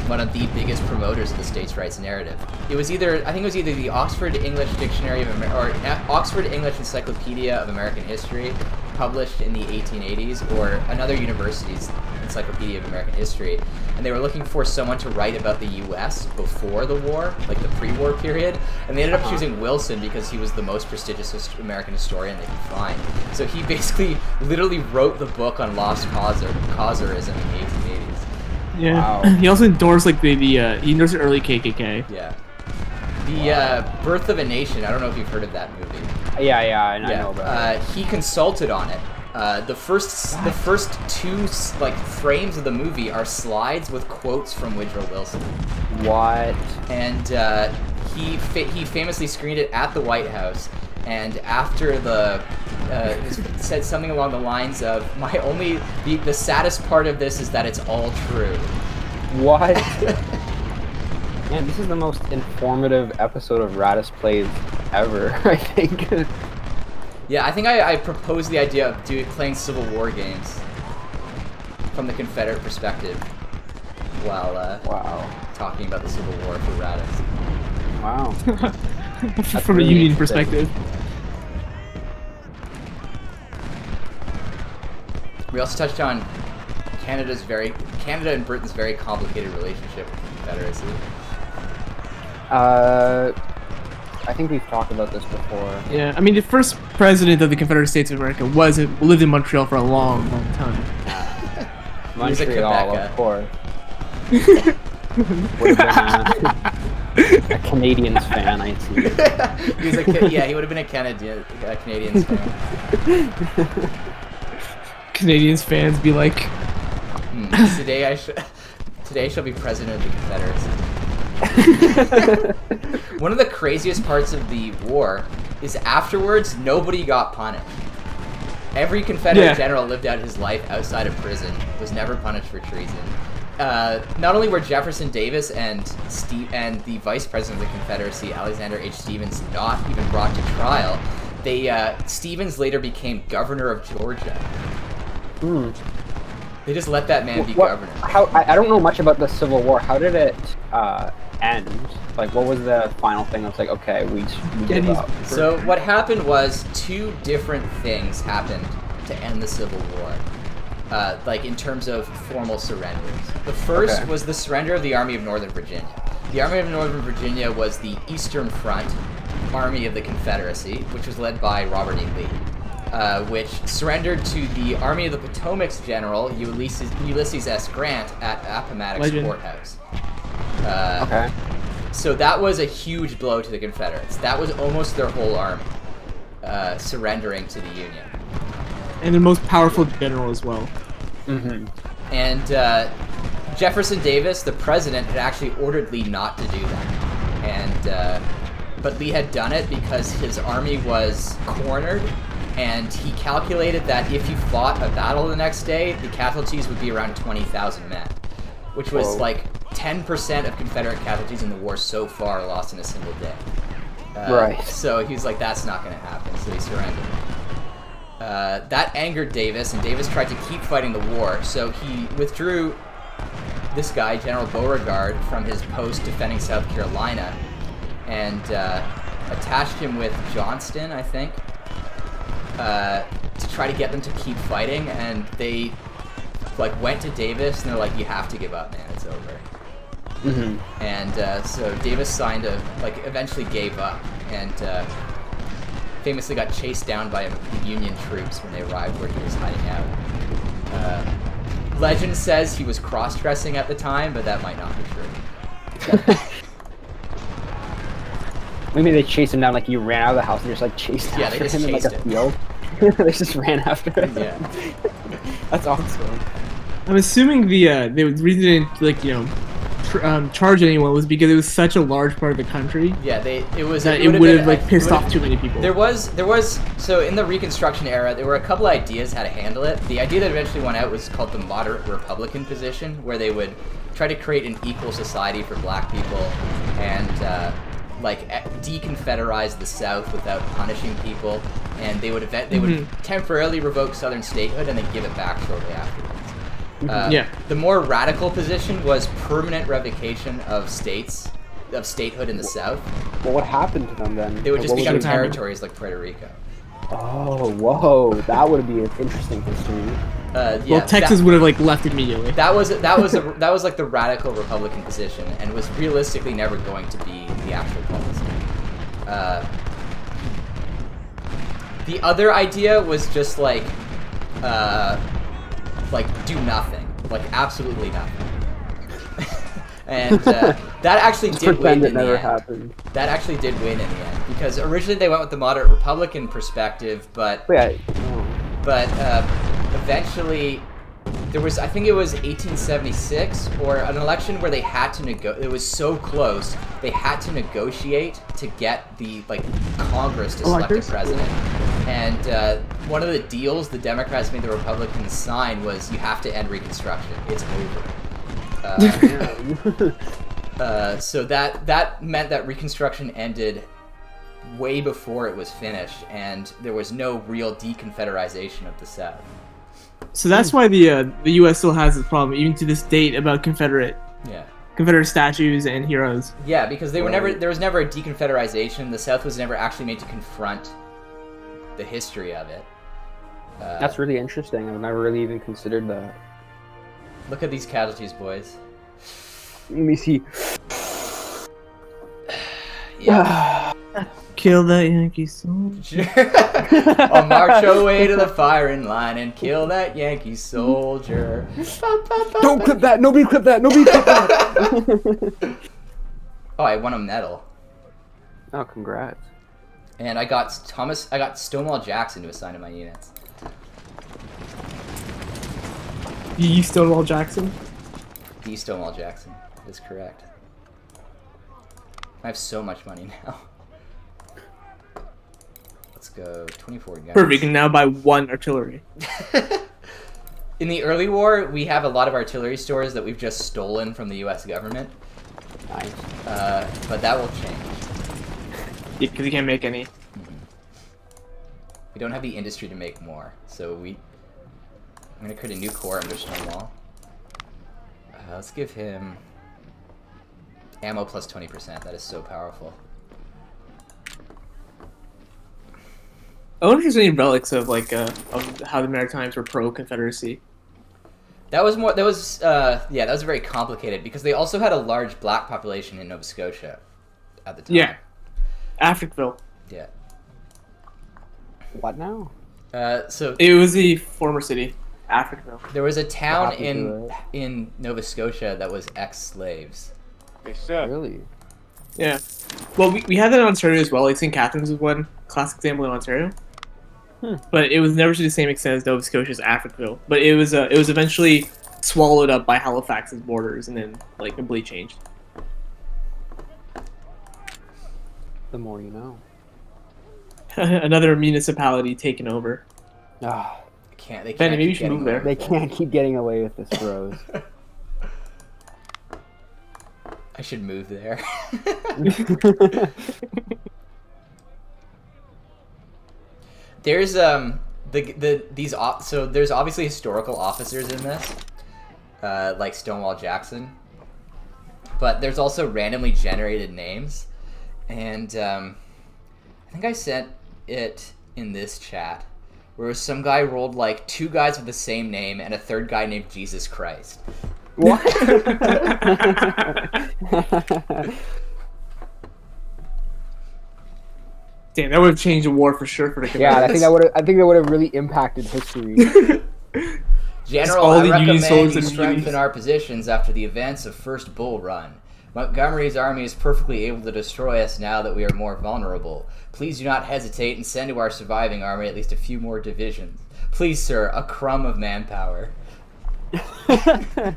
Speaker 1: one of the biggest promoters of the states' rights narrative. I think it was either the Oxford English Dictionary of or Oxford English Encyclopedia of American History, published in the 1880s, or another university's Encyclopedia of American History, and they were looking for someone to write about the U.S. before the war, like the pre-war period, and they ended up choosing Wilson because he was the most prestigious American historian they could find. So he basically literally wrote the book on lost causerism in the 1880s.
Speaker 2: Yeah.
Speaker 6: Wow.
Speaker 2: He also endorsed like he endorsed the early KKK.
Speaker 1: Yeah. The Birth of a Nation, I don't know if you've heard of that movie.
Speaker 6: Yeah, I know about it.
Speaker 1: He consulted on it. The first two like frames of the movie are slides with quotes from Woodrow Wilson.
Speaker 6: What?
Speaker 1: And he famously screened it at the White House. And after it said something along the lines of, the saddest part of this is that it's all true.
Speaker 6: What? Man, this is the most informative episode of Raddest Plays ever, I think.
Speaker 1: Yeah, I think I proposed the idea of playing Civil War games from the Confederate perspective while talking about the Civil War for Raddest.
Speaker 6: Wow.
Speaker 2: From a Union perspective.
Speaker 1: We also touched on Canada and Britain's very complicated relationship with the Confederacy.
Speaker 6: I think we've talked about this before.
Speaker 2: Yeah, I mean, the first president of the Confederate States of America lived in Montreal for a long, long time.
Speaker 6: Montreal, of course. Would have been a Canadians fan, I see.
Speaker 1: He would have been a Canadians fan.
Speaker 2: Canadians fans be like,
Speaker 1: today I shall be president of the Confederacy. One of the craziest parts of the war is afterwards, nobody got punished. Every Confederate general lived out his life outside of prison, was never punished for treason. Not only were Jefferson Davis and the vice president of the Confederacy, Alexander H. Stephens, not even brought to trial, Stephens later became governor of Georgia. They just let that man be governor.
Speaker 6: I don't know much about the Civil War. How did it end? Like, what was the final thing? It's like, okay, we give up.
Speaker 1: So what happened was 2 different things happened to end the Civil War. Like in terms of formal surrenders. The first was the surrender of the Army of Northern Virginia. The Army of Northern Virginia was the Eastern Front Army of the Confederacy, which was led by Robert E. Lee, which surrendered to the Army of the Potomac's general, Ulysses S. Grant, at Appomattox Courthouse. So that was a huge blow to the Confederates. That was almost their whole army surrendering to the Union.
Speaker 2: And their most powerful general as well.
Speaker 1: And Jefferson Davis, the president, had actually ordered Lee not to do that. And but Lee had done it because his army was cornered, and he calculated that if he fought a battle the next day, the casualties would be around 20,000 men, which was like 10% of Confederate casualties in the war so far lost in a single day. So he was like, that's not going to happen, so he surrendered. That angered Davis, and Davis tried to keep fighting the war, so he withdrew this guy, General Beauregard, from his post defending South Carolina, and attached him with Johnston, I think, to try to get them to keep fighting, and they went to Davis, and they're like, you have to give up, man, it's over. And so Davis signed eventually gave up, and famously got chased down by the Union troops when they arrived where he was hiding out. Legend says he was cross-dressing at the time, but that might not be true.
Speaker 6: Maybe they chased him down, like he ran out of the house and just chased after him in a field. They just ran after him.
Speaker 1: Yeah.
Speaker 6: That's awesome.
Speaker 2: I'm assuming the reason they didn't charge anyone was because it was such a large part of the country.
Speaker 1: Yeah, it would have
Speaker 2: pissed off too many people.
Speaker 1: There was so in the Reconstruction era, there were a couple ideas how to handle it. The idea that eventually won out was called the moderate Republican position, where they would try to create an equal society for black people and deconfederize the South without punishing people, and they would temporarily revoke Southern statehood and then give it back shortly afterwards. The more radical position was permanent revocation of statehood in the South.
Speaker 6: Well, what happened to them then?
Speaker 1: They would just become territories like Puerto Rico.
Speaker 6: Oh, whoa! That would be an interesting history.
Speaker 2: Texas would have left immediately.
Speaker 1: That was the radical Republican position, and was realistically never going to be the actual policy. The other idea was just do nothing, absolutely nothing. And that actually did win in the end. That actually did win in the end, because originally they went with the moderate Republican perspective, but eventually there was, I think it was 1876, or an election where they had to it was so close, they had to negotiate to get the Congress to select a president. And one of the deals the Democrats made the Republicans sign was, you have to end Reconstruction. It's over. So that meant that Reconstruction ended way before it was finished, and there was no real deconfederation of the South.
Speaker 2: So that's why the U.S. still has this problem, even to this date, about Confederate statues and heroes.
Speaker 1: Yeah, because there was never a deconfederation. The South was never actually made to confront the history of it.
Speaker 6: That's really interesting. I've never really even considered that.
Speaker 1: Look at these casualties, boys.
Speaker 6: Let me see.
Speaker 1: Yeah.
Speaker 2: Kill that Yankee soldier.
Speaker 1: I'll march away to the firing line and kill that Yankee soldier.
Speaker 6: Don't clip that! Nobody clip that! Nobody clip that!
Speaker 1: Oh, I won a medal.
Speaker 6: Oh, congrats.
Speaker 1: And I got Stonewall Jackson to assign to my units.
Speaker 2: You Stonewall Jackson?
Speaker 1: The Stonewall Jackson is correct. I have so much money now. Let's go 24 guns.
Speaker 2: Perfect. You can now buy 1 artillery.
Speaker 1: In the early war, we have a lot of artillery stores that we've just stolen from the U.S. government.
Speaker 6: Nice.
Speaker 1: But that will change.
Speaker 2: Because you can't make any.
Speaker 1: We don't have the industry to make more, so I'm gonna create a new core under Stonewall. Let's give him ammo plus 20%. That is so powerful.
Speaker 2: I wonder if there's any relics of like of how the Maritimes were pro-Confederacy.
Speaker 1: That was more. That was yeah. That was very complicated because they also had a large black population in Nova Scotia at the time.
Speaker 2: Yeah, Africville.
Speaker 1: Yeah.
Speaker 6: What now?
Speaker 1: So
Speaker 2: It was the former city, Africville.
Speaker 1: there was a town
Speaker 6: happened to it?
Speaker 1: in Nova Scotia that was ex-slaves.
Speaker 6: Really?
Speaker 2: Yeah. Well, we had that in Ontario as well. Like St. Catharines was one classic example in Ontario. But it was never to the same extent as Nova Scotia's Africville. But it was eventually swallowed up by Halifax's borders and then like completely changed.
Speaker 6: The more you know.
Speaker 2: Another municipality taken over.
Speaker 6: Ah,
Speaker 1: They can't
Speaker 2: Benny, maybe you
Speaker 1: keep
Speaker 2: should
Speaker 1: getting
Speaker 2: move there.
Speaker 1: away
Speaker 6: they
Speaker 1: with
Speaker 6: can't keep getting away with this, bros.
Speaker 1: it. I should move there. There's so there's obviously historical officers in this, like Stonewall Jackson, but there's also randomly generated names, and I think I sent it in this chat, where some guy rolled like 2 guys with the same name and a third guy named Jesus Christ.
Speaker 6: What?
Speaker 2: Damn, that would have changed the war for sure for the
Speaker 6: Yeah, I
Speaker 2: Confederates.
Speaker 6: think that would have really impacted history.
Speaker 1: General,
Speaker 2: all
Speaker 1: I
Speaker 2: the Union
Speaker 1: recommend
Speaker 2: soldiers
Speaker 1: you
Speaker 2: and
Speaker 1: strengthen
Speaker 2: Unions.
Speaker 1: our positions after the events of First Bull Run. Montgomery's army is perfectly able to destroy us now that we are more vulnerable. Please do not hesitate and send to our surviving army at least a few more divisions. Please, sir, a crumb of manpower. I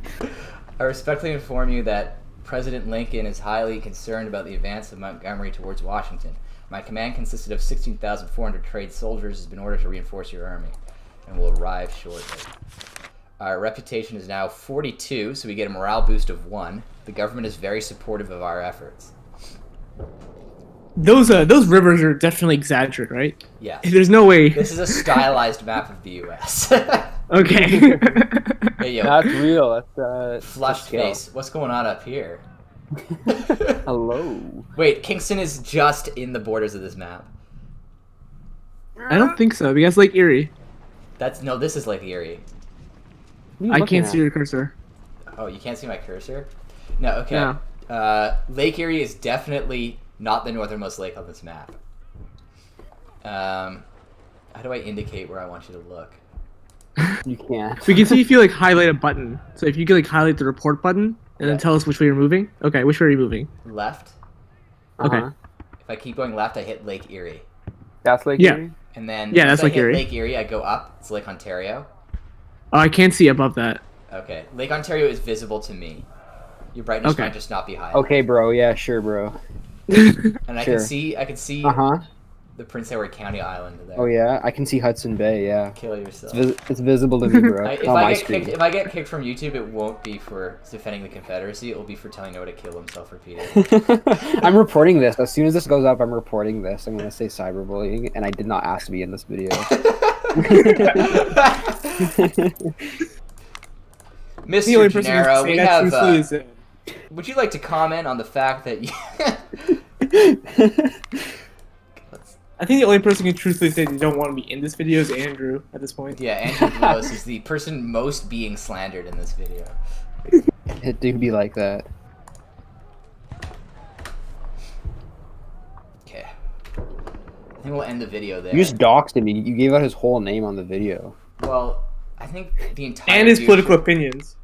Speaker 1: respectfully inform you that President Lincoln is highly concerned about the advance of Montgomery towards Washington. My command consisted of 16,400 trained soldiers has been ordered to reinforce your army and will arrive shortly. Our reputation is now 42, so we get a morale boost of 1. The government is very supportive of our efforts.
Speaker 2: Those rivers are definitely exaggerated, right?
Speaker 1: Yes.
Speaker 2: There's no way.
Speaker 1: This is a stylized map of the U.S.
Speaker 2: Okay.
Speaker 1: Hey, yo,
Speaker 6: That's real. That's
Speaker 1: flushed
Speaker 6: scale.
Speaker 1: face. What's going on up here?
Speaker 6: Hello.
Speaker 1: Wait, Kingston is just in the borders of this map.
Speaker 2: I don't think so because Lake Erie.
Speaker 1: No, this is Lake Erie.
Speaker 6: What are you
Speaker 2: I
Speaker 6: looking
Speaker 2: can't
Speaker 6: at?
Speaker 2: see your cursor.
Speaker 1: Oh, you can't see my cursor? No, okay.
Speaker 2: No.
Speaker 1: Lake Erie is definitely not the northernmost lake on this map. How do I indicate where I want you to look?
Speaker 6: You can't.
Speaker 2: We can see if you like highlight a button. So if you could like highlight the report button and then tell us which way you're moving. Okay, which way are you moving?
Speaker 1: Left.
Speaker 2: Okay.
Speaker 6: Uh-huh.
Speaker 1: If I keep going left, I hit Lake Erie.
Speaker 6: That's Lake
Speaker 2: Yeah.
Speaker 6: Erie?
Speaker 1: And then
Speaker 2: Yeah,
Speaker 1: once
Speaker 2: that's
Speaker 1: I
Speaker 2: Lake
Speaker 1: hit
Speaker 2: Erie.
Speaker 1: Lake Erie, I go up. It's Lake Ontario.
Speaker 2: Oh, I can't see above that.
Speaker 1: Okay. Lake Ontario is visible to me. Your brightness
Speaker 2: Okay.
Speaker 1: might just not be high.
Speaker 6: Okay, bro. Yeah, sure, bro.
Speaker 1: And I
Speaker 6: Sure.
Speaker 1: can see
Speaker 6: Uh-huh.
Speaker 1: the Prince Edward County Island there.
Speaker 6: Oh, yeah? I can see Hudson Bay, yeah.
Speaker 1: Kill yourself.
Speaker 6: It's visible to me, bro.
Speaker 1: If
Speaker 6: on my
Speaker 1: I get
Speaker 6: screen.
Speaker 1: kicked, if I get kicked from YouTube, it won't be for defending the Confederacy. It will be for telling Noah to kill himself repeatedly.
Speaker 6: I'm reporting this. As soon as this goes up, I'm reporting this. I'm going to say cyberbullying, and I did not ask to be in this video.
Speaker 2: The only
Speaker 1: Mr.
Speaker 2: person who
Speaker 1: Gennaro,
Speaker 2: can say
Speaker 1: we
Speaker 2: that
Speaker 1: have.
Speaker 2: truthfully is
Speaker 1: Would you like to comment on the fact that you?
Speaker 2: I think the only person who can truthfully say they don't want to be in this video is Andrew at this point.
Speaker 1: Yeah, Andrew Blows is the person most being slandered in this video.
Speaker 6: It do be like that.
Speaker 1: Okay. I think we'll end the video there.
Speaker 6: You just doxed him. You gave out his whole name on the video.
Speaker 1: Well, I think the entire
Speaker 2: And his
Speaker 1: viewership-
Speaker 2: political opinions.